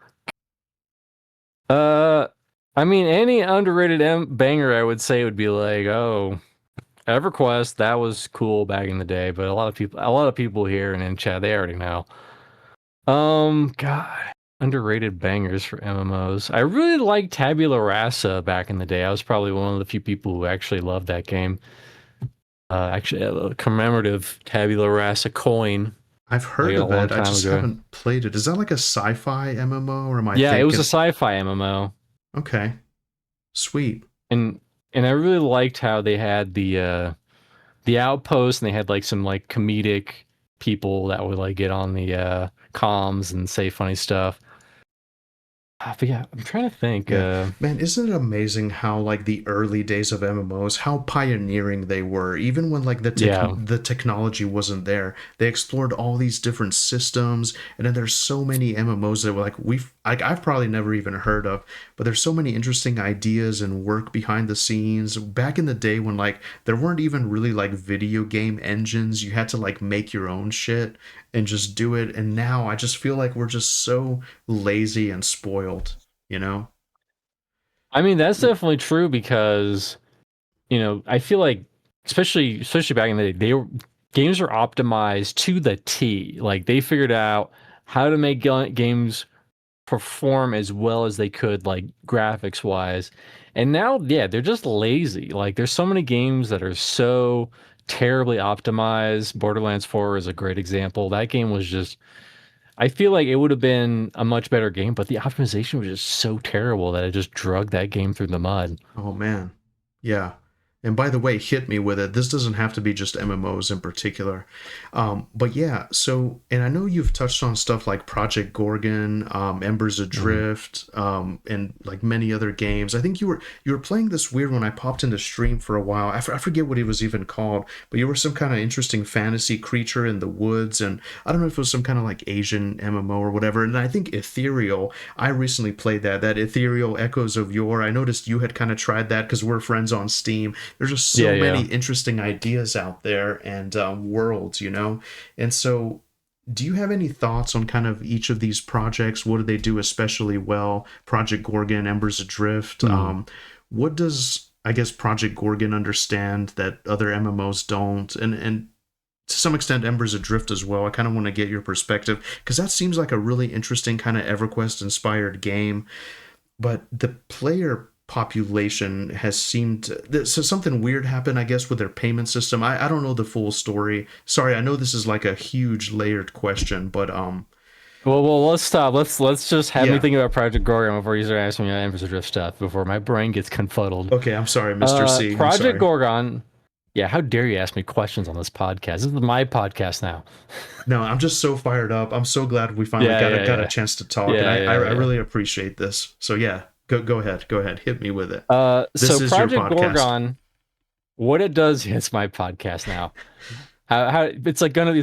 I mean, any underrated banger, I would say, would be like, oh, EverQuest, that was cool back in the day, but a lot of people here and in chat, they already know. God, underrated bangers for MMOs. I really liked Tabula Rasa back in the day. I was probably one of the few people who actually loved that game. Actually, a commemorative Tabula Rasa coin. I've heard of it. I just haven't played it. Is that like a sci-fi MMO, or am I thinking? It was a sci-fi MMO. Okay, sweet. And I really liked how they had the outpost, and they had like some like comedic people that would like get on the comms and say funny stuff. But yeah, I'm trying to think. Yeah, man, isn't it amazing how like the early days of MMOs, how pioneering they were, even when like Yeah. the technology wasn't there. They explored all these different systems, and then there's so many MMOs that were like I've probably never even heard of, but there's so many interesting ideas and work behind the scenes. Back in the day when like there weren't even really like video game engines, you had to like make your own shit and just do it. And now I just feel like we're just so lazy and spoiled, you know? I mean, that's definitely true because, I feel like especially back in the day, games are optimized to the T. Like they figured out how to make games perform as well as they could, like graphics wise. And now, yeah, they're just lazy. Like there's so many games that are so terribly optimized. Borderlands 4 is a great example. That game was just, I feel like it would have been a much better game, but the optimization was just so terrible that it just dragged that game through the mud. Oh man. Yeah. And by the way, hit me with it. This doesn't have to be just MMOs in particular. But yeah, so, and I know you've touched on stuff like Project Gorgon, Embers Mhm. Adrift, and like many other games. I think you were playing this weird one. I popped into stream for a while. I forget what it was even called, but you were some kind of interesting fantasy creature in the woods. And I don't know if it was some kind of like Asian MMO or whatever. And I think Ethereal, I recently played that Ethereal Echoes of Yore. I noticed you had kind of tried that because we're friends on Steam. There's just Yeah, so many yeah. interesting ideas out there and worlds, you know? And so, do you have any thoughts on kind of each of these projects? What do they do especially well? Project Gorgon, Embers Adrift. Hmm. What does, I guess, Project Gorgon understand that other MMOs don't? And to some extent, Embers Adrift as well. I kind of want to get your perspective because that seems like a really interesting kind of EverQuest inspired game, but the player population has seemed so something weird happened, I guess, with their payment system. I don't know the full story. Sorry, I know this is like a huge layered question, but Well, let's stop. Let's just have me yeah. think about Project Gorgon before you start asking me about Embers Drift stuff. Before my brain gets confuddled. Okay, I'm sorry, Mr. C. I'm Project sorry. Gorgon. Yeah, how dare you ask me questions on this podcast? This is my podcast now. No, I'm just so fired up. I'm so glad we finally Yeah, yeah, got a yeah, chance to talk, and yeah, I yeah, yeah. really appreciate this. So yeah, go ahead, hit me with it. So This is your Project podcast. Gorgon, what it does, it's my podcast now. How it's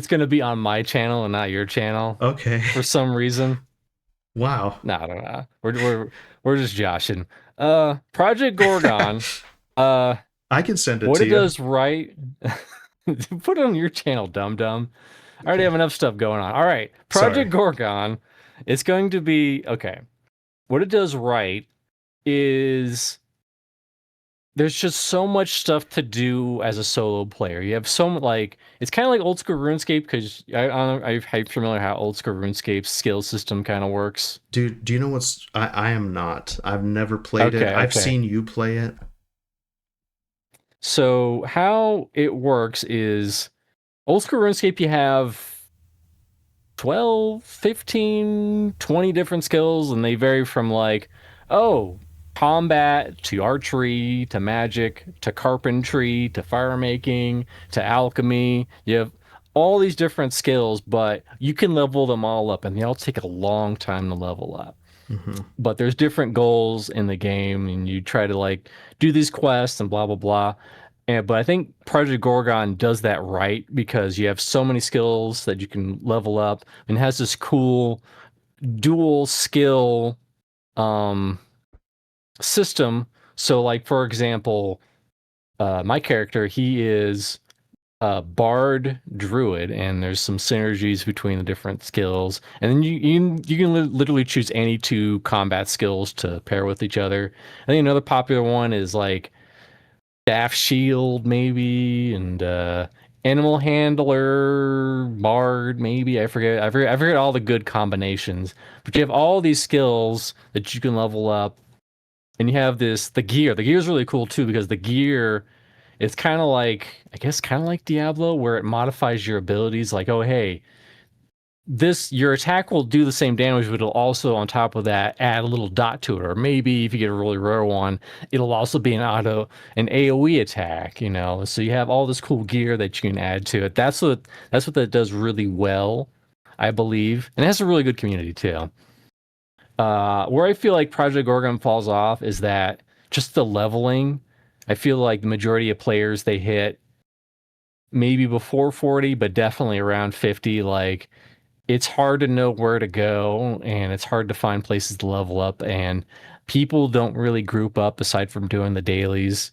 gonna be on my channel and not your channel Okay. for some reason. Wow. No, I don't know. We're just joshing. Project Gorgon. Uh, I can send it what to it you. does right. Put it on your channel, dum dum. I already Okay. have enough stuff going on. All right, Sorry. Project Gorgon. It's going to be okay. What it does right is there's just so much stuff to do as a solo player. You have so much, like it's kind of like old school RuneScape because I'm familiar how old school RuneScape's skill system kind of works. Dude, do you know what's I am not. I've never played it. Okay, I've okay. seen you play it. So how it works is old school RuneScape, you have 12, 15, 20 different skills, and they vary from like, oh, combat to archery to magic to carpentry to fire making to alchemy. You have all these different skills, but you can level them all up, and they all take a long time to level up. Mm-hmm. But there's different goals in the game, and you try to like do these quests and blah blah blah. But I think Project Gorgon does that right because you have so many skills that you can level up and has this cool dual skill um, system. So, like for example, my character, he is a bard druid, and there's some synergies between the different skills. And then you can literally choose any two combat skills to pair with each other. I think another popular one is like staff shield maybe, and animal handler, bard maybe. I forget all the good combinations. But you have all these skills that you can level up, and you have the gear. The gear is really cool too because the gear, it's kind of like, I guess, kind of like Diablo, where it modifies your abilities. Like, oh hey, this your attack will do the same damage, but it'll also on top of that add a little dot to it. Or maybe if you get a really rare one, it'll also be an AoE attack, So you have all this cool gear that you can add to it. That's what that does really well, I believe. And it has a really good community too. Where I feel like Project Gorgon falls off is that just the leveling. I feel like the majority of players they hit maybe before 40, but definitely around 50. Like it's hard to know where to go and it's hard to find places to level up, and people don't really group up aside from doing the dailies.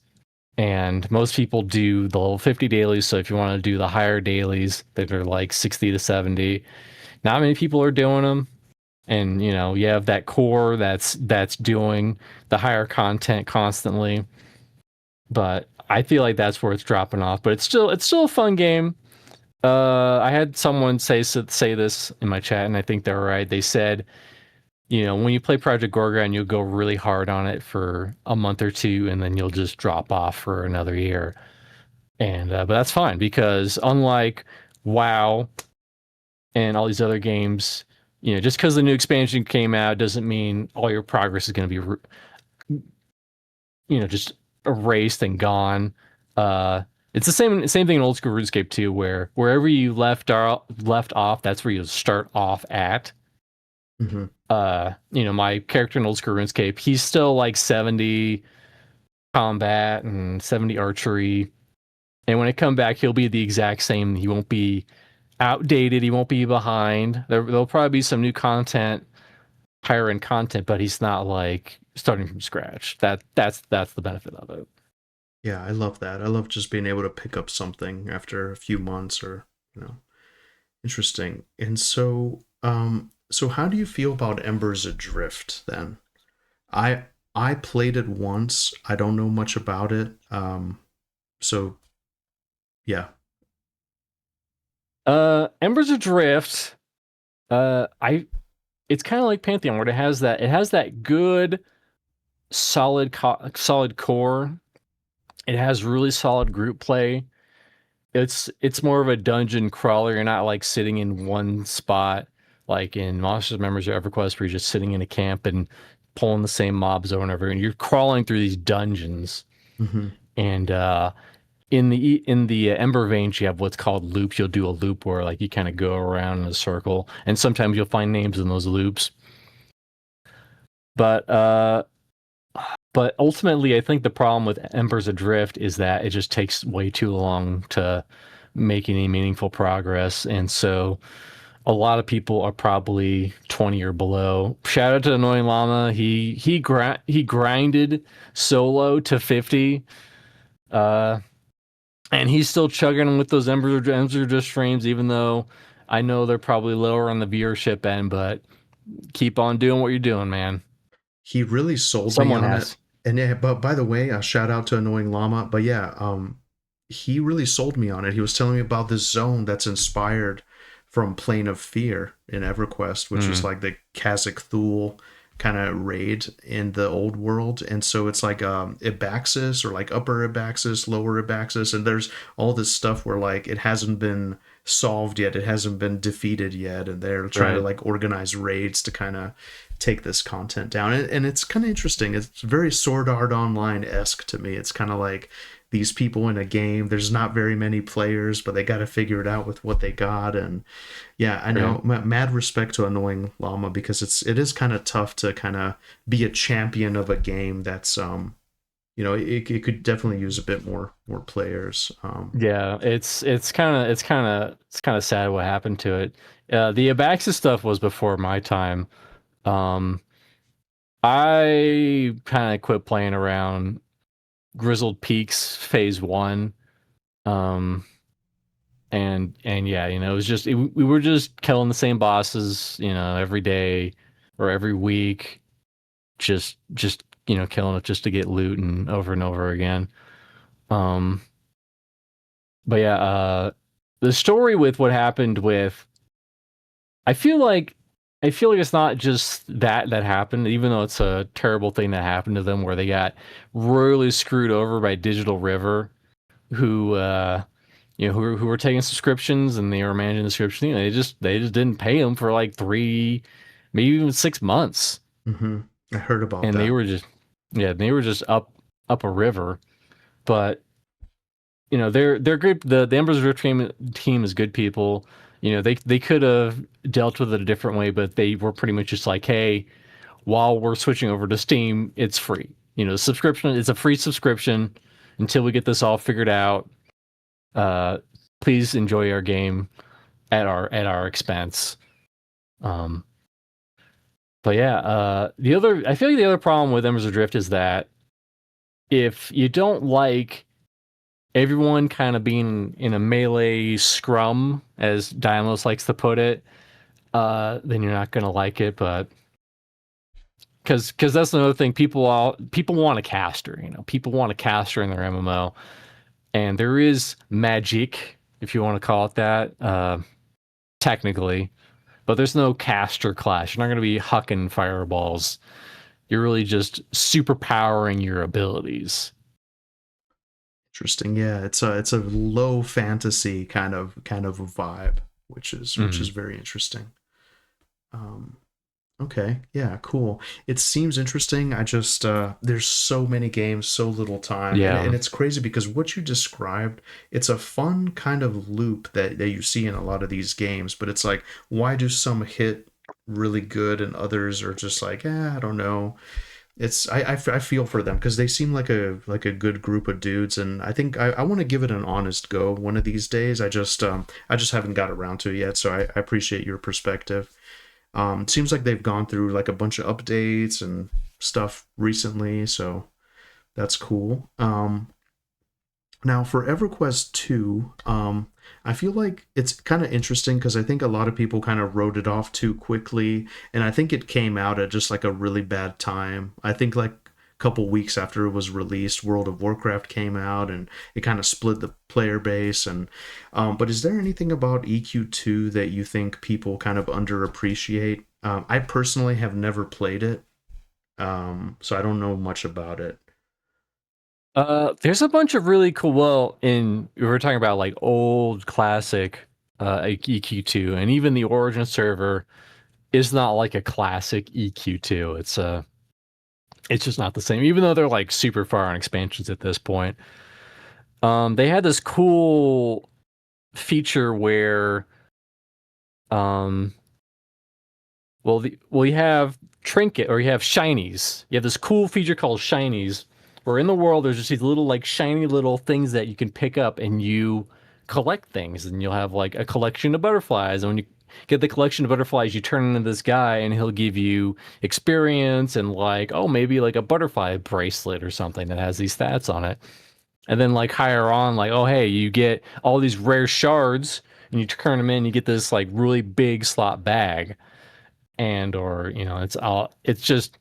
And most people do the level 50 dailies. So if you want to do the higher dailies that are like 60 to 70, not many people are doing them. And you know, you have that core that's doing the higher content constantly. But I feel like that's where it's dropping off. But it's still a fun game. I had someone say this in my chat, and I think they're right. They said, you know, when you play Project Gorgon, you'll go really hard on it for a month or two, and then you'll just drop off for another year. And but that's fine, because unlike WoW and all these other games, you know, just because the new expansion came out doesn't mean all your progress is going to be, you know, just erased and gone. It's the same thing in old school RuneScape too, where wherever you left off, that's where you start off at. Mm-hmm. You know, my character in old school RuneScape, he's still like 70 combat and 70 archery. And when I come back, he'll be the exact same. He won't be outdated. He won't be behind. There'll probably be some new content, higher end content, but he's not like starting from scratch. That's the benefit of it. Yeah, I love that. I love just being able to pick up something after a few months, or you know, interesting. And so, so how do you feel about Embers Adrift then? I played it once. I don't know much about it. So yeah. Embers Adrift, it's kind of like Pantheon, where it has that good solid core. It has really solid group play. It's more of a dungeon crawler. You're not like sitting in one spot like in Monsters, Members, or EverQuest, where you're just sitting in a camp and pulling the same mobs over and over, and you're crawling through these dungeons. Mm-hmm. And in the Ember veins, you have what's called loops. You'll do a loop where like you kind of go around in a circle, and sometimes you'll find names in those loops. But ultimately, I think the problem with Embers Adrift is that it just takes way too long to make any meaningful progress, and so a lot of people are probably 20 or below. Shout out to Annoying Llama. He grinded solo to 50, and he's still chugging with those Embers Adrift streams, even though I know they're probably lower on the viewership end. But keep on doing what you're doing, man. He really sold Someone me on has. it. And yeah, but by the way, a shout out to Annoying Llama. But yeah, he really sold me on it. He was telling me about this zone that's inspired from Plane of Fear in EverQuest, which was like the Kazakh Thule kind of raid in the old world. And so it's like Ibaxis, or like upper Ibaxis, lower Ibaxis, and there's all this stuff where like it hasn't been solved yet, it hasn't been defeated yet, and they're trying to like organize raids to kind of take this content down. And it's kind of interesting. It's very Sword Art Online-esque to me. It's kind of like these people in a game, there's not very many players, but they got to figure it out with what they got. And yeah, I know, mad respect to Annoying Llama, because it is kind of tough to kind of be a champion of a game that's you know, it could definitely use a bit more players. Yeah, it's kind of sad what happened to it. The Abaxis stuff was before my time. I kind of quit playing around Grizzled Peaks Phase 1. And yeah, you know, it was just we were just killing the same bosses, you know, every day or every week, just you know, killing it just to get loot and over again. But yeah, the story with what happened with, I feel like it's not just that happened, even though it's a terrible thing that happened to them, where they got royally screwed over by Digital River, who you know, who were taking subscriptions, and they were managing the subscription. You know, they just didn't pay them for like 3, maybe even 6 months. Mm-hmm. I heard about and that. They were just up a river. But you know, they're good. The Embers Rift team is good people. You know, they could have dealt with it a different way, but they were pretty much just like, hey, while we're switching over to Steam, it's free. You know, subscription, it's a free subscription until we get this all figured out. Please enjoy our game at our expense. But yeah, I feel like the other problem with Embers Adrift is that if you don't like everyone kind of being in a melee scrum, as Dymos likes to put it, then you're not gonna like it. But because that's another thing, people want a caster. You know, people want a caster in their MMO, and there is magic, if you want to call it that, technically, but there's no caster class. You're not going to be hucking fireballs. You're really just superpowering your abilities. Interesting. Yeah, it's a low fantasy kind of a vibe, which is very interesting. Okay, yeah, cool. It seems interesting. I just there's so many games, so little time. Yeah. And it's crazy because what you described, it's a fun kind of loop that you see in a lot of these games, but it's like, why do some hit really good and others are just like, I don't know. It's I feel for them because they seem like a good group of dudes, and I think I want to give it an honest go one of these days. I just haven't got around to it yet, so I appreciate your perspective. It seems like they've gone through like a bunch of updates and stuff recently, so that's cool. Now for EverQuest 2, I feel like it's kind of interesting because I think a lot of people kind of wrote it off too quickly, and I think it came out at just like a really bad time. I think like a couple weeks after it was released, World of Warcraft came out, and it kind of split the player base. And but is there anything about EQ2 that you think people kind of underappreciate? I personally have never played it, so I don't know much about it. There's a bunch of really cool. Well, we were talking about like old classic EQ2, and even the Origin server is not like a classic EQ2. It's just not the same, even though they're like super far on expansions at this point. They had this cool feature where, you have trinket or you have shinies. You have this cool feature called shinies, where in the world there's just these little like shiny little things that you can pick up and you collect things, and you'll have like a collection of butterflies. And when you get the collection of butterflies, you turn into this guy and he'll give you experience and like, oh, maybe like a butterfly bracelet or something that has these stats on it. And then like higher on, like, oh, hey, you get all these rare shards and you turn them in, you get this like really big slot bag. And, or, it's just,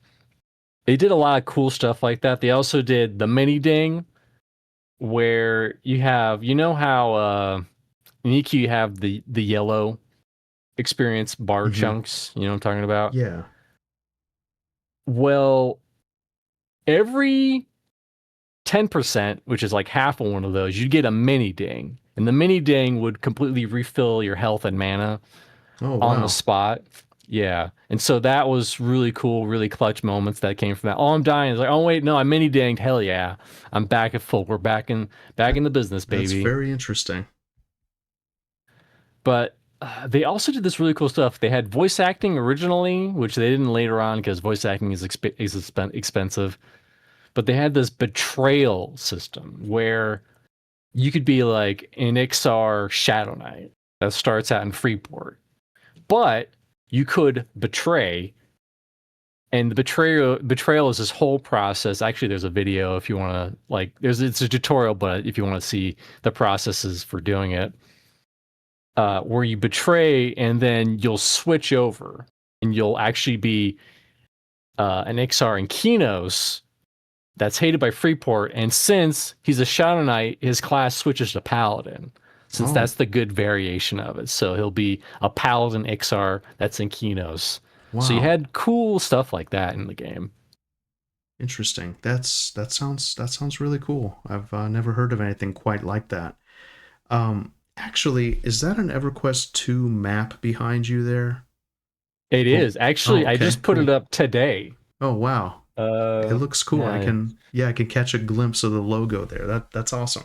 they did a lot of cool stuff like that. They also did the mini ding, where you have, how in EQ you have the yellow experience bar chunks, you know what I'm talking about? Yeah. Well, every 10%, which is like half of one of those, you'd get a mini ding. And the mini ding would completely refill your health and mana on the spot. Yeah. And so that was really cool, really clutch moments that came from that. Oh, I'm dying. It's like, oh wait, no, I'm mini dinged. Hell yeah. I'm back at full. We're back in the business, baby. That's very interesting. But they also did this really cool stuff. They had voice acting originally, which they didn't later on because voice acting is expensive. But they had this betrayal system where you could be like an XR Shadow Knight that starts out in Freeport. But you could betray, and the betrayal is this whole process. Actually, there's a video if you want to, like, it's a tutorial, but if you want to see the processes for doing it, where you betray and then you'll switch over and you'll actually be an XR in Kinos that's hated by Freeport. And since he's a Shadow Knight, his class switches to Paladin. Since that's the good variation of it. So he'll be a Paladin XR that's in Kinos. Wow. So you had cool stuff like that in the game. Interesting. That sounds really cool. I've never heard of anything quite like that. Actually, is that an EverQuest 2 map behind you there? It is. Actually, I just put it up today. Oh, wow. It looks cool. Yeah. I can catch a glimpse of the logo there. That's awesome.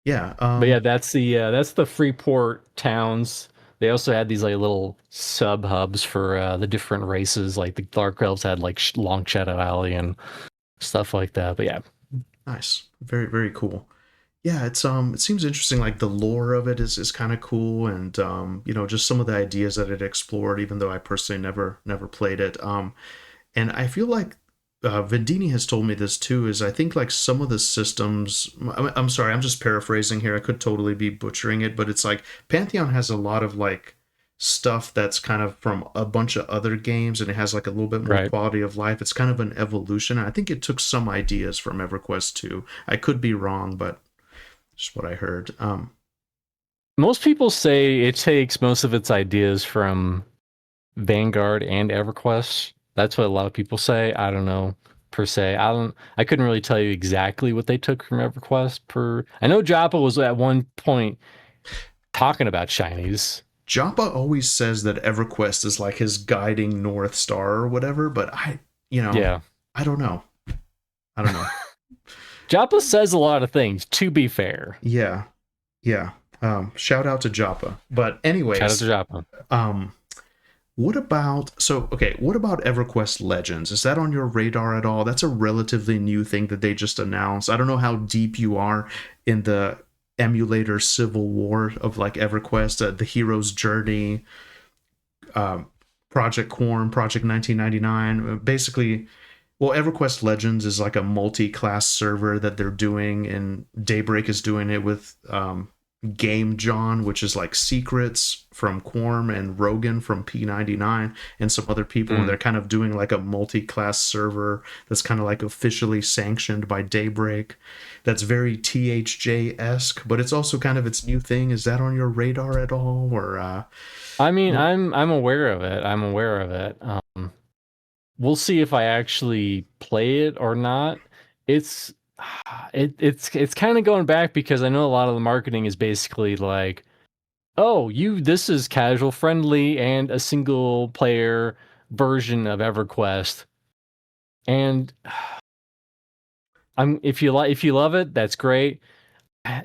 Yeah. But yeah, that's the Freeport towns. They also had these like little sub hubs for the different races. Like the Dark Elves had like Long Shadow Alley and stuff like that. But yeah, Nice. Very, very cool. Yeah, it seems interesting. Like the lore of it is kind of cool, and just some of the ideas that it explored. Even though I personally never played it, and I feel like Vendini has told me this too. Is I think like some of the systems. I'm sorry, I'm just paraphrasing here. I could totally be butchering it, but it's like Pantheon has a lot of like stuff that's kind of from a bunch of other games, and it has like a little bit more right. quality of life. It's kind of an evolution. I think it took some ideas from EverQuest too. I could be wrong, but just what I heard. Most people say it takes most of its ideas from Vanguard and EverQuest. That's what a lot of people say. I don't know per se. I couldn't really tell you exactly what they took from EverQuest. I know Joppa was at one point talking about shinies. Joppa always says that EverQuest is like his guiding North Star or whatever, but Yeah. I don't know. I don't know. Joppa says a lot of things, to be fair. Yeah. Shout out to Joppa. But anyways, Shout out to Joppa. what about EverQuest Legends? Is that on your radar at all? That's a relatively new thing that they just announced. I don't know how deep you are in the emulator civil war of like EverQuest, the hero's journey, Project Quorum, Project 1999. Basically, well, EverQuest Legends is like a multi-class server that they're doing, and Daybreak is doing it with Game John, which is like Secrets from Quorum, and Rogan from P99, and some other people. And they're kind of doing like a multi-class server that's kind of like officially sanctioned by Daybreak. That's very THJ-esque, but it's also kind of its new thing. Is that on your radar at all? Or I mean, I'm aware of it. I'm aware of it. We'll see if I actually play it or not. It's kind of going back because I know a lot of the marketing is basically like, oh, this is casual friendly and a single player version of EverQuest. And if you love it, that's great.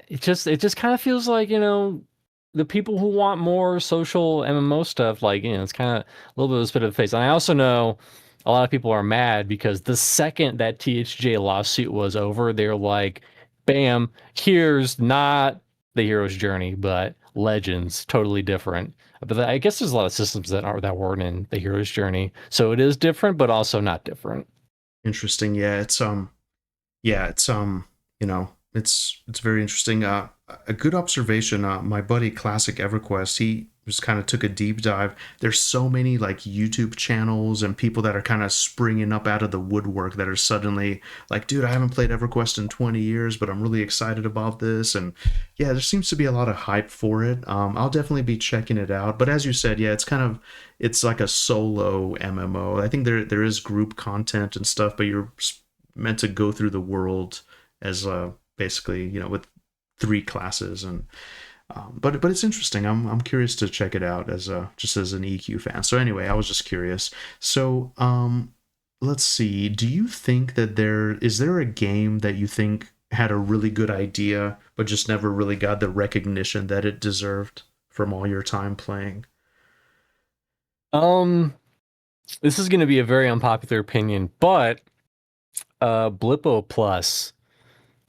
It just kind of feels like, the people who want more social MMO stuff, like, it's kind of a little bit of a spit of the face. And I also know a lot of people are mad because the second that THJ lawsuit was over, they're like, bam, here's not the hero's journey, but Legends, totally different. But I guess there's a lot of systems that weren't in the hero's journey, so it is different, but also not different. interesting. It's very interesting. A good observation. My buddy Classic EverQuest, he just kind of took a deep dive. There's so many like YouTube channels and people that are kind of springing up out of the woodwork that are suddenly like, dude, I haven't played EverQuest in 20 years, but I'm really excited about this. And yeah, there seems to be a lot of hype for it. I'll definitely be checking it out. But as you said, yeah, it's like a solo MMO. I think there is group content and stuff, but you're meant to go through the world as basically, with 3 classes. And but it's interesting. I'm curious to check it out as just as an EQ fan. So anyway, I was just curious. So let's see. Do you think that is there a game that you think had a really good idea but just never really got the recognition that it deserved from all your time playing? This is going to be a very unpopular opinion, but Blippo Plus.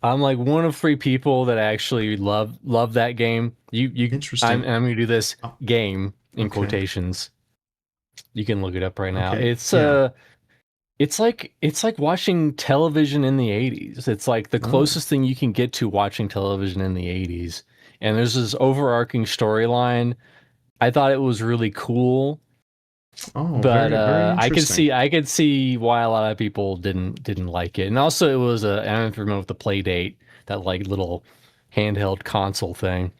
I'm like one of 3 people that actually love that game. You Interesting. I'm going to do this game in quotations. You can look it up right now. Okay. It's like watching television in the 80s. It's like the closest thing you can get to watching television in the 80s. And there's this overarching storyline. I thought it was really cool. Oh, but very interesting. I could see why a lot of people didn't like it. And also it was I don't know if you remember the Playdate, that like little handheld console thing.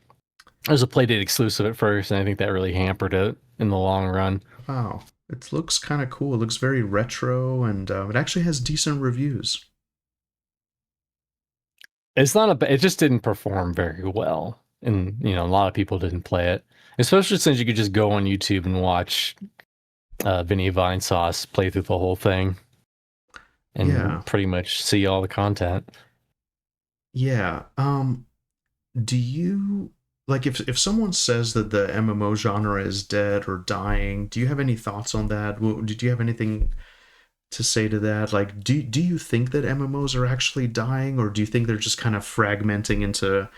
It was a Playdate exclusive at first, and I think that really hampered it in the long run. Wow. It looks kind of cool. It looks very retro, and it actually has decent reviews. It's not it just didn't perform very well. And, a lot of people didn't play it, especially since you could just go on YouTube and watch Vinny Vinesauce play through the whole thing and pretty much see all the content. Yeah. Do you like if someone says that the MMO genre is dead or dying, do you have any thoughts on that? Did you have anything to say to that? Like, do you think that MMOs are actually dying, or do you think they're just kind of fragmenting into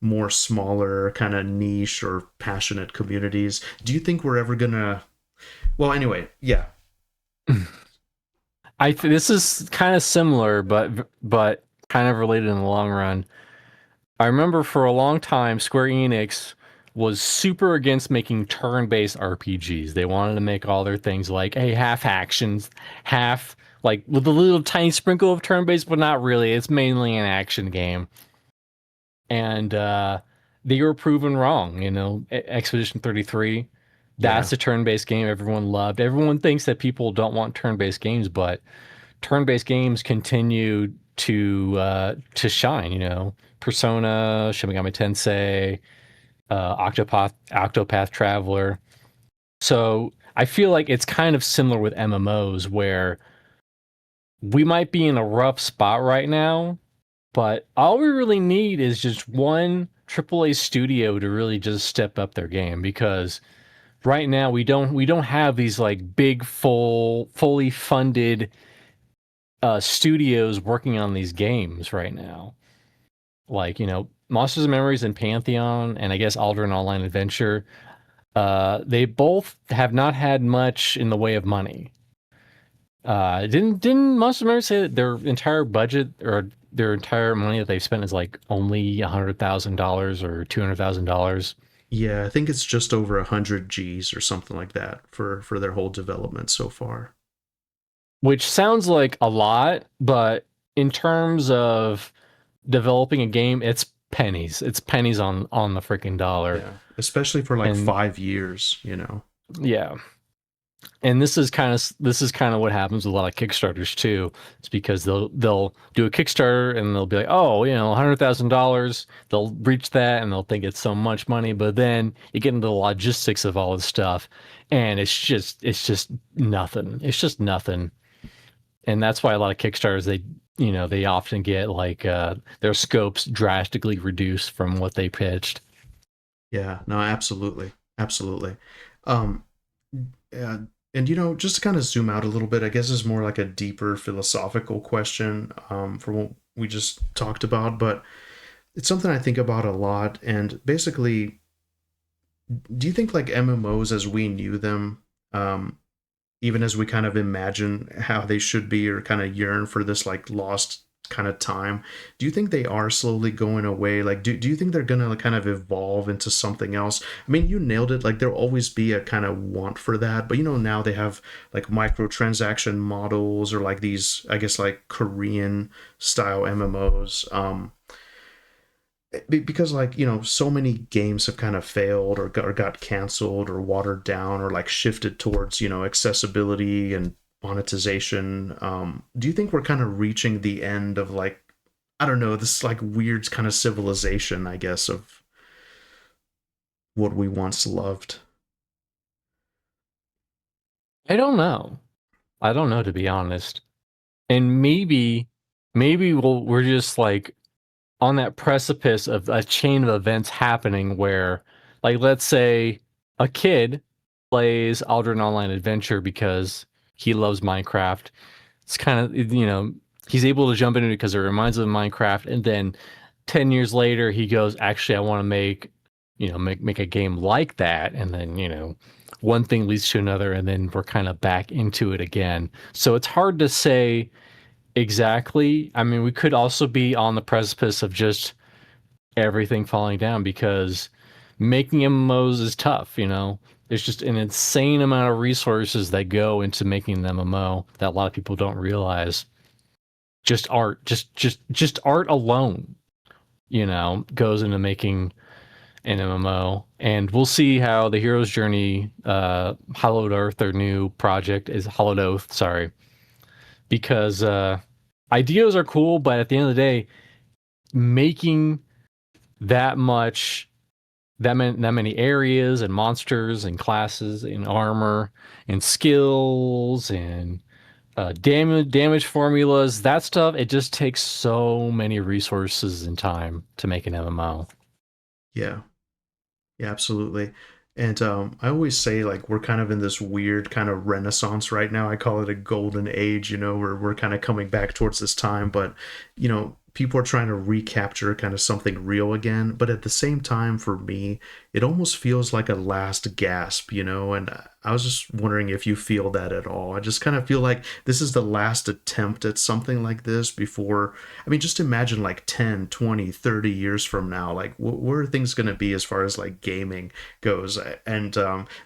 more smaller, kind of niche or passionate communities? Do you think we're ever gonna? Well, anyway, yeah, This is kind of similar, but kind of related in the long run. I remember for a long time, Square Enix was super against making turn-based RPGs. They wanted to make all their things like, hey, half actions, half like with a little tiny sprinkle of turn-based, but not really. It's mainly an action game. And they were proven wrong. You know, Expedition 33, that's yeah, a turn-based game everyone loved. Everyone thinks that people don't want turn-based games, but turn-based games continue to shine. You know, Persona, Shin Megami Tensei, Octopath Traveler. So I feel like it's kind of similar with MMOs, where we might be in a rough spot right now, but all we really need is just one AAA studio to really just step up their game, because right now we don't have these like big fully funded studios working on these games right now. Like, you know, Monsters and Memories and Pantheon, and I guess Aldrin Online Adventure, they both have not had much in the way of money. Didn't Monsters and Memories say that their entire budget or their entire money that they've spent is like only $100,000 or $200,000? yeah. I think it's just over 100 Gs or something like that for their whole development so far. Which sounds like a lot, but in terms of developing a game, it's pennies. It's pennies on the freaking dollar. Yeah, especially for like And 5 years, you know. yeah. And this is kind of what happens with a lot of Kickstarters too. It's because they'll do a Kickstarter and they'll be like, oh, you know, $100,000. They'll reach that and they'll think it's so much money, but then you get into the logistics of all this stuff, and it's just nothing. It's just nothing. And that's why a lot of Kickstarters, they often get like their scopes drastically reduced from what they pitched. Yeah, no, absolutely, absolutely. Um, uh, and you know, just to kind of zoom out a little bit, I guess is more like a deeper philosophical question from what we just talked about, but it's something I think about a lot. And basically, do you think like MMOs as we knew them, um, even as we kind of imagine how they should be or kind of yearn for this like lost kind of time, do you think they are slowly going away? Like, do you think they're gonna kind of evolve into something else? I mean, you nailed it. Like, there'll always be a kind of want for that, but you know, now they have like microtransaction models or like these, I guess, like Korean style MMOs. Because like you know so many games have kind of failed or got canceled or watered down or like shifted towards you know accessibility and monetization. Do you think we're kind of reaching the end of like I don't know this like weird kind of civilization, I guess, of what we once loved? I don't know. I don't know, to be honest. And maybe we're just like on that precipice of a chain of events happening where, like, let's say a kid plays Aldrin Online Adventure because he loves Minecraft. It's kind of, he's able to jump into it because it reminds him of Minecraft. And then 10 years later, he goes, actually, I want to make a game like that. And then, one thing leads to another, and then we're kind of back into it again. So it's hard to say exactly. I mean, we could also be on the precipice of just everything falling down, because making MMOs is tough. There's just an insane amount of resources that go into making an MMO that a lot of people don't realize. Just art, just art alone, goes into making an MMO. And we'll see how the hero's journey, Hollowed Earth, their new project is Hollowed Oath, sorry, because ideas are cool, but at the end of the day, making that many areas and monsters and classes and armor and skills and damage formulas, that stuff, it just takes so many resources and time to make an MMO. Yeah, Yeah, absolutely. And I always say like we're kind of in this weird kind of renaissance right now. I call it a golden age, where we're kind of coming back towards this time, but people are trying to recapture kind of something real again. But at the same time, for me, it almost feels like a last gasp, and I was just wondering if you feel that at all. I just kind of feel like this is the last attempt at something like this before. I mean, just imagine like 10, 20, 30 years from now, like where are things going to be as far as like gaming goes? And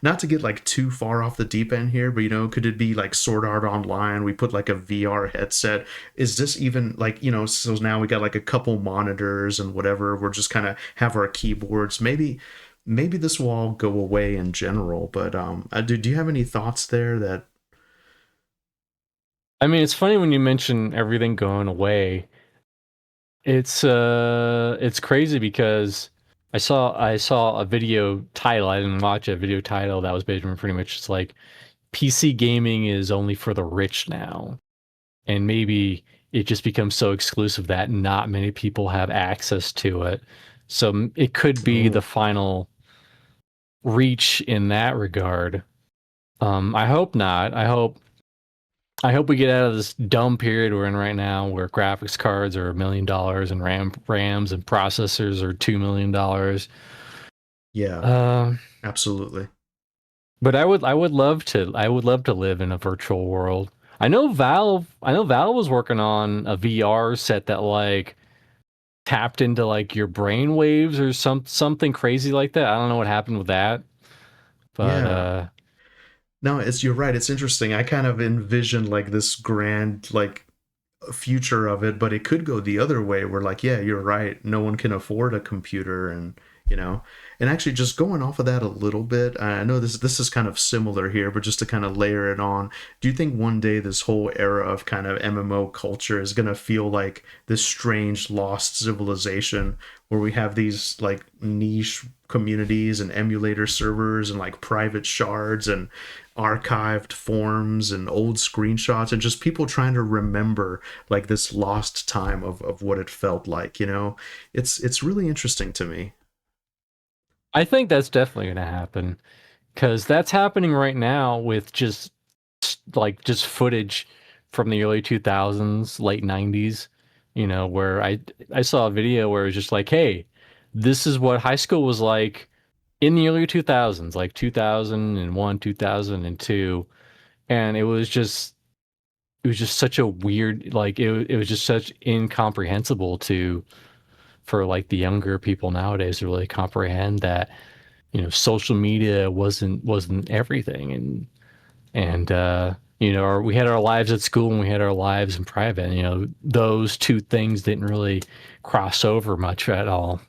not to get like too far off the deep end here, but could it be like Sword Art Online? We put like a VR headset. Is this even like, so now we got like a couple monitors and whatever. We're just kind of have our keyboards. Maybe this will all go away in general, but do you have any thoughts there that I mean, it's funny when you mention everything going away. It's crazy because I saw a video title. I didn't watch a video title that was basically pretty much just like PC gaming is only for the rich now. And maybe it just becomes so exclusive that not many people have access to it. So it could be the oh, final reach in that regard. I hope not. I hope we get out of this dumb period we're in right now where graphics cards are $1 million and RAMs and processors are $2 million. yeah, Uh, absolutely. but I would love to live in a virtual world. I know Valve was working on a VR set that like tapped into like your brain waves or something crazy like that. I don't know what happened with that, but Yeah. No, you're right. It's interesting. I kind of envision like this grand like future of it, but it could go the other way where like, yeah, you're right. No one can afford a computer and you know. And actually just going off of that a little bit, I know this is kind of similar here, but just to kind of layer it on, do you think one day this whole era of kind of MMO culture is going to feel like this strange lost civilization where we have these like niche communities and emulator servers and like private shards and archived forms and old screenshots and just people trying to remember like this lost time of what it felt like, it's really interesting to me. I think that's definitely going to happen because that's happening right now with just footage from the early 2000s, late 90s, where I saw a video where it was just like, hey, this is what high school was like in the early 2000s, like 2001, 2002, and it was just such a weird, like it was just such incomprehensible to for like the younger people nowadays to really comprehend that social media wasn't everything, and we had our lives at school and we had our lives in private, and those two things didn't really cross over much at all.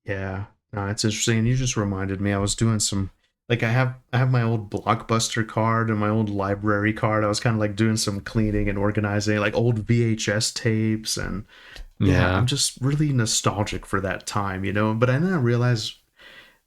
Yeah, no, it's interesting. And you just reminded me, I was doing some like I have my old Blockbuster card and my old library card. I was kind of like doing some cleaning and organizing like old VHS tapes and yeah, Yeah. I'm just really nostalgic for that time, But then I realized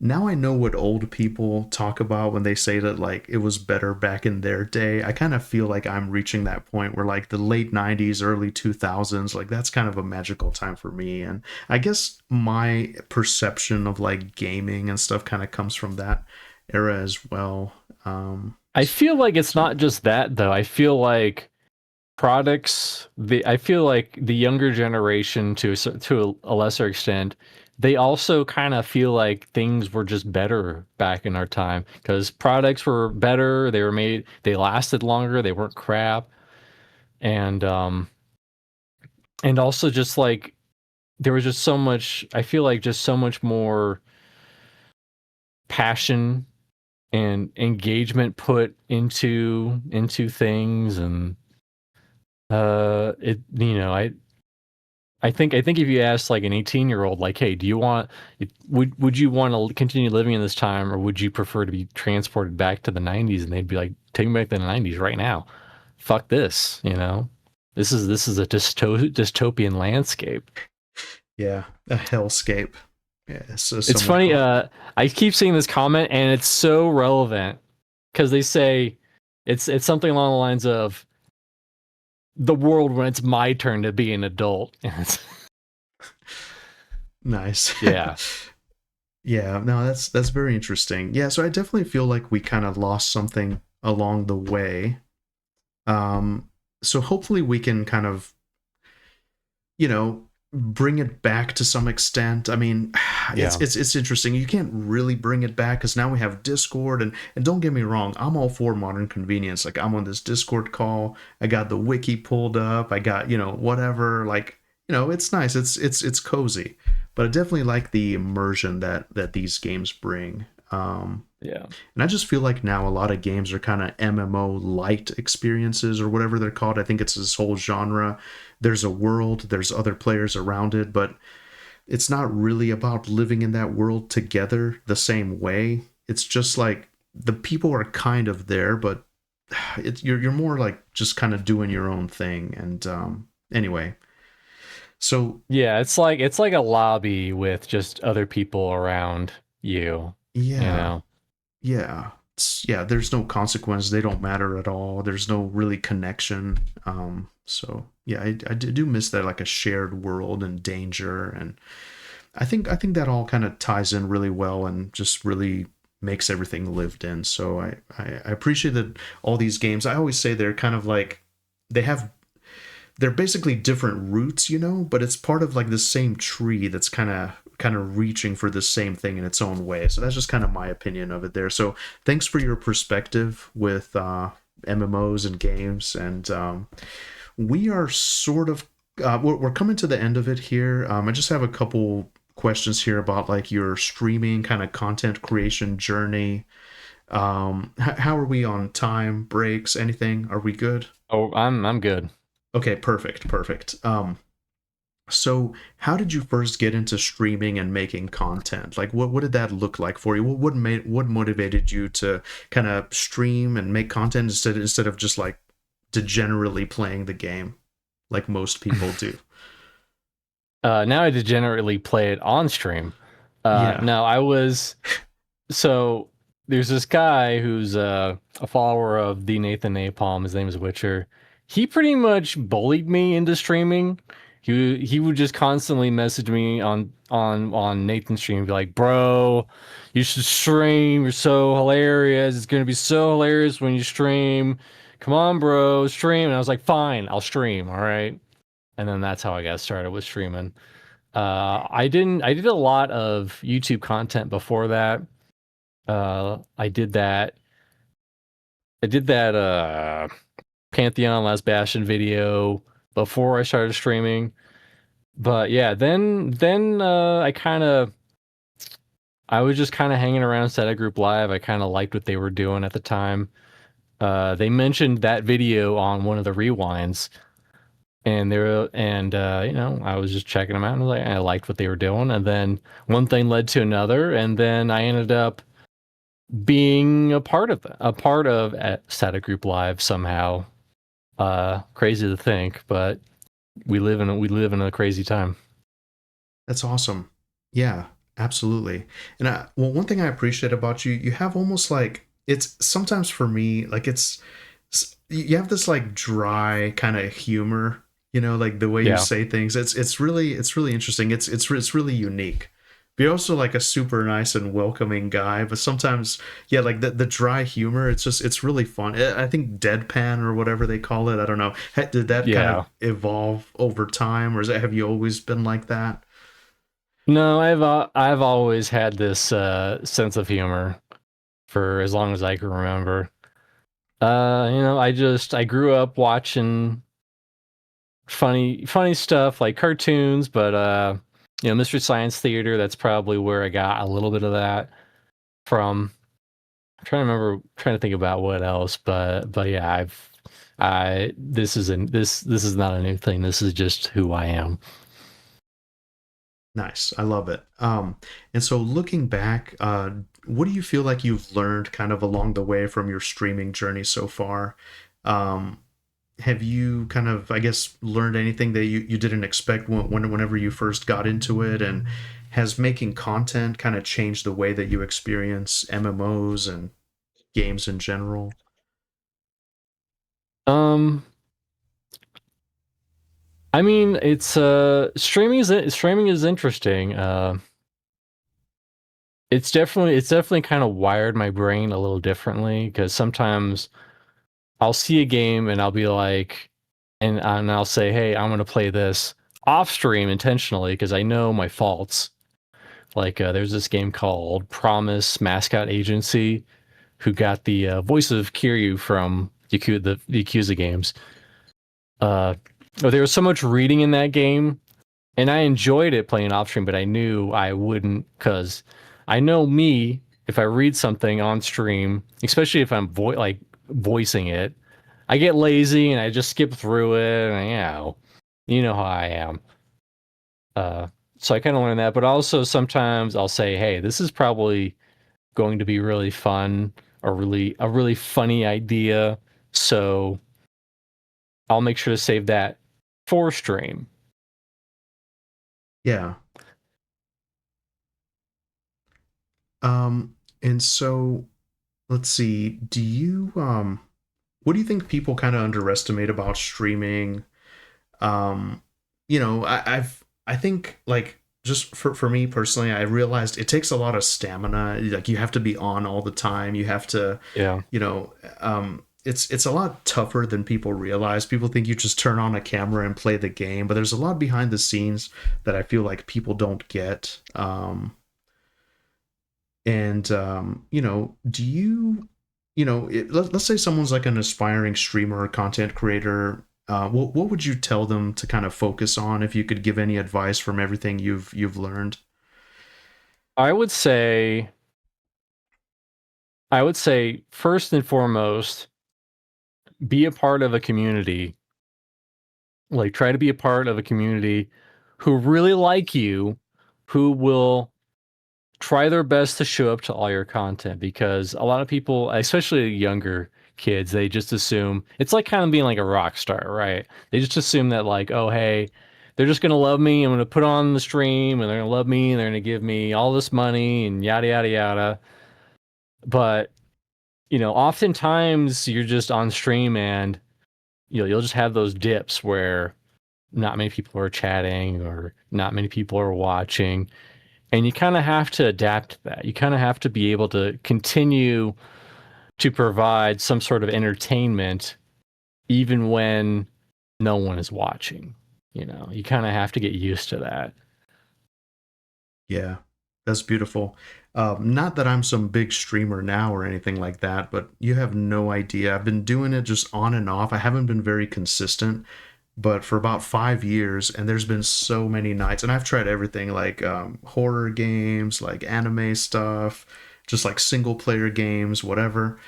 now I know what old people talk about when they say that like it was better back in their day. I kind of feel like I'm reaching that point where like the late 90s, early 2000s, like that's kind of a magical time for me. And I guess my perception of like gaming and stuff kind of comes from that era as well. I feel like it's So not just that though. I feel like the younger generation to a lesser extent, they also kind of feel like things were just better back in our time because products were better, they lasted longer, they weren't crap, and also just like there was just so much, I feel like just so much more passion and engagement put into things, and it I think if you ask like an 18-year-old, like, hey, would you want to continue living in this time, or would you prefer to be transported back to the 90s? And they'd be like, take me back to the 90s right now. Fuck this. This is a dystopian landscape. yeah, a hellscape. Yeah, so It's some would funny. call it. I keep seeing this comment, and it's so relevant because they say it's something along the lines of the world when it's my turn to be an adult. And Nice. yeah. Yeah, no, that's very interesting. Yeah, so I definitely feel like we kind of lost something along the way. So hopefully we can kind of, you know, bring it back to some extent. I mean, Yeah. it's interesting. You can't really bring it back because now we have Discord, and don't get me wrong, I'm all for modern convenience. Like I'm on this Discord call, I got the wiki pulled up, I got whatever. Like it's nice. It's cozy, but I definitely like the immersion that these games bring. Yeah. And I just feel like now a lot of games are kind of MMO light experiences or whatever they're called. I think it's this whole genre. There's a world, there's other players around it, but it's not really about living in that world together the same way. It's just like the people are kind of there, but you're more like just kind of doing your own thing. And anyway, so Yeah, it's like a lobby with just other people around you, you yeah, know. yeah, yeah. There's no consequence. They don't matter at all. There's no really connection. So yeah, I do miss that, like a shared world and danger, and I think that all kind of ties in really well and just really makes everything lived in. So I appreciate that all these games. I always say they're kind of like they have they're basically different roots, but it's part of like the same tree that's kind of reaching for the same thing in its own way. So that's just kind of my opinion of it there. So thanks for your perspective with MMOs and games, and we are sort of we're coming to the end of it here. I just have a couple questions here about like your streaming kind of content creation journey. How are we on time, breaks, anything? Are we good? Oh, I'm good. Okay, perfect. So how did you first get into streaming and making content? Like what did that look like for you? What motivated you to kind of stream and make content instead of just like degenerately playing the game like most people do? Now I degenerately play it on stream. Yeah. No, I was so there's this guy who's a follower of the Nathan Napalm. His name is Witcher. He pretty much bullied me into streaming. He would just constantly message me on Nathan's stream, and be like, "Bro, you should stream. You're so hilarious. It's gonna be so hilarious when you stream. Come on, bro, stream." And I was like, "Fine, I'll stream. All right." And then that's how I got started with streaming. I did a lot of YouTube content before that. I did that. I did that Pantheon Last Bastion video before I started streaming. But yeah, then I was just kind of hanging around Seta Group Live. I kind of liked what they were doing at the time. They mentioned that video on one of the rewinds, and I was just checking them out, and I liked what they were doing. And then one thing led to another, and then I ended up being a part of at Seta Group Live somehow. Crazy to think, but we live in a crazy time. That's awesome. Yeah, absolutely. And well, one thing I appreciate about you, you have almost like it's sometimes for me like you have this like dry kind of humor, like the way you Yeah. say things. It's really interesting. It's really unique. But you're also like a super nice and welcoming guy. But sometimes, yeah, like the dry humor. It's really fun. I think deadpan or whatever they call it. I don't know. Did that kind of Yeah. evolve over time, or have you always been like that? No, I've always had this sense of humor for as long as I can remember. I grew up watching funny stuff like cartoons, but Mystery Science Theater, that's probably where I got a little bit of that from. Trying to think about what else, but yeah, this is not a new thing. This is just who I am. Nice. I love it. And so looking back, what do you feel like you've learned kind of along the way from your streaming journey so far? Um, have you kind of, I guess, learned anything that you didn't expect whenever you first got into it? And has making content kind of changed the way that you experience MMOs and games in general? Um, I mean, it's streaming is interesting. it's definitely kind of wired my brain a little differently because sometimes I'll see a game and I'll be like, and I'll say, hey, I'm gonna play this off stream intentionally because I know my faults. Like there's this game called Promise Mascot Agency, who got the voice of Kiryu from the Yakuza games. There was so much reading in that game, and I enjoyed it playing off stream, but I knew I wouldn't because I know me. If I read something on stream, especially if I'm voicing it, I get lazy and I just skip through it. And you know how I am. So I kind of learned that, but also sometimes I'll say, "Hey, this is probably going to be really fun, or a really funny idea." So I'll make sure to save that for stream. Yeah. And so let's see, what do you think people kind of underestimate about streaming? I think like just for me personally, I realized it takes a lot of stamina. Like you have to be on all the time. You have to, Yeah. It's a lot tougher than people realize. People think you just turn on a camera and play the game, but there's a lot behind the scenes that I feel like people don't get. Do let's say someone's like an aspiring streamer or content creator. What would you tell them to kind of focus on if you could give any advice from everything you've learned? I would say first and foremost, be a part of a community. Like try to be a part of a community who really like you, who will try their best to show up to all your content, because a lot of people, especially younger kids, they just assume it's like kind of being like a rock star, right? They just assume that like, oh, hey, they're just gonna love me. I'm gonna put on the stream and they're gonna love me and they're gonna give me all this money and yada yada yada. But oftentimes you're just on stream and you'll just have those dips where not many people are chatting or not many people are watching. And you kind of have to adapt to that. You kind of have to be able to continue to provide some sort of entertainment even when no one is watching. You kind of have to get used to that. Yeah, that's beautiful. Not that I'm some big streamer now or anything like that, but you have no idea. I've been doing it just on and off. I haven't been very consistent, but for about 5 years, and there's been so many nights, and I've tried everything like horror games, like anime stuff, just like single player games, whatever.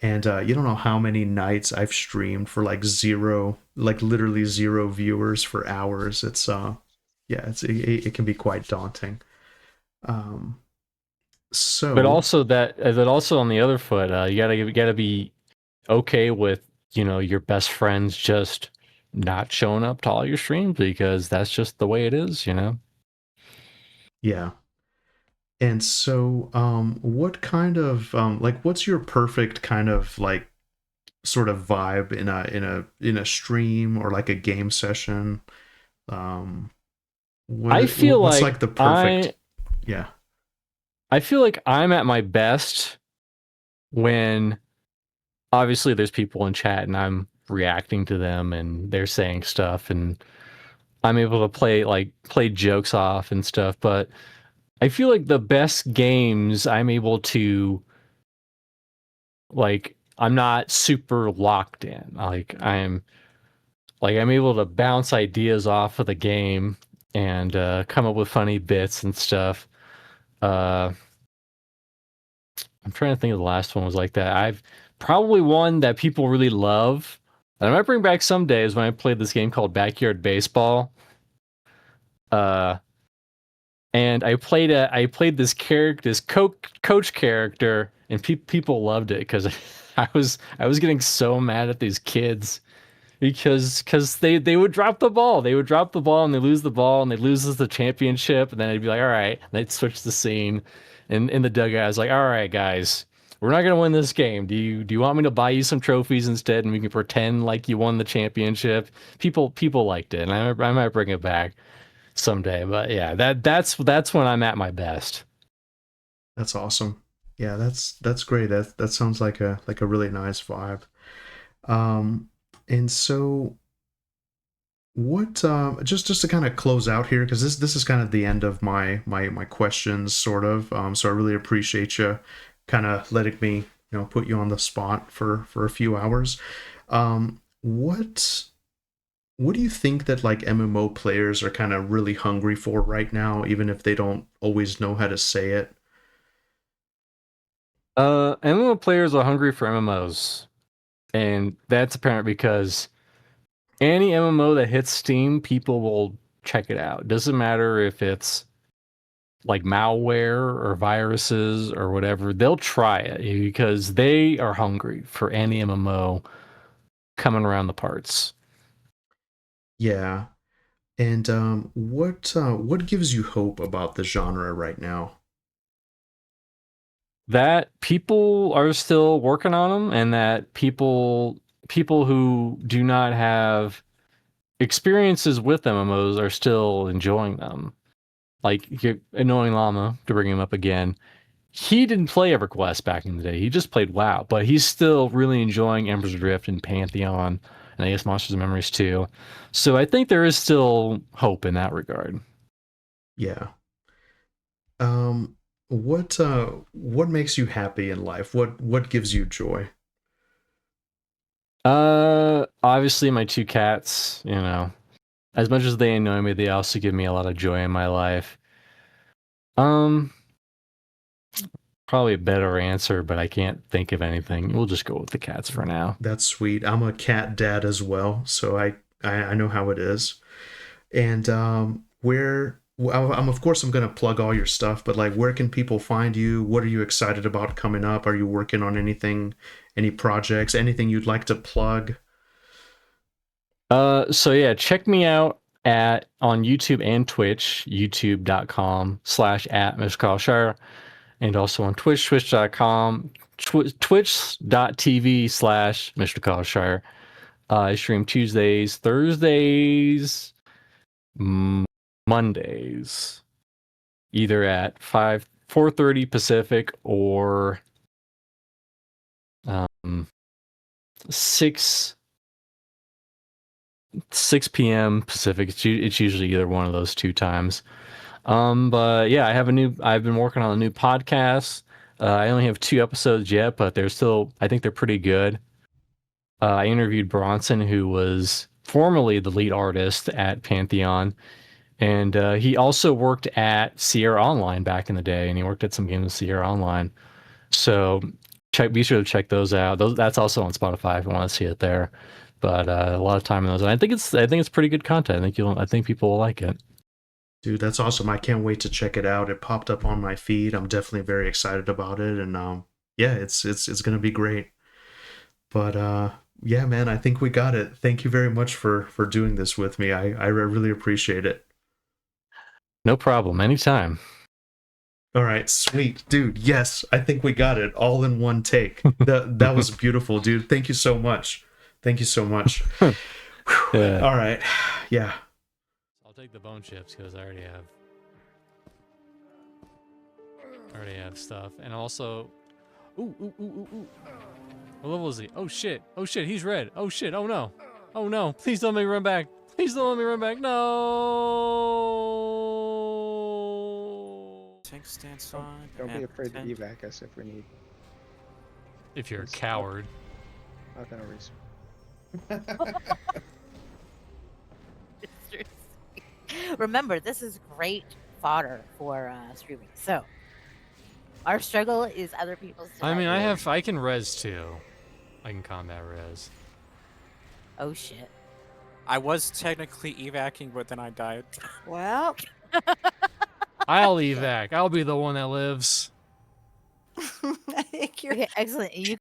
And you don't know how many nights I've streamed for like zero, like literally zero viewers for hours. It can be quite daunting. Um, But so also that also on the other foot, you gotta be okay with your best friends just not showing up to all your streams because that's just the way it is. yeah. And so, what kind of like, what's your perfect kind of like sort of vibe in a stream or like a game session? Um, I feel what's like like the perfect? Yeah, I feel like I'm at my best when obviously there's people in chat and I'm reacting to them and they're saying stuff and I'm able to play jokes off and stuff. But I feel like the best games I'm able to I'm not super locked in. I'm able to bounce ideas off of the game and come up with funny bits and stuff. I'm trying to think of the last one was like that. I've probably one that people really love, and I might bring back some days when I played this game called Backyard Baseball. And I played this character, this coach character, and people loved it because I was getting so mad at these kids because they would drop the ball. They would drop the ball and they lose the ball and they lose the championship. And then I'd be like, all right. And they'd switch the scene. And in the dugout, I was like, all right, guys, we're not gonna win this game. Do you want me to buy you some trophies instead and we can pretend like you won the championship? People liked it, and I might bring it back someday. But yeah, that's when I'm at my best. That's awesome. Yeah, that's great. That sounds like a really nice vibe. Um, and so what just to kind of close out here, because this is kind of the end of my questions, sort of. So I really appreciate you kind of letting me, put you on the spot for a few hours. What do you think that like MMO players are kind of really hungry for right now, even if they don't always know how to say it? MMO players are hungry for MMOs, and that's apparent because any MMO that hits Steam, people will check it out. Doesn't matter if it's like malware or viruses or whatever, they'll try it because they are hungry for any MMO coming around the parts. Yeah. And what gives you hope about the genre right now? That people are still working on them, and that people who do not have experiences with MMOs are still enjoying them. Like Annoying Llama, to bring him up again, he didn't play EverQuest back in the day. He just played WoW, but he's still really enjoying Embers Adrift and Pantheon, and I guess Monsters and Memories too. So I think there is still hope in that regard. Yeah. What makes you happy in life? What gives you joy? Obviously my two cats, as much as they annoy me, they also give me a lot of joy in my life. Um, Probably a better answer, but I can't think of anything. We'll just go with the cats for now. That's sweet. I'm a cat dad as well, so I know how it is. And I'm of course I'm gonna plug all your stuff, but like, where can people find you? What are you excited about coming up? Are you working on anything, any projects, anything you'd like to plug? So yeah, check me out on YouTube and Twitch, youtube.com/@Mr. and also on Twitch, twitch.com, twitch.tv/Mr. Coddleshire. I stream Tuesdays, Thursdays, Mondays, either at 4:30 Pacific or 6 p.m. Pacific. It's usually either one of those two times. But yeah, I've been working on a new podcast. I only have 2 episodes yet, but I think they're pretty good. I interviewed Bronson, who was formerly the lead artist at Pantheon, and he also worked at Sierra Online back in the day, and he worked at some games with Sierra Online. So be sure to check those out. That's also on Spotify if you want to see it there. But a lot of time in those, and I think it's pretty good content. I think people will like it. Dude, that's awesome. I can't wait to check it out. It popped up on my feed. I'm definitely very excited about it, and yeah, it's gonna be great. But yeah, man, I think we got it. Thank you very much for doing this with me. I really appreciate it. No problem. Anytime. All right, sweet, dude. Yes, I think we got it all in one take. That was beautiful, dude. Thank you so much. Thank you so much. Yeah. All right, yeah. I'll take the bone chips because I already have stuff, and also, ooh. What level is he? Oh shit! Oh shit! He's red. Oh shit! Oh no! Oh no! Please don't make me run back! Please don't let me run back! No! Tank stance on. Don't be afraid to evac us if we need. If you're a coward. Not no reason. Remember, this is great fodder for streaming. So, our struggle is other people's. I mean, I can res too. I can combat res. Oh shit. I was technically evacing, but then I died. Well. I'll evac. I'll be the one that lives. I think you're okay, excellent. You